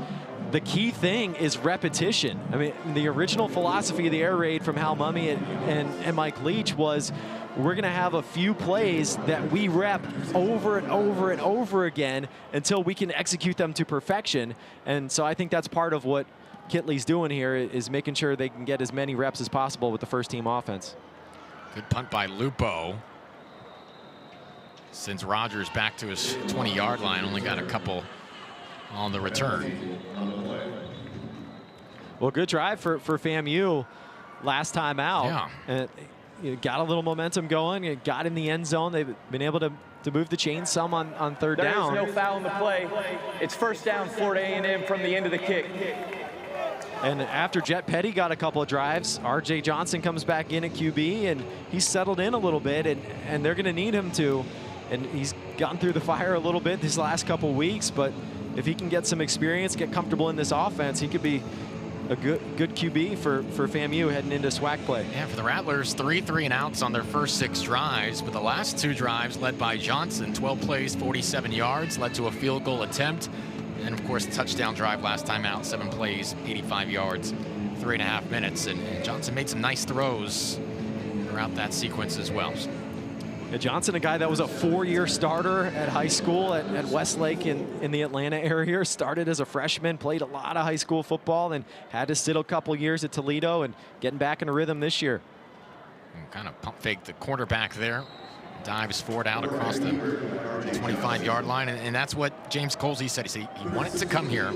the key thing is repetition. I mean, the original philosophy of the air raid from Hal Mumme and Mike Leach was, we're going to have a few plays that we rep over and over and over again until we can execute them to perfection. And so I think that's part of what Kittley's doing here, is making sure they can get as many reps as possible with the first team offense. Good punt by Lupo. Sends Rogers back to his 20-yard line, only got a couple on the return. Well, good drive for FAMU last time out. Yeah. And got a little momentum going. It got in the end zone. They've been able to move the chains some on 3rd down. There is no foul in the play. It's 1st down, Florida A&M from the end of the kick. And after Jet Petty got a couple of drives, R.J. Johnson comes back in at QB, and he's settled in a little bit, and they're going to need him to. And he's gotten through the fire a little bit these last couple weeks, but if he can get some experience, get comfortable in this offense, he could be a good QB for FAMU heading into SWAC play. Yeah, for the Rattlers, 3 3-and-outs on their first 6 drives, but the last 2 drives led by Johnson, 12 plays, 47 yards, led to a field goal attempt, and of course, a touchdown drive last time out, 7 plays, 85 yards, 3.5 minutes, and Johnson made some nice throws throughout that sequence as well. Johnson, a guy that was a 4-year starter at high school at Westlake in the Atlanta area, started as a freshman, played a lot of high school football, and had to sit a couple years at Toledo, and getting back in a rhythm this year. And kind of pump fake the quarterback there. Dives forward out across the 25-yard line, and that's what James Colsey said. He said he wanted to come here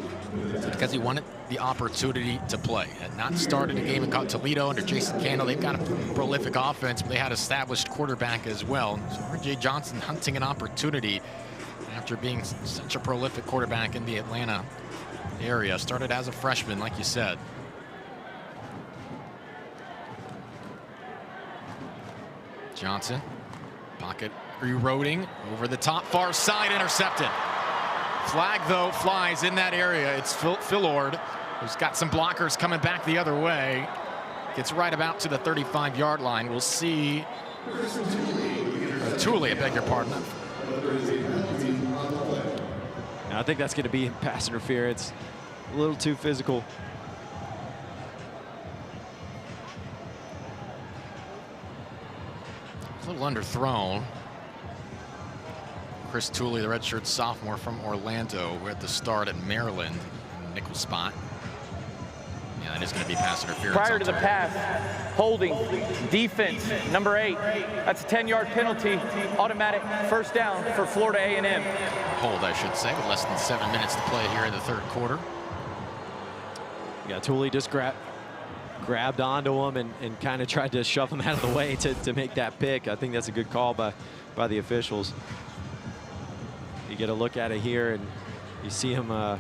because he wanted the opportunity to play. Had not started a game in Toledo under Jason Candle. They've got a prolific offense, but they had an established quarterback as well. So R.J. Johnson hunting an opportunity after being such a prolific quarterback in the Atlanta area. Started as a freshman, like you said. Johnson, pocket eroding over the top far side, intercepted. Flag though flies in that area. It's Phil Ord, who's got some blockers coming back the other way. Gets right about to the 35-yard line. We'll see. Tooley, I beg your pardon. I think that's going to be pass interference. A little too physical. A little underthrown. Chris Tooley, the redshirt sophomore from Orlando, we're at the start at Maryland, nickel spot. Yeah, that is going to be pass interference. Prior to the pass, holding, defense, number 8. That's a 10-yard penalty, automatic first down for Florida A&M. Hold, I should say, with less than 7 minutes to play here in the third quarter. Yeah, Tooley just grabbed onto him and kind of tried to shove him out of the way to make that pick. I think that's a good call by the officials. You get a look at it here, and you see him at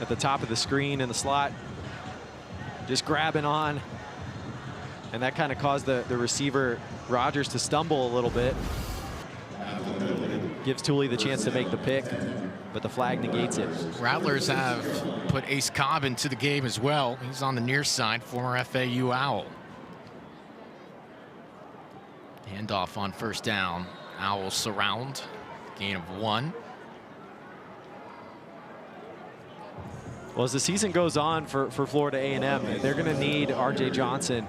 the top of the screen in the slot, just grabbing on, and that kind of caused the receiver Rogers to stumble a little bit. Gives Tooley the chance to make the pick, but the flag negates it. Rattlers have put Ace Cobb into the game as well. He's on the near side, former FAU Owl. Handoff on first down. Owls surround, gain of 1. Well, as the season goes on for Florida A&M, they're going to need R.J. Johnson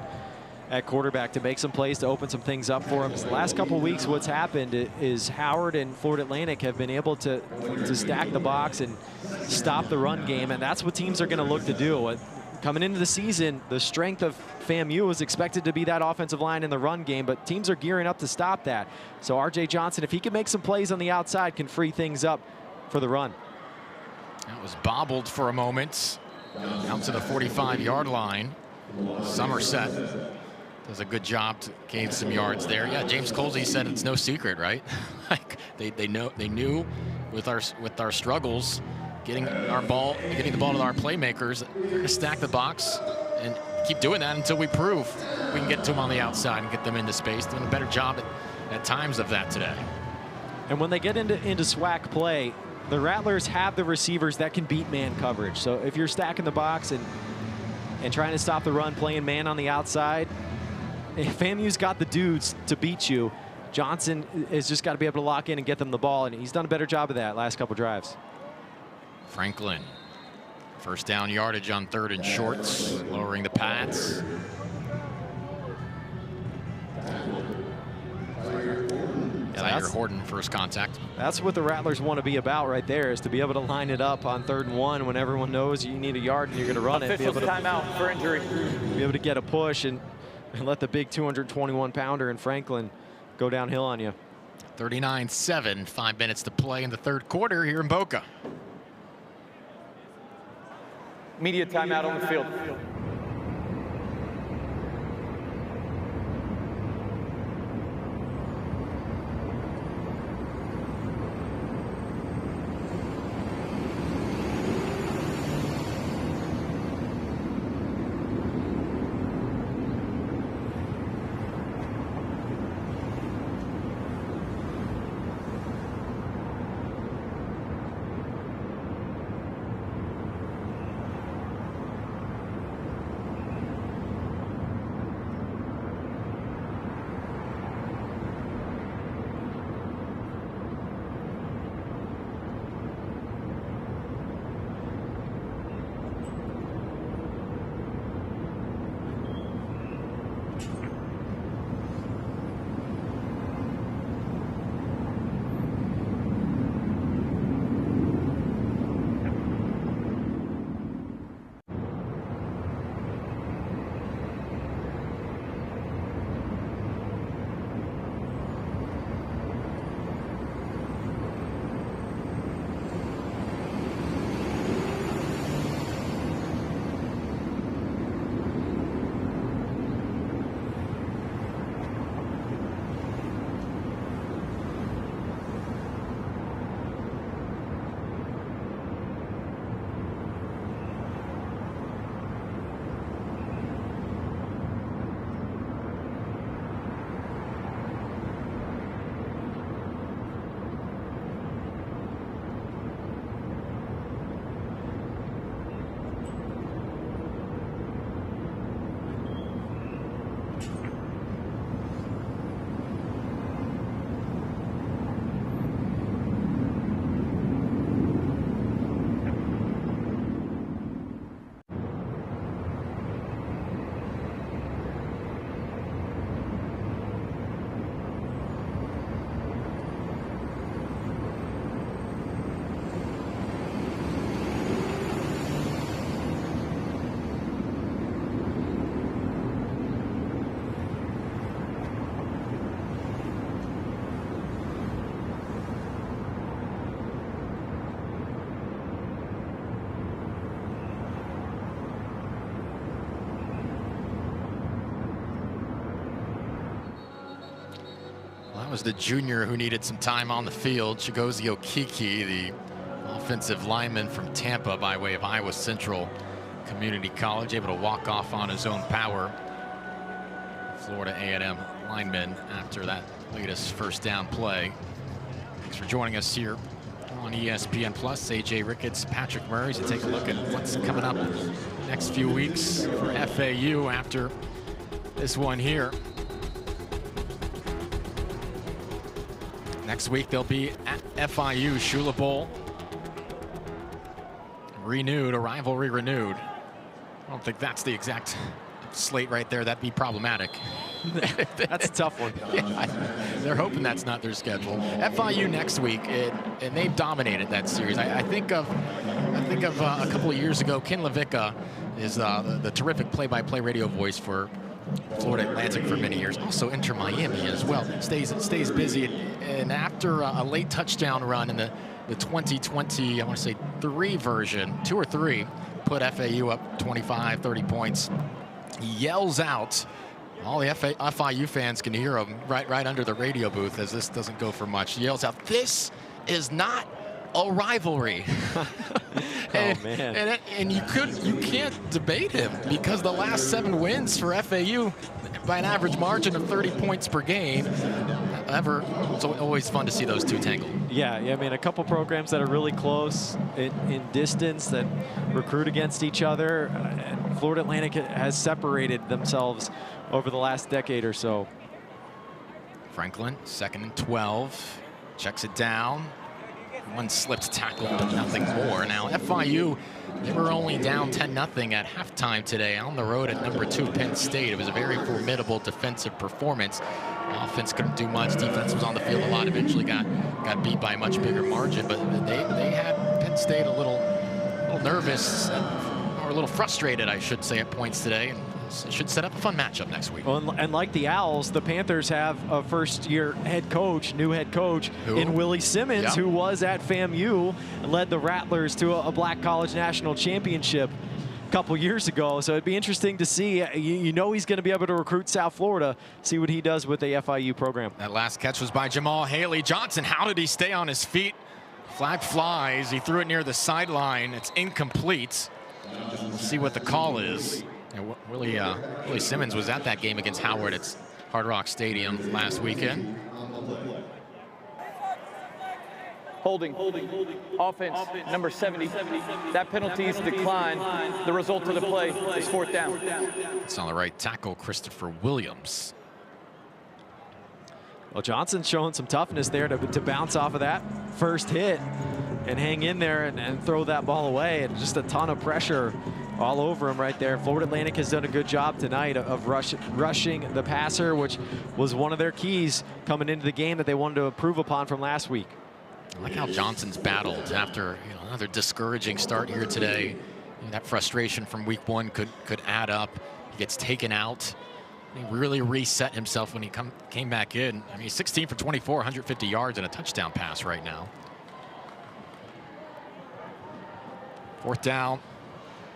at quarterback to make some plays, to open some things up for him. The last couple weeks, what's happened is Howard and Florida Atlantic have been able to stack the box and stop the run game, and that's what teams are going to look to do. Coming into the season, the strength of FAMU is expected to be that offensive line in the run game, but teams are gearing up to stop that. So R.J. Johnson, if he can make some plays on the outside, can free things up for the run. That was bobbled for a moment, out to the 45-yard line. Somerset does a good job to gain some yards there. Yeah, James Colsey said it's no secret, right? Like they knew with our struggles, getting the ball to our playmakers, we're gonna stack the box and keep doing that until we prove we can get to them on the outside and get them into space. Doing a better job at times of that today. And when they get into SWAC play, the Rattlers have the receivers that can beat man coverage. So if you're stacking the box and trying to stop the run, playing man on the outside, if FAMU's got the dudes to beat you, Johnson has just got to be able to lock in and get them the ball, and he's done a better job of that last couple drives. Franklin, first down yardage on 3rd and shorts, lowering the pads. Tyler Horton, first contact. That's what the Rattlers want to be about right there, is to be able to line it up on 3rd and 1 when everyone knows you need a yard and you're going to run it. Be able to timeout for injury. Be able to get a push and let the big 221-pounder in Franklin go downhill on you. 39-7, 5 minutes to play in the third quarter here in Boca. Media timeout on the field. That was the junior who needed some time on the field. Chigozie Okiki, the offensive lineman from Tampa by way of Iowa Central Community College, able to walk off on his own power. Florida A&M lineman after that latest first down play. Thanks for joining us here on ESPN Plus. AJ Ricketts, Patrick Murray, to take a look at what's coming up the next few weeks for FAU after this one here. Next week they'll be at FIU Shula Bowl. Renewed, a rivalry renewed. I don't think that's the exact slate right there. That'd be problematic. That's a tough one. Yeah, they're hoping that's not their schedule. FIU next week, and they've dominated that series. I think of a couple of years ago, Ken Levicka is the terrific play-by-play radio voice for Florida Atlantic for many years. Also Inter Miami as well. Stays busy, and after a late touchdown run in the 2020, I want to say 3 version, 2 or 3, put FAU up 25, 30 points. He yells out. All the FIU fans can hear him right under the radio booth as this doesn't go for much. He yells out, "This is not a rivalry." And you can't debate him, because the last 7 wins for FAU by an average margin of 30 points per game. It's always fun to see those two tangle. Yeah, I mean, a couple programs that are really close in distance that recruit against each other. And Florida Atlantic has separated themselves over the last decade or so. Franklin, 2nd and 12, checks it down. One slipped tackle, but nothing more. Now FIU, they were only down 10-0 at halftime today on the road at number 2 Penn State. It was a very formidable defensive performance. Offense couldn't do much. Defense was on the field a lot. Eventually got beat by a much bigger margin, but they had Penn State a little nervous, or a little frustrated, I should say, at points today. And it should set up a fun matchup next week. Well, and like the Owls, the Panthers have a first-year new head coach in Willie Simmons, who was at FAMU and led the Rattlers to a Black College National Championship a couple years ago. So it'd be interesting to see. You know he's going to be able to recruit South Florida, see what he does with the FIU program. That last catch was by Jamal Haley. Johnson, how did he stay on his feet? Flag flies. He threw it near the sideline. It's incomplete. We'll see what the call is. And Willie Simmons was at that game against Howard at Hard Rock Stadium last weekend. Holding. Offense, number 70. That penalty is declined. The result of the play is 4th down. It's on the right tackle, Christopher Williams. Well, Johnson's showing some toughness there to bounce off of that first hit and hang in there and throw that ball away. And just a ton of pressure all over him right there. Florida Atlantic has done a good job tonight of rushing the passer, which was one of their keys coming into the game that they wanted to improve upon from last week. I like how Johnson's battled after another discouraging start here today. That frustration from week 1 could add up. He gets taken out. He really reset himself when he came back in. I mean, 16 for 24, 150 yards and a touchdown pass right now. 4th down.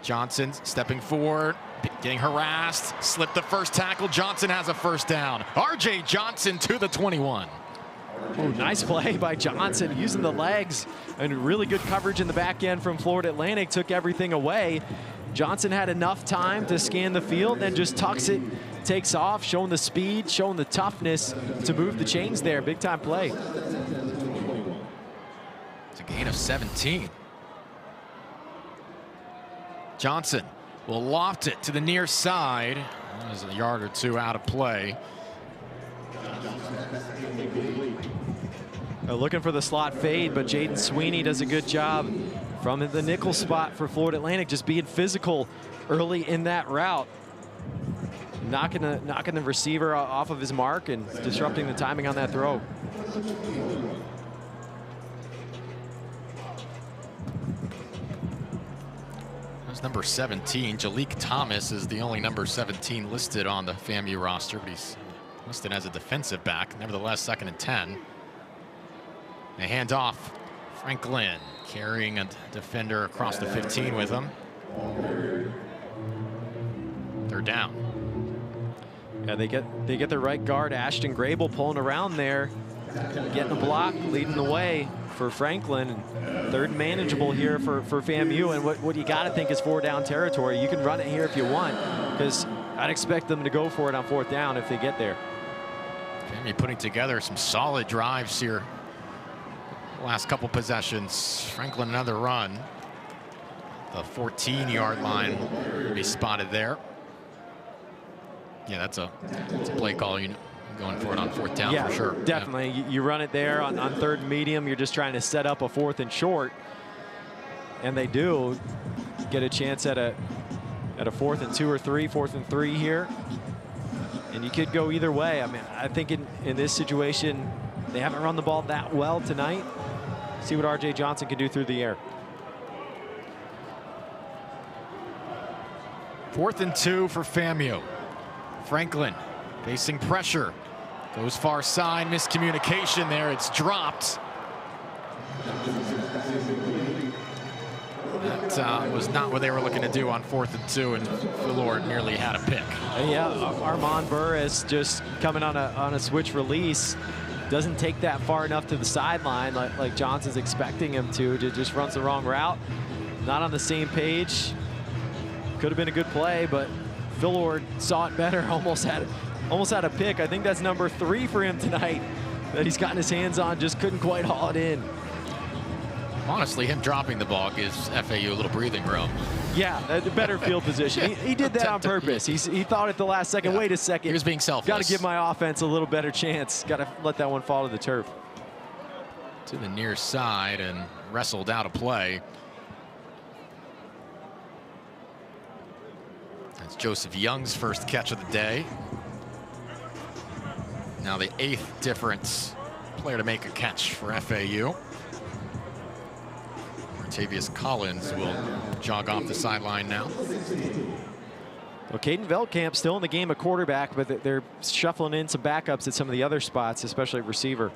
Johnson stepping forward, getting harassed, slipped the first tackle. Johnson has a first down. RJ Johnson to the 21. Ooh, nice play by Johnson, using the legs, and really good coverage in the back end from Florida Atlantic, took everything away. Johnson had enough time to scan the field and just tucks it, takes off, showing the speed, showing the toughness to move the chains there. Big time play. It's a gain of 17. Johnson will loft it to the near side. There's a yard or 2 out of play. Looking for the slot fade, but Jaden Sweeney does a good job from the nickel spot for Florida Atlantic, just being physical early in that route. Knocking the receiver off of his mark and disrupting the timing on that throw. That's number 17. Jalik Thomas is the only number 17 listed on the FAMU roster, but he's listed as a defensive back. Nevertheless, 2nd and 10. They hand off. Franklin carrying a defender across the 15 with him. 3rd down. Yeah, they get their right guard, Ashton Grable, pulling around there, getting the block, leading the way for Franklin. And third manageable here for FAMU. And what you got to think is 4 down territory. You can run it here if you want, because I'd expect them to go for it on 4th down if they get there. FAMU putting together some solid drives here. Last couple possessions. Franklin another run. The 14-yard line will be spotted there. Yeah, that's a play call. You know, going for it on 4th down, yeah, for sure. Definitely. Yeah. You run it there on 3rd and medium. You're just trying to set up a 4th and short. And they do get a chance at a 4th and 2 or 3, 4th and 3 here. And you could go either way. I mean, I think in this situation, they haven't run the ball that well tonight. See what R.J. Johnson can do through the air. 4th and 2 for FAMU. Franklin facing pressure. Goes far side, miscommunication there. It's dropped. That was not what they were looking to do on 4th and 2, and Philord nearly had a pick. Yeah, Armand Burris just coming on a switch release. Doesn't take that far enough to the sideline like Johnson's expecting him to. Just runs the wrong route. Not on the same page. Could have been a good play, but Philord saw it better. Almost had a pick. I think that's number 3 for him tonight that he's gotten his hands on. Just couldn't quite haul it in. Honestly, him dropping the ball gives FAU a little breathing room. Yeah, a better field position. He did that on purpose. He thought at the last second, wait a second. He was being selfless. Got to give my offense a little better chance. Got to let that one fall to the turf. To the near side and wrestled out of play. That's Joseph Young's first catch of the day. Now the 8th difference player to make a catch for FAU. Martavius Collins will jog off the sideline now. Well, Caden Veldkamp still in the game at quarterback, but they're shuffling in some backups at some of the other spots, especially receiver.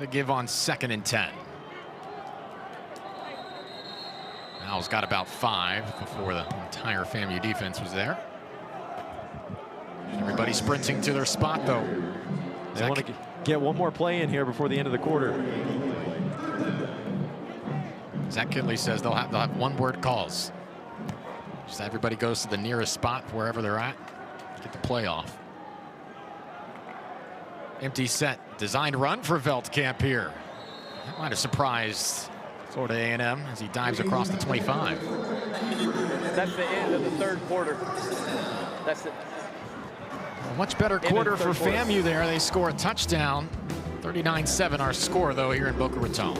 The give on 2nd and 10. Al's got about 5 before the entire FAMU defense was there. Everybody sprinting to their spot, though. They want to get one more play in here before the end of the quarter. Zach Kitley says they'll have one-word calls. Just everybody goes to the nearest spot wherever they're at. Get the play off. Empty set, designed run for Veldkamp here. That might have surprised Florida A&M as he dives across the 25. That's the end of the 3rd quarter. That's it. A much better quarter for FAMU there. They score a touchdown. 39-7 our score, though, here in Boca Raton.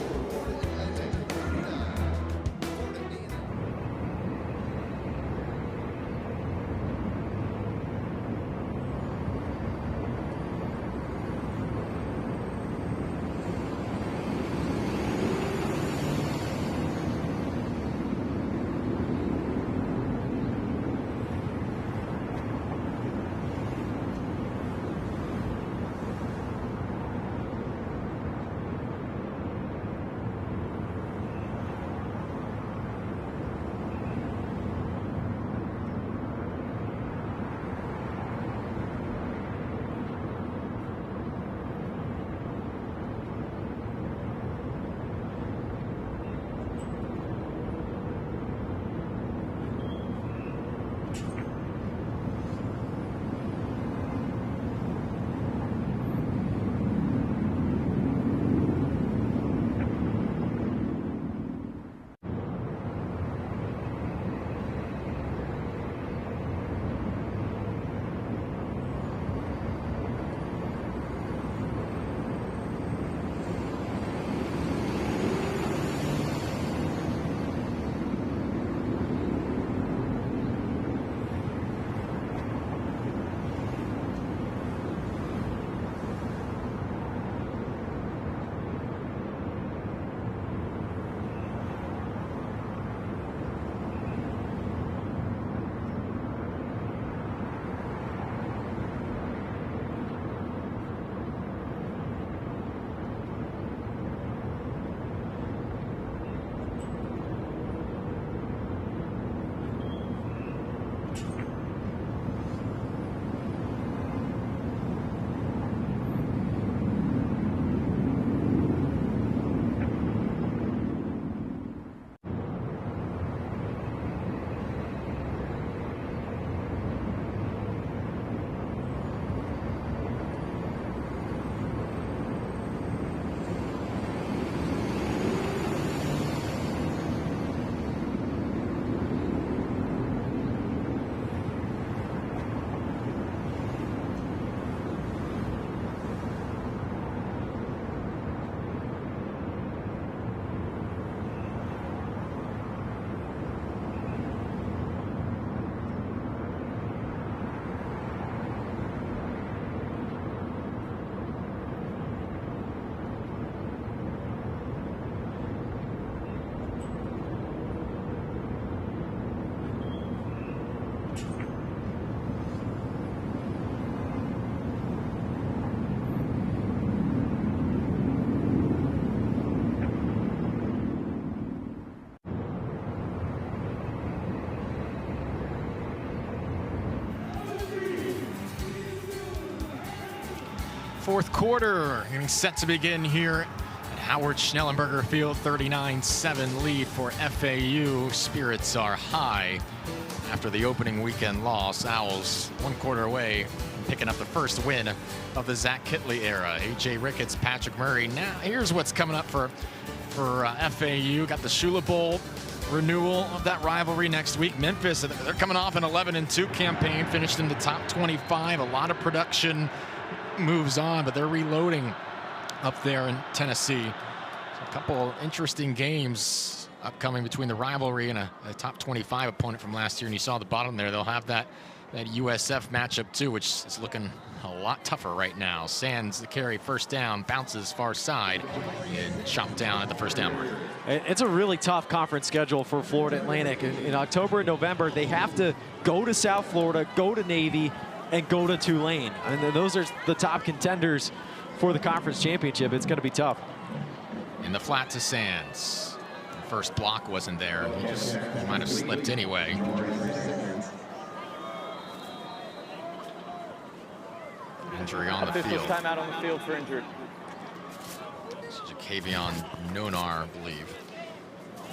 Fourth quarter getting set to begin here at Howard Schnellenberger Field. 39-7 lead for FAU. Spirits are high after the opening weekend loss. Owls 1 quarter away from picking up the first win of the Zach Kittley era. A.J. Ricketts, Patrick Murray. Now here's what's coming up for FAU. Got the Shula Bowl renewal of that rivalry next week. Memphis, they're coming off an 11-2 campaign, finished in the top 25. A lot of production moves on, but they're reloading up there in Tennessee. So a couple interesting games upcoming between the rivalry and a top 25 opponent from last year. And you saw the bottom there, they'll have that USF matchup too, which is looking a lot tougher right now. Sands the carry, first down, bounces far side, and chopped down at the first down marker. It's a really tough conference schedule for Florida Atlantic. In October and November, they have to go to South Florida, go to Navy, and go to Tulane. And those are the top contenders for the conference championship. It's going to be tough. In the flat to Sands. The first block wasn't there. He might have slipped anyway. Injury on the field. Officials timeout on the field for injured. Jacavion Nonar, I believe.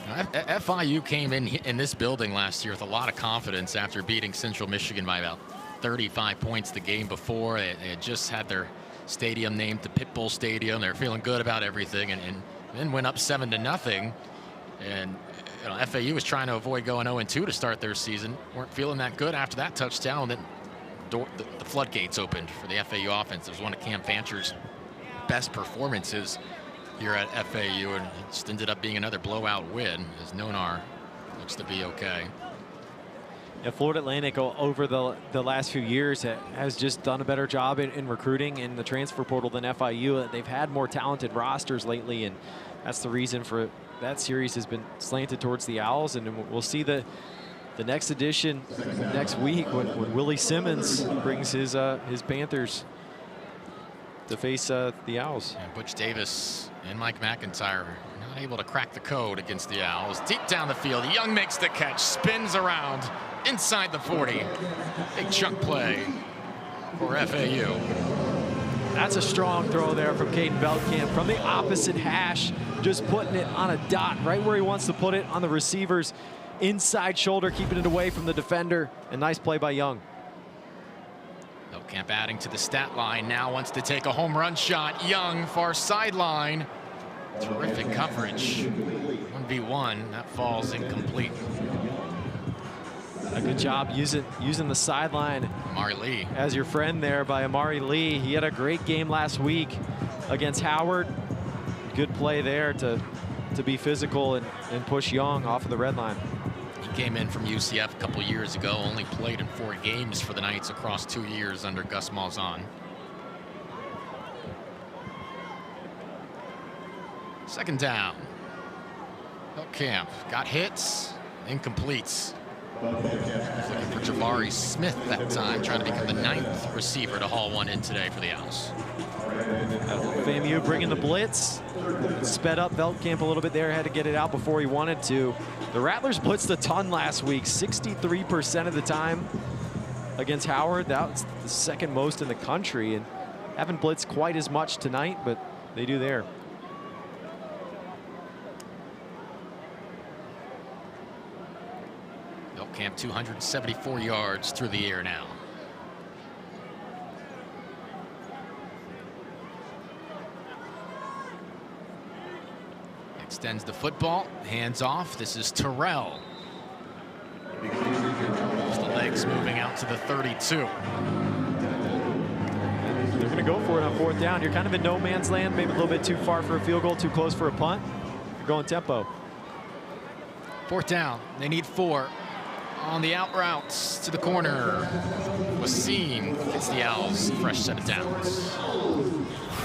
Now, FIU came in this building last year with a lot of confidence after beating Central Michigan by about 35 points the game before. They had just had their stadium named the Pitbull Stadium. They're feeling good about everything, and then went up 7-0. And you know, FAU was trying to avoid going 0-2 to start their season. Weren't feeling that good after that touchdown. And then the floodgates opened for the FAU offense. It was one of Cam Fancher's best performances here at FAU, and it just ended up being another blowout win as Nonar looks to be okay. Yeah, Florida Atlantic over the last few years has just done a better job in recruiting in the transfer portal than FIU. They've had more talented rosters lately, and that's the reason for that series has been slanted towards the Owls. And we'll see the next edition next week when Willie Simmons brings his Panthers to face the Owls. And Butch Davis and Mike McIntyre not able to crack the code against the Owls. Deep down the field, Young makes the catch, spins around inside the 40. Big chunk play for FAU. That's a strong throw there from Caden Veldkamp from the opposite hash, just putting it on a dot right where he wants to put it, on the receiver's inside shoulder, keeping it away from the defender. A nice play by Young. Veldkamp adding to the stat line, now wants to take a home run shot. Young, far sideline. Terrific coverage. 1v1, that falls incomplete. A good job using the sideline. Amari Lee. As your friend there by Amari Lee. He had a great game last week against Howard. Good play there to be physical and push Young off of the red line. He came in from UCF a couple years ago, only played in 4 games for the Knights across 2 years under Gus Malzahn. Second down. Veldkamp got hits, incompletes. Looking for Jabari Smith that time, trying to become the 9th receiver to haul one in today for the Owls. FAMU bringing the blitz. Sped up Veldkamp a little bit there, had to get it out before he wanted to. The Rattlers blitzed a ton last week, 63% of the time against Howard. That was the second most in the country, and haven't blitzed quite as much tonight, but they do there. Veldkamp 274 yards through the air now. Extends the football, hands off. This is Terrell. Just the legs moving out to the 32. They're going to go for it on 4th down. You're kind of in no man's land, maybe a little bit too far for a field goal, too close for a punt. You're going tempo. 4th down, they need 4. On the out routes to the corner. Wasim gets the Owls fresh set of downs.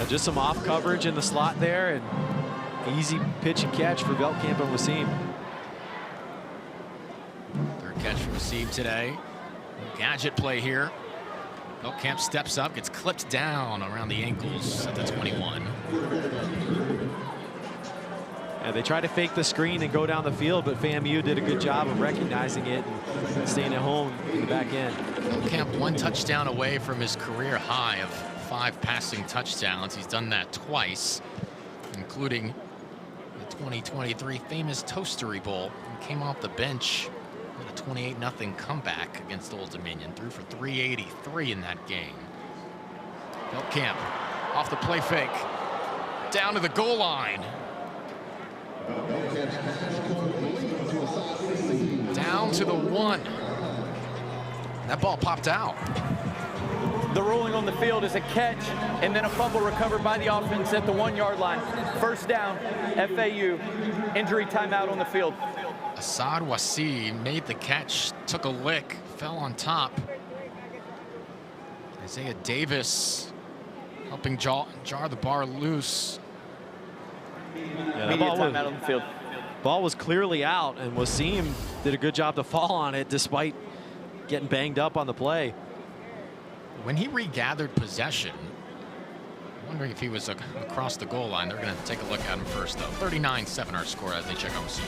Just some off coverage in the slot there, and easy pitch and catch for Veldkamp and Wasim. 3rd catch from Wasim today. Gadget play here. Veldkamp steps up, gets clipped down around the ankles at the 21. Yeah, they tried to fake the screen and go down the field, but FAMU did a good job of recognizing it and staying at home in the back end. Veldkamp 1 touchdown away from his career high of 5 passing touchdowns. He's done that twice, including the 2023 famous Toastery Bowl. He came off the bench with a 28-0 comeback against Old Dominion. Threw for 383 in that game. Beltkamp off the play fake, down to the goal line. Down to the 1. That ball popped out. The ruling on the field is a catch and then a fumble recovered by the offense at the 1-yard line. First down, FAU. Injury timeout on the field. Assad Wasim made the catch, took a lick, fell on top. Isaiah Davis helping jar the bar loose. Yeah, Media timeout on the field. Ball was clearly out, and Wasim did a good job to fall on it despite getting banged up on the play. When he regathered possession, I'm wondering if he was across the goal line. They're going to take a look at him first, though. 39-7 our score as they check on the scene.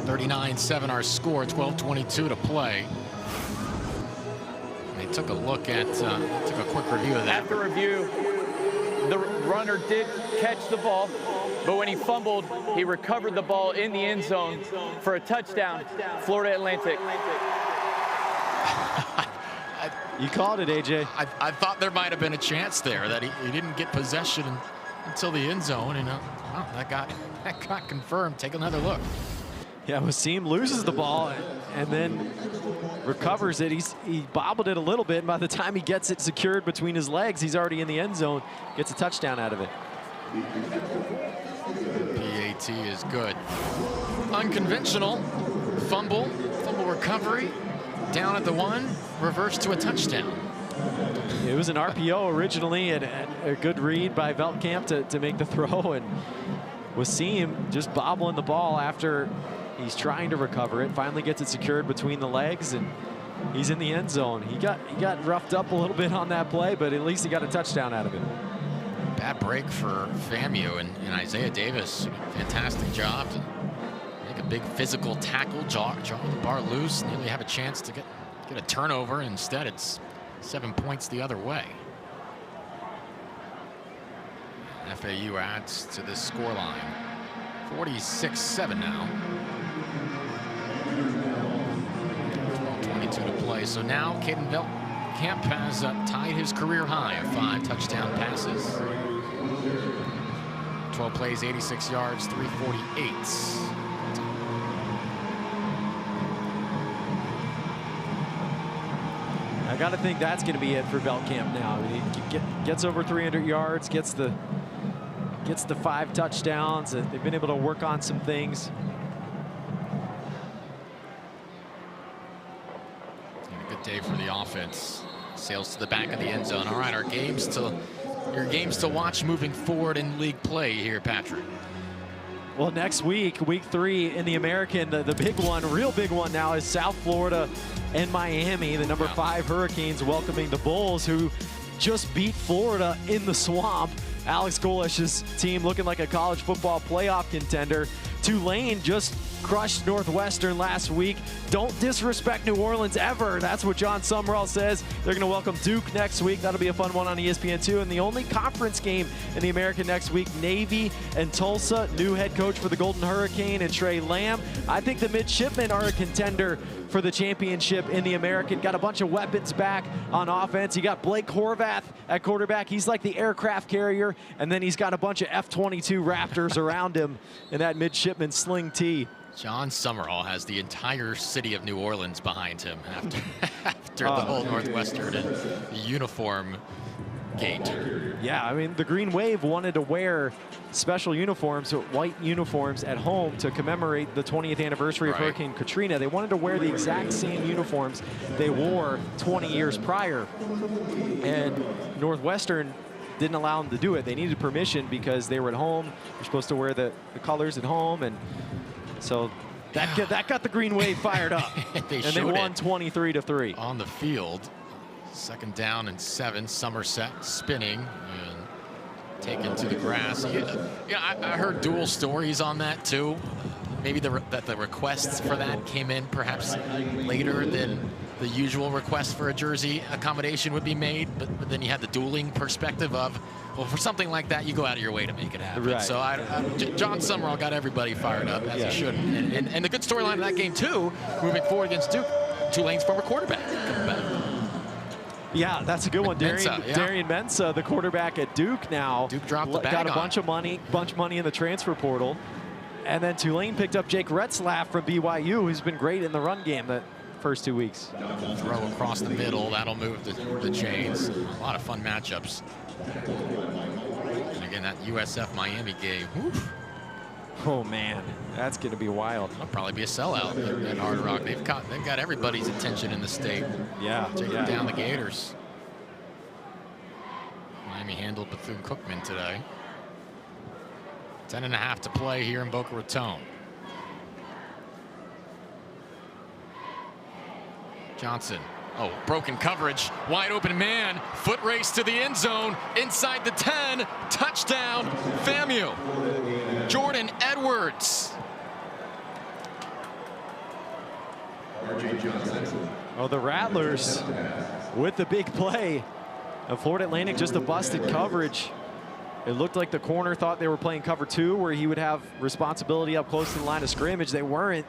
(39-7) our score. 12:22 to play. They took a look at, took a quick review of that. After review, the runner did catch the ball, but when he fumbled, he recovered the ball in the end zone for a touchdown, Florida Atlantic. You called it, AJ. I thought there might have been a chance there that he didn't get possession until the end zone, and well, that got confirmed. Take another look. Yeah, Wasim loses the ball and then recovers it. He bobbled it a little bit, and by the time he gets it secured between his legs, he's already in the end zone, gets a touchdown out of it. PAT is good. Unconventional fumble recovery, down at the 1, reversed to a touchdown. It was an RPO originally, and a good read by Beltkamp to make the throw, and Wasim just bobbling the ball after he's trying to recover it. Finally gets it secured between the legs, and he's in the end zone. He got roughed up a little bit on that play, but at least he got a touchdown out of it. Bad break for FAMU, and Isaiah Davis, fantastic job to make a big physical tackle, jar the bar loose, nearly have a chance to get a turnover. Instead, it's 7 points the other way. FAU adds to this scoreline. 46-7 now. 12:22 to play. So now Caden Camp has tied his career high of 5 touchdown passes. 12 plays, 86 yards, 348. I got to think that's going to be it for Belkamp now. He gets over 300 yards, gets the 5 touchdowns. They've been able to work on some things. A good day for the offense. Sails to the back of the end zone. All right, your games to watch moving forward in league play here, Patrick. Well, next week, week 3 in the American, the big one, real big one now is South Florida and Miami, the number 5 Hurricanes welcoming the Bulls, who just beat Florida in the swamp. Alex Golesh's team looking like a college football playoff contender. Tulane just crushed Northwestern last week. Don't disrespect New Orleans ever. That's what John Summerall says. They're going to welcome Duke next week. That'll be a fun one on ESPN2. And the only conference game in the American next week, Navy and Tulsa. New head coach for the Golden Hurricane and Trey Lamb. I think the Midshipmen are a contender for the championship in the American. Got a bunch of weapons back on offense. You got Blake Horvath at quarterback. He's like the aircraft carrier. And then he's got a bunch of F-22 Raptors around him in that Midshipman Sling T. John Summerall has the entire city of New Orleans behind him after the whole Northwestern and uniform gate. Yeah, I mean, the Green Wave wanted to wear special uniforms, white uniforms at home to commemorate the 20th anniversary of Hurricane Katrina. They wanted to wear the exact same uniforms they wore 20 years prior. And Northwestern didn't allow them to do it. They needed permission because they were at home. They're supposed to wear the colors at home. And so that got the Green Wave fired up. They won 23-3. On the field, 2nd down and 7, Somerset spinning and taken to the grass. I heard dual stories on that too. Maybe that the requests for that came in perhaps later than the usual request for a jersey accommodation would be made, but then you had the dueling perspective of, well, for something like that, you go out of your way to make it happen. Right. So John Summerall got everybody fired up, as he should. And the good storyline of that game, too, moving forward against Duke, Tulane's former quarterback coming back. Yeah, that's a good one. Darian Mensah, the quarterback at Duke now. Duke dropped the bag got a bunch of money in the transfer portal. And then Tulane picked up Jake Retzlaff from BYU, who's been great in the run game the first 2 weeks. Throw across the middle, that'll move the chains. A lot of fun matchups. And again, that USF Miami game. Oof. Oh man, that's going to be wild. That'll probably be a sellout at Hard Rock. They've got everybody's attention in the state. Yeah, taking down the Gators. Miami handled Bethune-Cookman today. 10.5 to play here in Boca Raton. Johnson. Oh, broken coverage. Wide open man. Foot race to the end zone. Inside the 10. Touchdown, FAMU. Jordan Edwards. Oh, the Rattlers with the big play. And Florida Atlantic just a busted coverage. It looked like the corner thought they were playing cover 2, where he would have responsibility up close to the line of scrimmage. They weren't.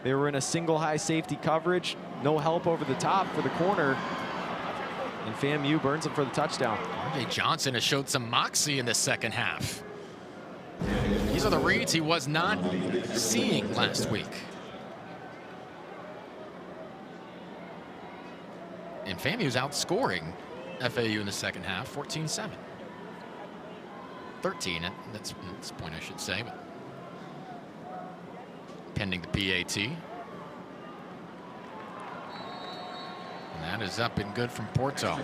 They were in a single high safety coverage. No help over the top for the corner. And FAMU burns him for the touchdown. RJ Johnson has showed some moxie in the 2nd half. These are the reads he was not seeing last week. And FAMU's outscoring FAU in the 2nd half, 14-7. 13 at this point, I should say, but pending the PAT. And that is up and good from Porto.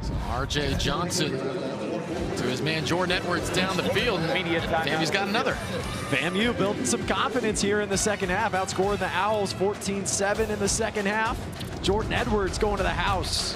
So RJ Johnson to his man Jordan Edwards down the field. FAMU's got another. FAMU building some confidence here in the 2nd half, outscoring the Owls 14-7 in the 2nd half. Jordan Edwards going to the house.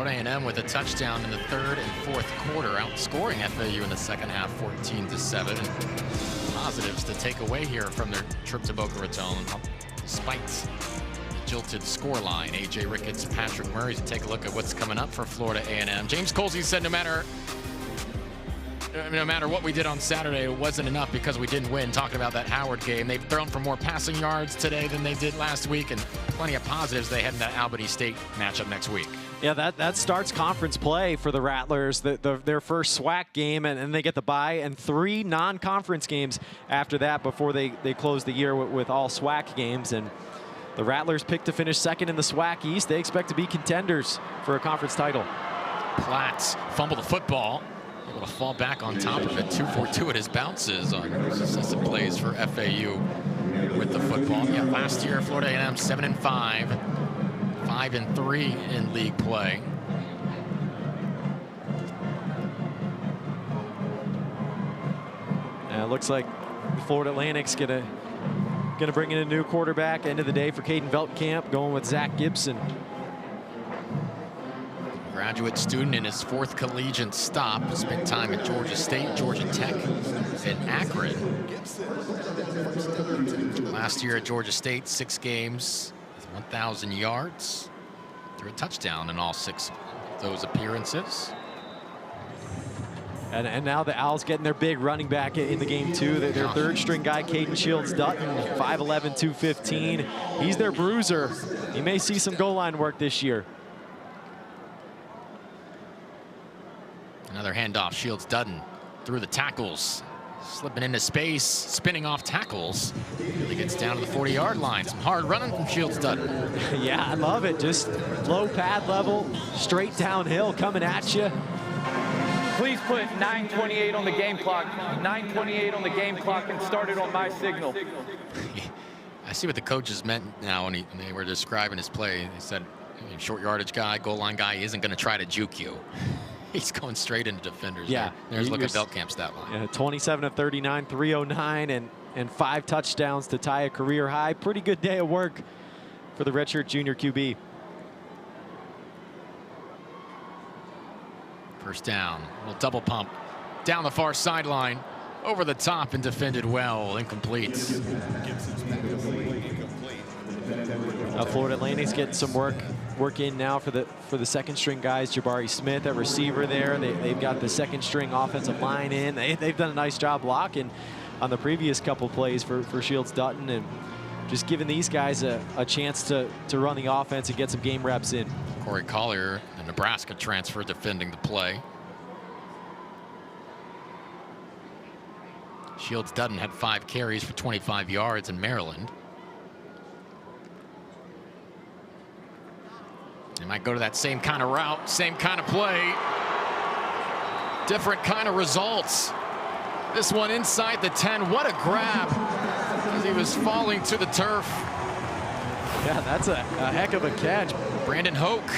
Florida A&M with a touchdown in the third and fourth quarter, outscoring FAU in the second half 14-7. Positives to take away here from their trip to Boca Raton, despite the jilted scoreline. A.J. Ricketts, Patrick Murray, to take a look at what's coming up for Florida A&M. James Colsey said no matter what we did on Saturday, it wasn't enough because we didn't win. Talking about that Howard game, they've thrown for more passing yards today than they did last week, and plenty of positives they had in that Albany State matchup next week. Yeah, that starts conference play for the Rattlers, their first SWAC game, and they get the bye, and 3 non-conference games after that before they close the year with all SWAC games. And the Rattlers picked to finish second in the SWAC East. They expect to be contenders for a conference title. Platts fumbled the football, able to fall back on top of it. 2 for 2 at his bounces on successive plays for FAU with the football. Yeah, last year Florida A&M 7-5, 5-3 in league play. It looks like Florida Atlantic's gonna bring in a new quarterback. End of the day for Caden Veltkamp, going with Zach Gibson. Graduate student in his 4th collegiate stop. Spent time at Georgia State, Georgia Tech, and Akron. Last year at Georgia State, 6 games, 1,000 yards, threw a touchdown in all 6 of those appearances. And now the Owls getting their big running back in the game too. Their 3rd string guy, Caden Shields Dutton, 5'11", 215. He's their bruiser. He may see some goal line work this year. Another handoff, Shields Dutton through the tackles, slipping into space, spinning off tackles. Really gets down to the 40-yard line. Some hard running from Shields Dutton. Yeah, I love it. Just low pad level, straight downhill coming at you. Please put 9:28 on the game clock. 9:28 on the game clock and start it on my signal. I see what the coaches meant now when they were describing his play. They said, short yardage guy, goal line guy, he isn't going to try to juke you. He's going straight into defenders. Yeah. There's look at Veltkamp's stat line. Yeah, 27 of 39, 309, and 5 touchdowns to tie a career high. Pretty good day of work for the redshirt junior QB. First down, a little double pump down the far sideline, over the top and defended well, incomplete. Florida Atlantic's getting some work in now for the 2nd string guys. Jabari Smith at receiver there. They've got the 2nd string offensive line in. They've done a nice job blocking on the previous couple plays for Shields Dutton, and just giving these guys a chance to run the offense and get some game reps in. Corey Collier, the Nebraska transfer, defending the play. Shields Dutton had 5 carries for 25 yards in Maryland. They might go to that same kind of route, same kind of play. Different kind of results. This one inside the 10. What a grab as he was falling to the turf. Yeah, that's a heck of a catch. Brandon Hoke.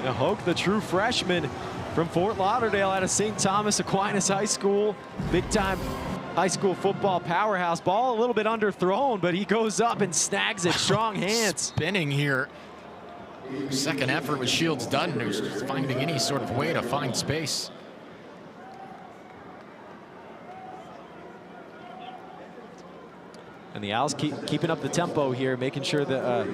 Hoke, the true freshman from Fort Lauderdale out of St. Thomas Aquinas High School. Big-time high school football powerhouse. Ball a little bit underthrown, but he goes up and snags it. Strong hands. Spinning here. Second effort with Shields Dutton, who's finding any sort of way to find space. And the Owls keeping up the tempo here, making sure that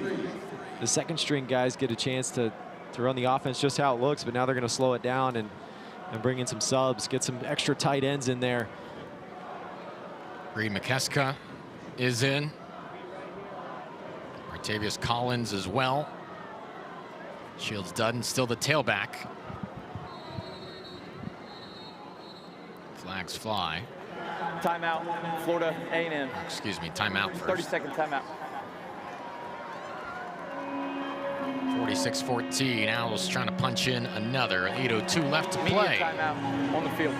the 2nd string guys get a chance to run the offense just how it looks, but now they're going to slow it down and bring in some subs, get some extra tight ends in there. Reed McKeska is in. Martavius Collins as well. Shields Dutton still the tailback. Flags fly. Timeout, Florida A&M. Excuse me, timeout first. 30-second timeout. 46-14. Owls trying to punch in another. 8:02 left to play. Immediate timeout on the field.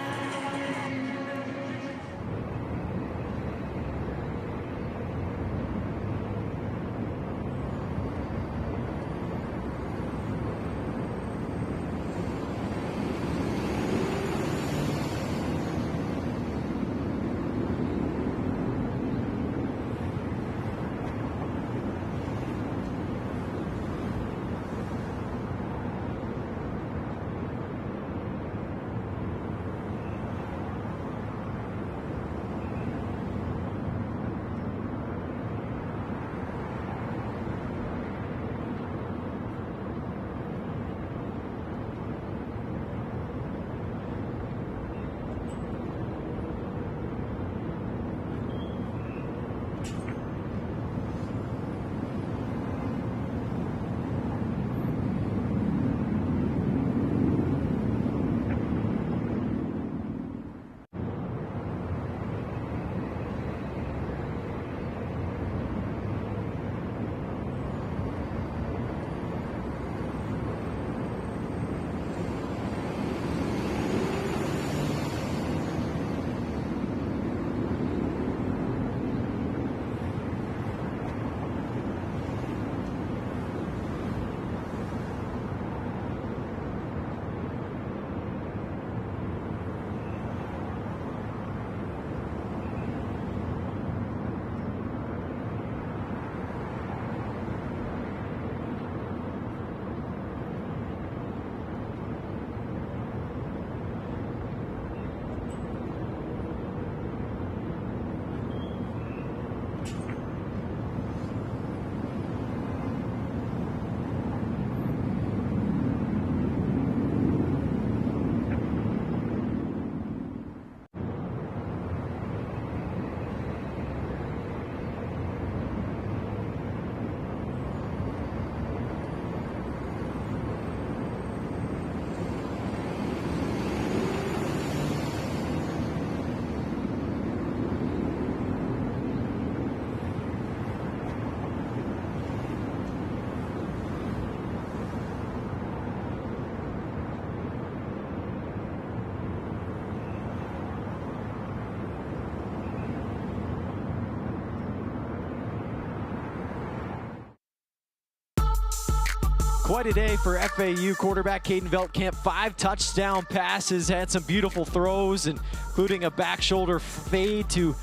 Quite a day for FAU quarterback Caden Veldkamp. 5 touchdown passes, had some beautiful throws, including a back shoulder fade to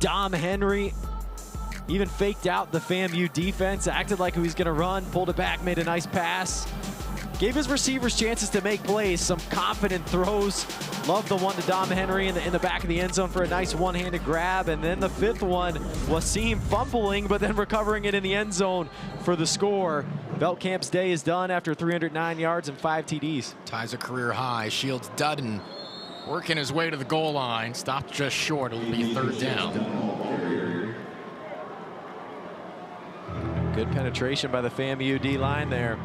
Dom Henry. Even faked out the FAMU defense, acted like he was gonna run, pulled it back, made a nice pass. Gave his receivers chances to make plays, some confident throws. Loved the one to Dom Henry in the back of the end zone for a nice one-handed grab. And then the 5th one was seen fumbling, but then recovering it in the end zone for the score. Veldkamp's day is done after 309 yards and 5 TDs. Ties a career high. Shields Dutton working his way to the goal line. Stopped just short. It'll be 3rd down. Good penetration by the FAMU D-line there.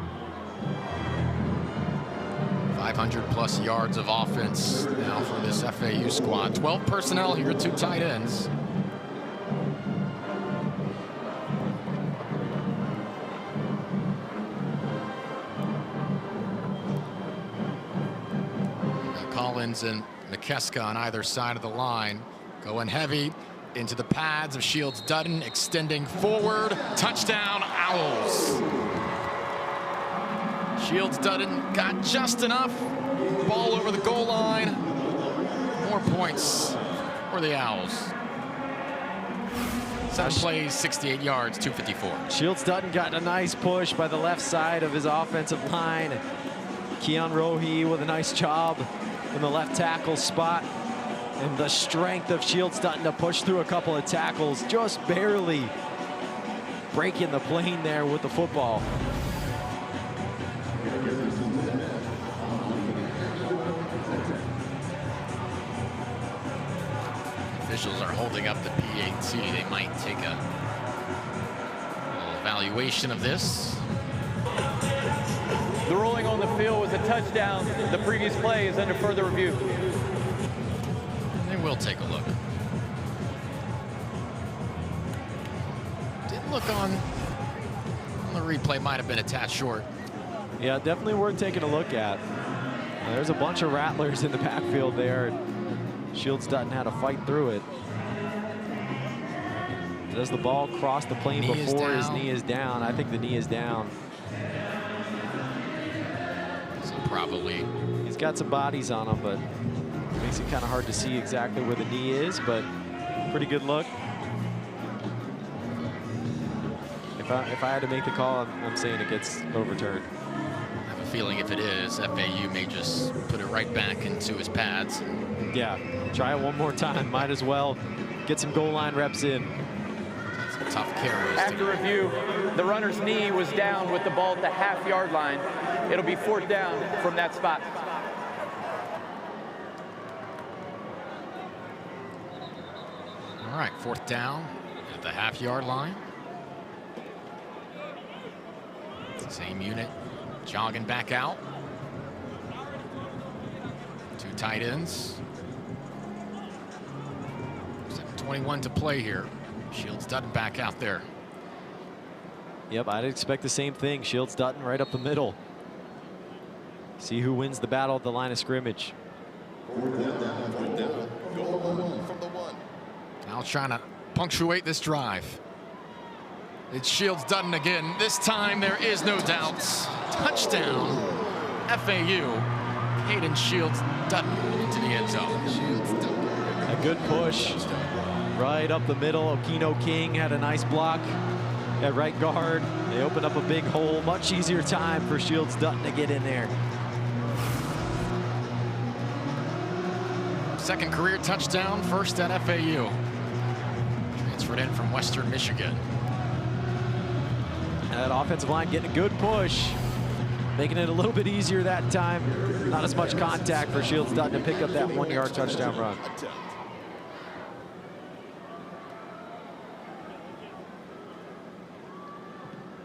500-plus yards of offense now for this FAU squad. 12 personnel here, 2 tight ends. Collins and McKeska on either side of the line. Going heavy into the pads of Shields Dutton, extending forward. Touchdown, Owls. Shields Dutton got just enough. Ball over the goal line. More points for the Owls. 7 plays, 68 yards, 254. Shields Dutton got a nice push by the left side of his offensive line. Keon Rohi with a nice job in the left tackle spot. And the strength of Shields Dutton to push through a couple of tackles, just barely breaking the plane there with the football. Officials are holding up the PAT. They might take a little evaluation of this. The ruling on the field was a touchdown. The previous play is under further review. They will take a look. Didn't look on the replay, might have been a tad short. Yeah, definitely worth taking a look at. There's a bunch of rattlers in the backfield there. Shields Dutton had to fight through it. Does the ball cross the plane before his knee is down? I think the knee is down. So probably. He's got some bodies on him, but it makes it kind of hard to see exactly where the knee is, but pretty good look. If I had to make the call, I'm saying it gets overturned. I have a feeling if it is, FAU may just put it right back into his pads. Yeah, try it one more time. Might as well get some goal line reps in. Some tough carries. After review, the runner's knee was down with the ball at the half-yard line. It'll be 4th down from that spot. All right, 4th down at the half-yard line. Same unit jogging back out. 2 tight ends. 7:21 to play here. Shields Dutton back out there. Yep, I'd expect the same thing. Shields Dutton right up the middle. See who wins the battle at the line of scrimmage. Now trying to punctuate this drive. It's Shields Dutton again. This time there is no doubt. Touchdown, FAU. Caden Shields Dutton into the end zone. A good push right up the middle. Okino King had a nice block at right guard. They opened up a big hole. Much easier time for Shields Dutton to get in there. 2nd career touchdown, 1st at FAU. Transferred in from Western Michigan. That offensive line getting a good push, making it a little bit easier that time. Not as much contact for Shields Dutton to pick up that 1-yard touchdown run.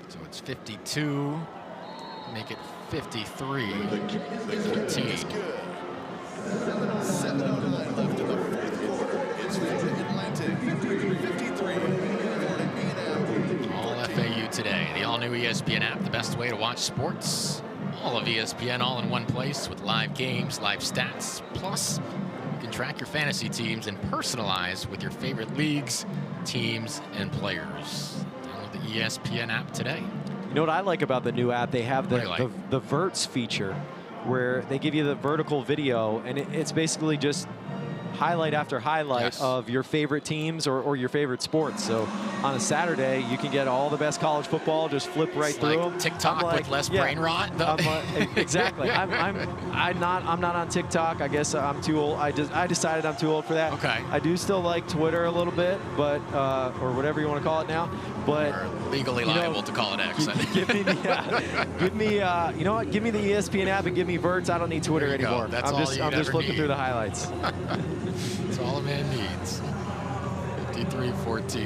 So it's 52, make it 53. 14. 7:09 left in the 4th quarter. It's Florida Atlantic 53. Florida B&M. All FAU today. The all-new ESPN app, the best way to watch sports. All of ESPN all in one place with live games, live stats. Plus, you can track your fantasy teams and personalize with your favorite leagues, teams, and players. Download the ESPN app today. You know what I like about the new app? They have the Verts feature where they give you the vertical video, and it's basically just highlight after highlight of your favorite teams or your favorite sports. So on a Saturday, you can get all the best college football, just flip right through them. TikTok with less brain rot. Exactly. I'm not on TikTok. I guess I'm too old. I decided I'm too old for that. Okay. I do still like Twitter a little bit, but or whatever you want to call it now. But we're legally liable to call it X. Give me you know what? Give me the ESPN app and give me Verts. I don't need Twitter anymore. I'm just flipping through the highlights. That's all a man needs. 53-14.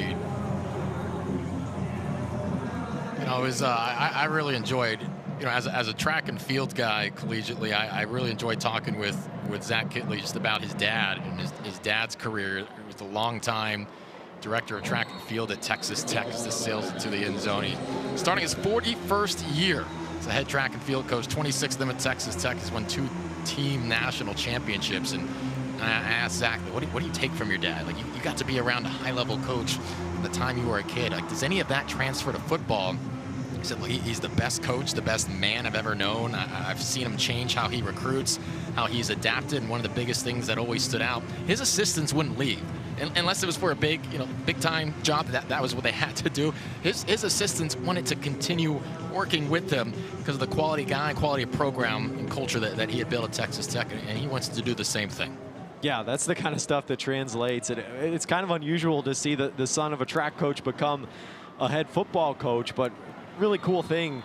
You know, it was, I really enjoyed, you know, as a track and field guy collegiately, I really enjoyed talking with Zach Kittley just about his dad and his dad's career. He was a long-time director of track and field at Texas Tech. This sails into the end zone. He's starting his 41st year as a head track and field coach, 26 of them at Texas Tech. He's won 2 team national championships. And I asked Zach, what do you take from your dad? Like, you got to be around a high-level coach from the time you were a kid. Like, does any of that transfer to football? He said, well, he's the best coach, the best man I've ever known. I've seen him change how he recruits, how he's adapted. And one of the biggest things that always stood out, his assistants wouldn't leave. Unless it was for a big-time job, that was what they had to do. His assistants wanted to continue working with him because of the quality guy, quality of program and culture that he had built at Texas Tech, and he wants to do the same thing. Yeah, that's the kind of stuff that translates. It's kind of unusual to see the son of a track coach become a head football coach, but really cool thing.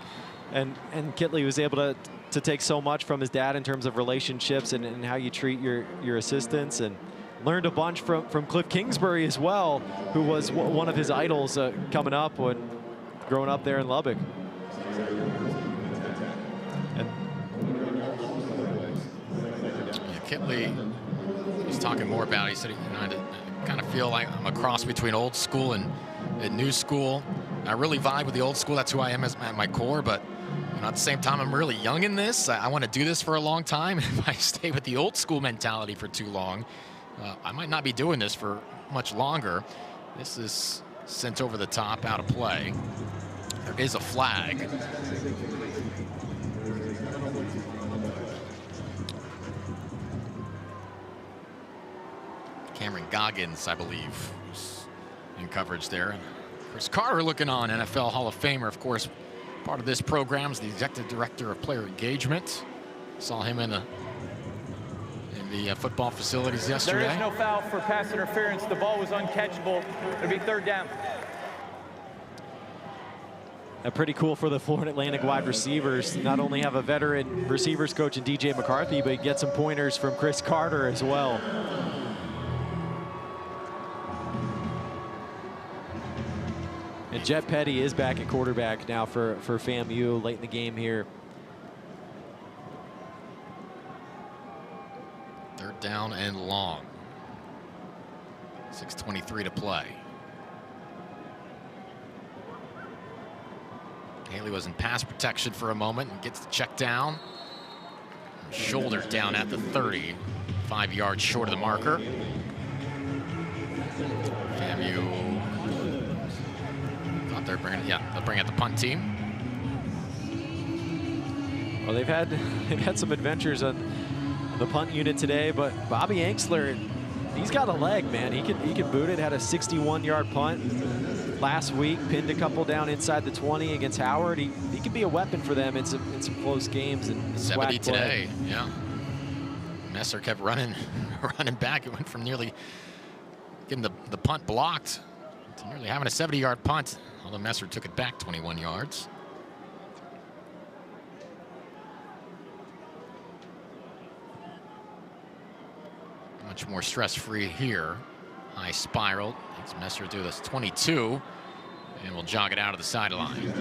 And Kittley was able to take so much from his dad in terms of relationships and how you treat your assistants, and learned a bunch from Cliff Kingsbury as well, who was one of his idols coming up when growing up there in Lubbock. And Kittley was talking more about it. He said, I kind of feel like I'm a cross between old school and new school. I really vibe with the old school. That's who I am at my core. But at the same time, I'm really young in this. I want to do this for a long time. If I stay with the old school mentality for too long, I might not be doing this for much longer. This is sent over the top, out of play. There is a flag. Cameron Goggins, I believe, was in coverage there. And Chris Carter looking on, NFL Hall of Famer, of course. Part of this program is the executive director of player engagement. Saw him in the football facilities yesterday. There is no foul for pass interference. The ball was uncatchable. It'll be 3rd down. Pretty cool for the Florida Atlantic wide receivers. Not only have a veteran receivers coach in DJ McCarthy, but get some pointers from Chris Carter as well. And Jet Petty is back at quarterback now for FAMU late in the game here. 3rd down and long. 6:23 to play. Haley was in pass protection for a moment and gets the check down. Shoulder down at the 30. 5 yards short of the marker. FAMU thought they're bringing it. Yeah, they'll bring out the punt team. Well, they've had some adventures on the punt unit today, but Bobby Anxler, he's got a leg, man. He can boot it. Had a 61-yard punt last week, pinned a couple down inside the 20 against Howard. He can be a weapon for them in some close games. And 70 today, yeah. Messer kept running back. It went from nearly getting the punt blocked to nearly having a 70-yard punt, although Messer took it back 21 yards. Much more stress-free here. High spiral. It's Messer do this 22, and we'll jog it out of the sideline.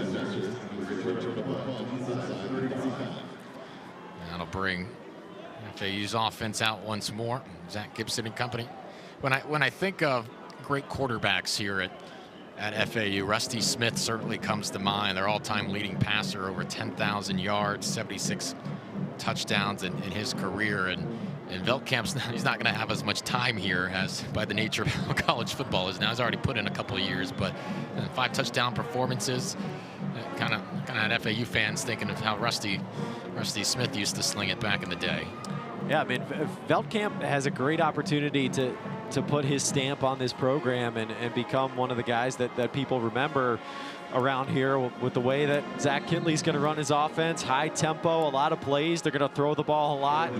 That'll bring FAU's offense out once more. Zach Gibson and company. When I think of great quarterbacks here at FAU, Rusty Smith certainly comes to mind. Their all-time leading passer, over 10,000 yards, 76 touchdowns in his career. And Veldkamp's, he's not going to have as much time here as by the nature of how college football is now. He's already put in a couple of years, but 5 touchdown performances, kind of FAU fans thinking of how Rusty Smith used to sling it back in the day. Yeah, I mean, Veldkamp has a great opportunity to put his stamp on this program and become one of the guys that people remember around here with the way that Zach Kitley's going to run his offense. High tempo, a lot of plays. They're going to throw the ball a lot.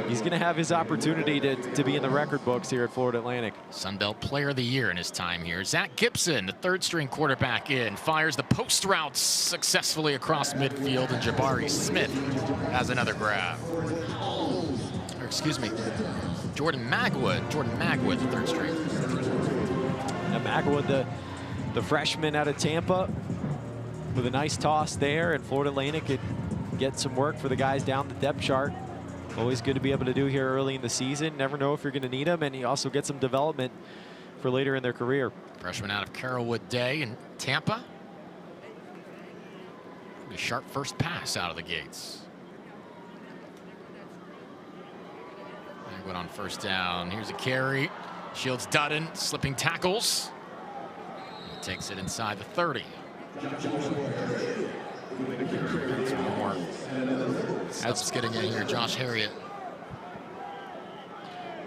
He's going to have his opportunity to be in the record books here at Florida Atlantic. Sun Belt Player of the Year in his time here. Zach Gibson, the third-string quarterback fires the post route successfully across midfield, and Jabari Smith has another grab. Or excuse me, Jordan Magwood, the third string. Now Magwood, the freshman out of Tampa, with a nice toss there, and Florida Atlantic could get some work for the guys down the depth chart. Always good to be able to do here early in the season. Never know if you're going to need them, and you also get some development for later in their career. Freshman out of Carrollwood Day in Tampa. A sharp first pass out of the gates. Magwood on first down. Here's a carry. Shields Dutton, slipping tackles. He takes it inside the 30. Some more subs getting in here. Josh Harriet.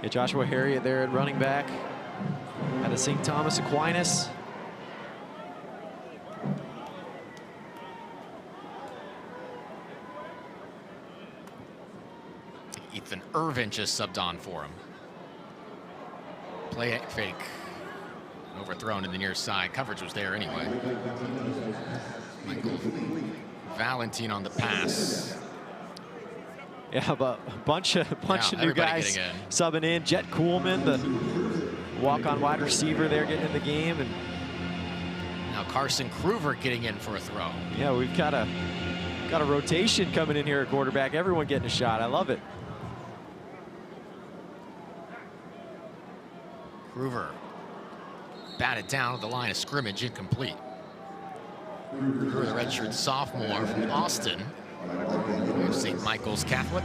Yeah, Joshua Harriet there at running back out of St. Thomas Aquinas. Ethan Irvin just subbed on for him. Play fake. Overthrown in the near side. Coverage was there anyway. Michael Valentine on the pass. Yeah, but a bunch of new guys subbing in. Jet Kuhlman, the walk-on wide receiver there, getting in the game, and now Carson Kruver getting in for a throw. Yeah, we've got a rotation coming in here at quarterback. Everyone getting a shot. I love it. Kruver batted down at the line of scrimmage, incomplete. Kruver, the redshirt sophomore from Austin. St. Michael's Catholic.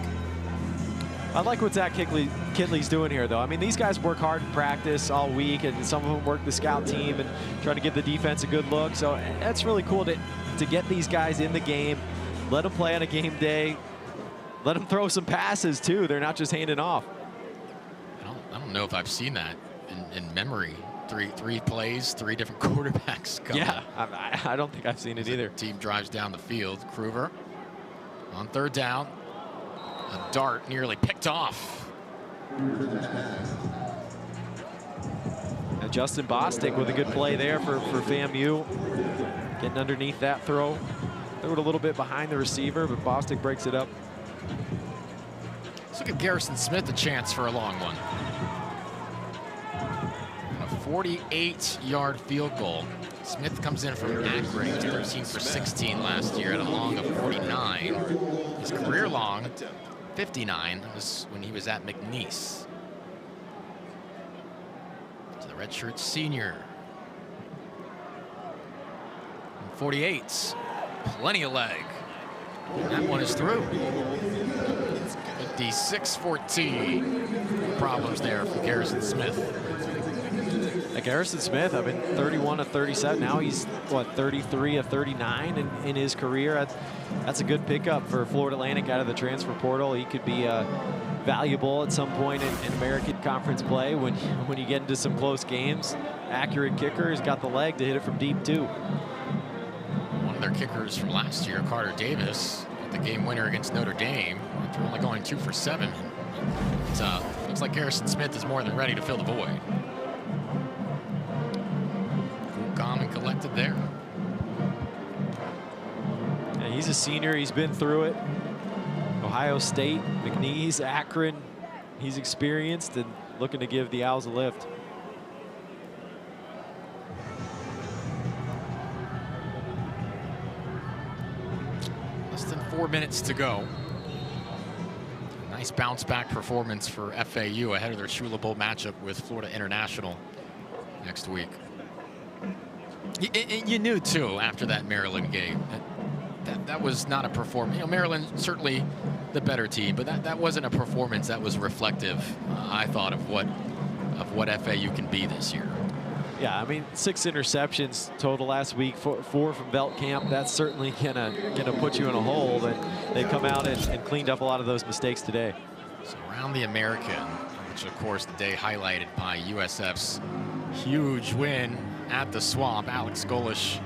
I like what Zach Kitley's doing here, though. I mean, these guys work hard in practice all week, and some of them work the scout team and try to give the defense a good look. So that's really cool to get these guys in the game, let them play on a game day, let them throw some passes, too. They're not just handing off. I don't know if I've seen that in memory. Three plays, three different quarterbacks coming. Yeah, I don't think I've seen it either. Team drives down the field. Kruver on third down. A dart nearly picked off. And Justin Bostic with a good play there for FAMU. Getting underneath that throw. Threw it a little bit behind the receiver, but Bostic breaks it up. Let's give Garrison Smith a chance for a long one. A 48-yard field goal. Smith comes in from Akron. He was 13 for 16 last year at a long of 49. His career long, 59, was when he was at McNeese. To the redshirt senior. 48, plenty of leg. And that one is through. 56-14. Problems there for Garrison Smith. Garrison Smith, I mean, 31 of 37. Now he's, what, 33 of 39 in his career. That's a good pickup for Florida Atlantic out of the transfer portal. He could be valuable at some point in American Conference play when you get into some close games. Accurate kicker. He's got the leg to hit it from deep, too. One of their kickers from last year, Carter Davis, the game winner against Notre Dame, after only going 2 for 7. Looks like Garrison Smith is more than ready to fill the void. Calm and collected there. Yeah, he's a senior. He's been through it. Ohio State, McNeese, Akron. He's experienced and looking to give the Owls a lift. Less than 4 minutes to go. Nice bounce back performance for FAU ahead of their Shula Bowl matchup with Florida International next week. You knew too after that Maryland game that was not a performance. You know, Maryland certainly the better team, but that wasn't a performance that was reflective, I thought, of what FAU can be this year. Yeah, I mean, 6 interceptions total last week, 4 from Beltcamp. That's certainly gonna put you in a hole, but they come out and cleaned up a lot of those mistakes today. So around the American, which of course the day highlighted by USF's huge win at the Swamp. Alex Golish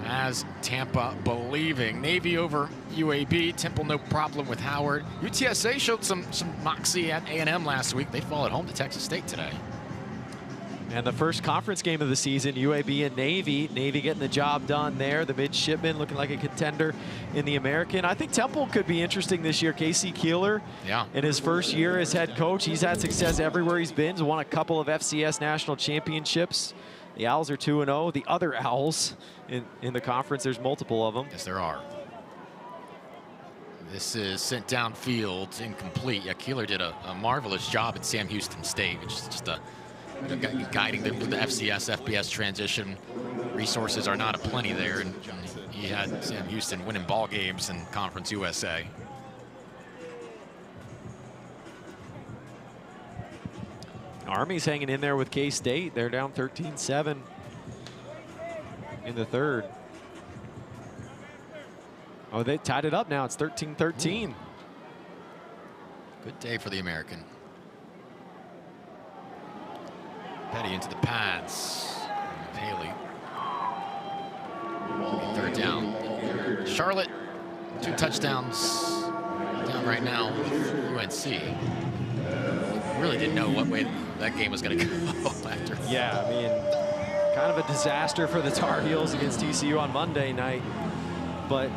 has Tampa believing. Navy over UAB. Temple no problem with Howard. UTSA showed some moxie at A&M last week. They fall at home to Texas State today. And the first conference game of the season, UAB and Navy. Navy getting the job done there. The midshipmen looking like a contender in the American. I think Temple could be interesting this year. Casey Keeler, in his first year as head coach, he's had success everywhere he's been. He's won a couple of FCS national championships. The Owls are 2-0. The other Owls in the conference, there's multiple of them. Yes, there are. This is sent downfield, incomplete. Yeah, Keeler did a marvelous job at Sam Houston State, which is just guiding the FCS, FBS transition. Resources are not aplenty there, and he had Sam Houston winning ball games in Conference USA. Army's hanging in there with K-State. They're down 13-7 in the third. Oh, they tied it up now. It's 13-13. Good day for the American. Petty into the pads. Haley. Third down. Charlotte, 2 touchdowns. Down right now, UNC. Really didn't know what way that game was going to go after. Yeah, I mean, kind of a disaster for the Tar Heels against TCU on Monday night. But,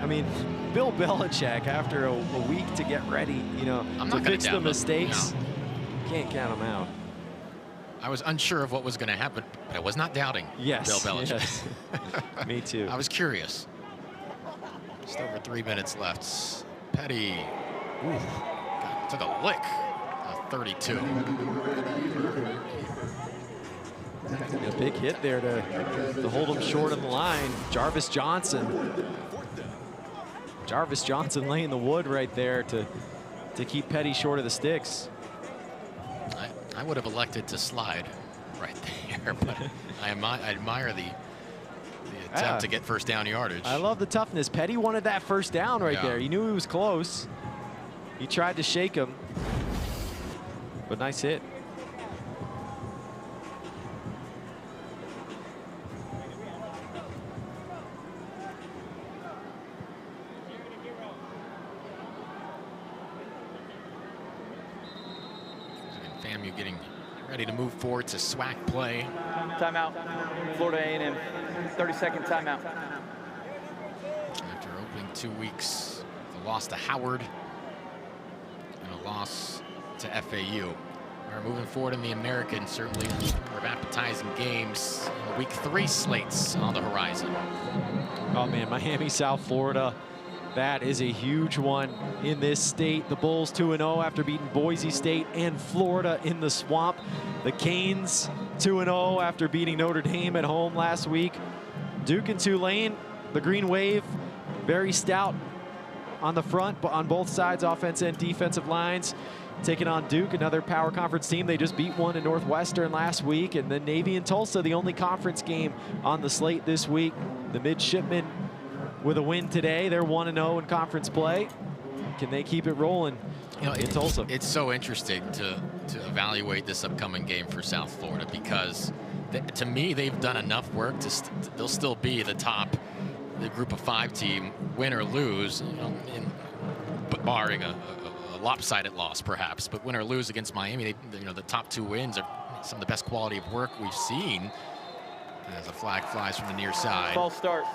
I mean, Bill Belichick, after a week to get ready, you know, to fix the mistakes, can't count them out. I was unsure of what was going to happen, but I was not doubting Bill Belichick. Yes. Me too. I was curious. Just over 3 minutes left. Petty took a lick. 32. A big hit there to hold him short on the line. Jarvis Johnson laying the wood right there to keep Petty short of the sticks. I would have elected to slide right there, but I admire the attempt to get first down yardage. I love the toughness. Petty wanted that first down right there. He knew he was close. He tried to shake him, but nice hit. FAMU getting ready to move forward to SWAC play. Timeout, Florida A&M, 30-second timeout. After opening 2 weeks, the loss to Howard and a loss to FAU. We're moving forward in the American, certainly a number of appetizing games. Week 3 slates on the horizon. Oh man, Miami, South Florida. That is a huge one in this state. The Bulls 2-0 after beating Boise State and Florida in the Swamp. The Canes 2-0 after beating Notre Dame at home last week. Duke and Tulane, the Green Wave, very stout on the front, but on both sides, offense and defensive lines. Taking on Duke, another power conference team. They just beat one in Northwestern last week. And then Navy and Tulsa, the only conference game on the slate this week. The midshipmen with a win today. They're 1-0 in conference play. Can they keep it rolling in Tulsa? It's so interesting to evaluate this upcoming game for South Florida because to me, they've done enough work they'll still be the group of 5 team, win or lose, but barring a lopsided loss perhaps, but win or lose against Miami, the top 2 wins are some of the best quality of work we've seen. As a flag flies from the near side. False start.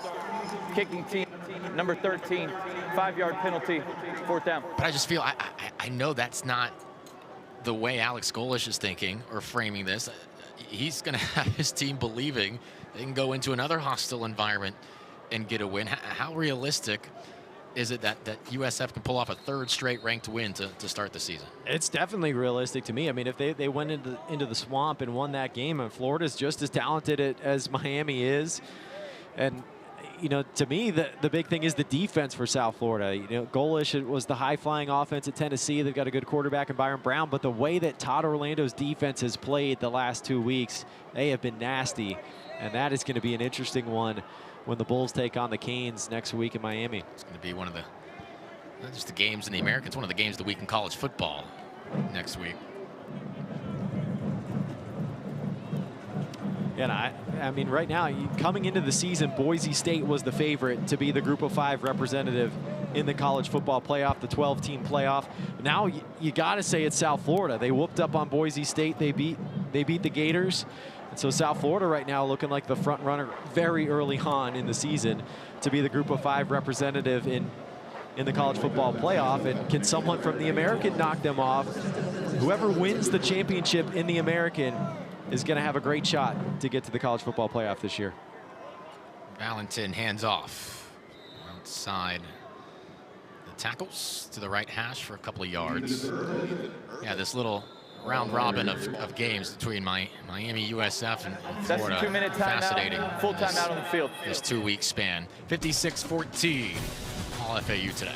Kicking team, number 13, 5-yard penalty, 4th down. But I just feel, I know that's not the way Alex Golish is thinking or framing this. He's going to have his team believing they can go into another hostile environment and get a win. How realistic is it that USF can pull off a 3rd straight ranked win to start the season? It's definitely realistic to me. I mean, if they went into the Swamp and won that game, and Florida's just as talented as Miami is, and you know, to me, the big thing is the defense for South Florida. You know, Golish was the high-flying offense at Tennessee. They've got a good quarterback in Byron Brown, but the way that Todd Orlando's defense has played the last 2 weeks, they have been nasty, and that is going to be an interesting one when the Bulls take on the Canes next week in Miami. It's going to be one of the, not just the games in the Americans, one of the games of the week in college football next week. And I mean, right now, coming into the season, Boise State was the favorite to be the Group of 5 representative in the college football playoff, the 12-team playoff. Now you got to say it's South Florida. They whooped up on Boise State. They beat the Gators. And so South Florida right now looking like the front runner very early on in the season to be the Group of 5 representative in the college football playoff. And can someone from the American knock them off? Whoever wins the championship in the American is going to have a great shot to get to the college football playoff this year. Valentin hands off outside the tackles to the right hash for a couple of yards. Yeah, this little round robin of games between Miami, USF, and Florida. That's a 2-minute timeout. Fascinating. Full timeout on the field. This 2-week span. 56-14, all FAU today.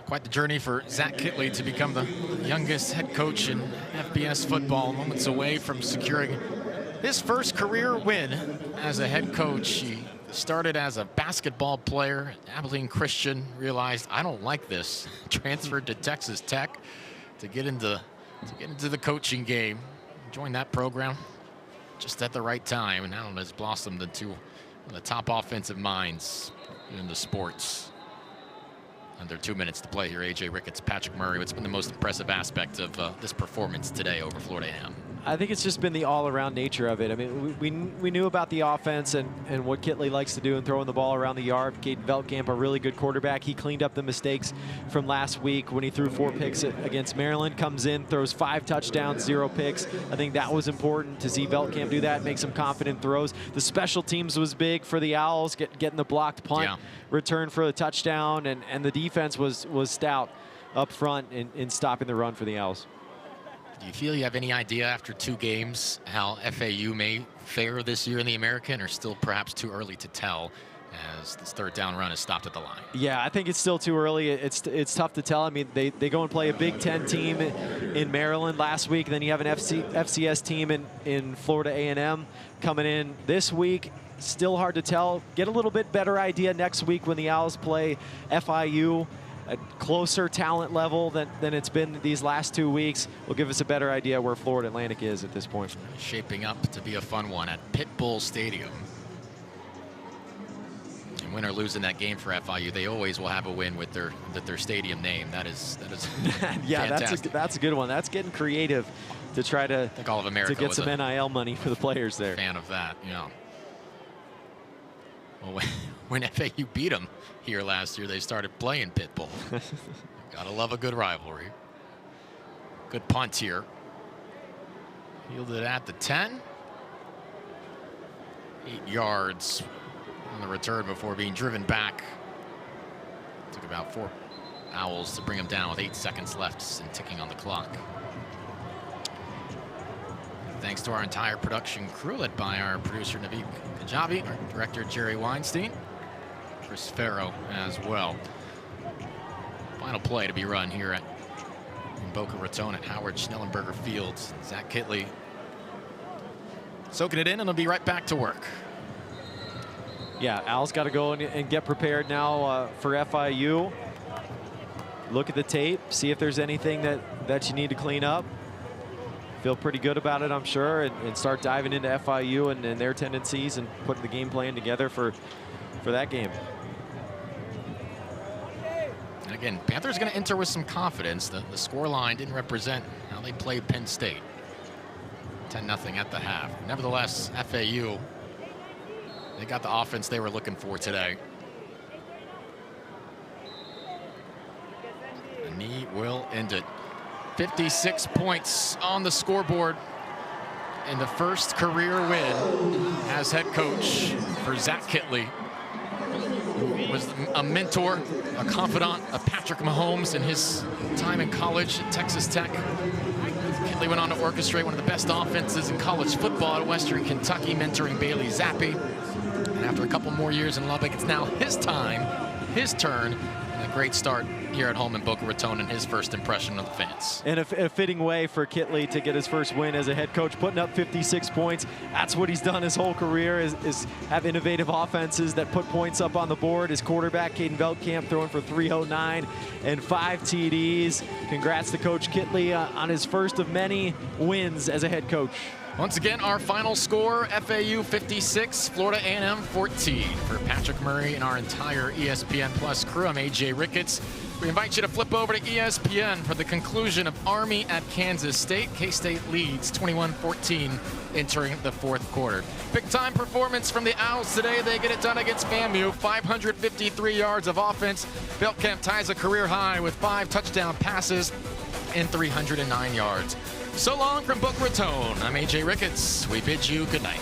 Quite the journey for Zach Kittley to become the youngest head coach in FBS football, moments away from securing his first career win as a head coach. He started as a basketball player at Abilene Christian, realized I don't like this, transferred to Texas Tech to get into the coaching game, joined that program just at the right time, and now has blossomed into one of the top offensive minds in the sports. Under 2 minutes to play here, A.J. Ricketts, Patrick Murray. What's been the most impressive aspect of this performance today over Florida A&M? I think it's just been the all-around nature of it. I mean, we knew about the offense and what Kittley likes to do in throwing the ball around the yard. Caden Veldkamp, a really good quarterback. He cleaned up the mistakes from last week when he threw 4 picks against Maryland. Comes in, throws 5 touchdowns, 0 picks. I think that was important to see Veldkamp do that, make some confident throws. The special teams was big for the Owls, getting the blocked punt return for the touchdown, and the defense was stout up front in stopping the run for the Owls. Do you feel you have any idea after 2 games how FAU may fare this year in the American, or still perhaps too early to tell as this 3rd down run is stopped at the line? Yeah, I think it's still too early. It's tough to tell. I mean, they go and play a Big Ten team in Maryland last week. Then you have an FCS team in Florida A&M coming in this week. Still hard to tell. Get a little bit better idea next week when the Owls play FIU. A closer talent level than it's been these last 2 weeks will give us a better idea where Florida Atlantic is at this point. Shaping up to be a fun one at Pit Bull Stadium. And win or lose in that game for FIU, they always will have a win with their stadium name. That is yeah, fantastic. that's a good one. That's getting creative to try to, I think all of America to get was some NIL money for the players there. Fan of that, yeah. Well, when FAU beat them here last year, they started playing Pit Bull. Gotta love a good rivalry. Good punt here. Fielded at the 10. 8 yards on the return before being driven back. Took about 4 Owls to bring him down with 8 seconds left and ticking on the clock. Thanks to our entire production crew, led by our producer Naveed Kajabi, our director Jerry Weinstein, Chris Farrow as well. Final play to be run here in Boca Raton at Howard Schnellenberger Field. Zach Kittley soaking it in, and he'll be right back to work. Yeah, Al's got to go and get prepared now for FIU. Look at the tape, see if there's anything that you need to clean up. Feel pretty good about it, I'm sure, and start diving into FIU and their tendencies and putting the game plan together for that game. And again, Panthers going to enter with some confidence. The score line didn't represent how they played Penn State. 10-0 at the half. Nevertheless, FAU, they got the offense they were looking for today. And he will end it. 56 points on the scoreboard, and the first career win as head coach for Zach Kittley, who was a mentor, a confidant of Patrick Mahomes in his time in college at Texas Tech. Kittley went on to orchestrate one of the best offenses in college football at Western Kentucky, mentoring Bailey Zappi. And after a couple more years in Lubbock, it's now his time, his turn. A great start here at home in Boca Raton and his first impression of the fans. And a fitting way for Kittley to get his first win as a head coach, putting up 56 points. That's what he's done his whole career, is have innovative offenses that put points up on the board. His quarterback, Caden Veldkamp, throwing for 309 and 5 TDs. Congrats to Coach Kittley on his first of many wins as a head coach. Once again, our final score, FAU 56, Florida A&M 14. For Patrick Murray and our entire ESPN Plus crew, I'm AJ Ricketts. We invite you to flip over to ESPN for the conclusion of Army at Kansas State. K-State leads 21-14 entering the 4th quarter. Big-time performance from the Owls today. They get it done against FAMU. 553 yards of offense. Veldkamp ties a career high with 5 touchdown passes and 309 yards. So long from Boca Raton. I'm AJ Ricketts. We bid you good night.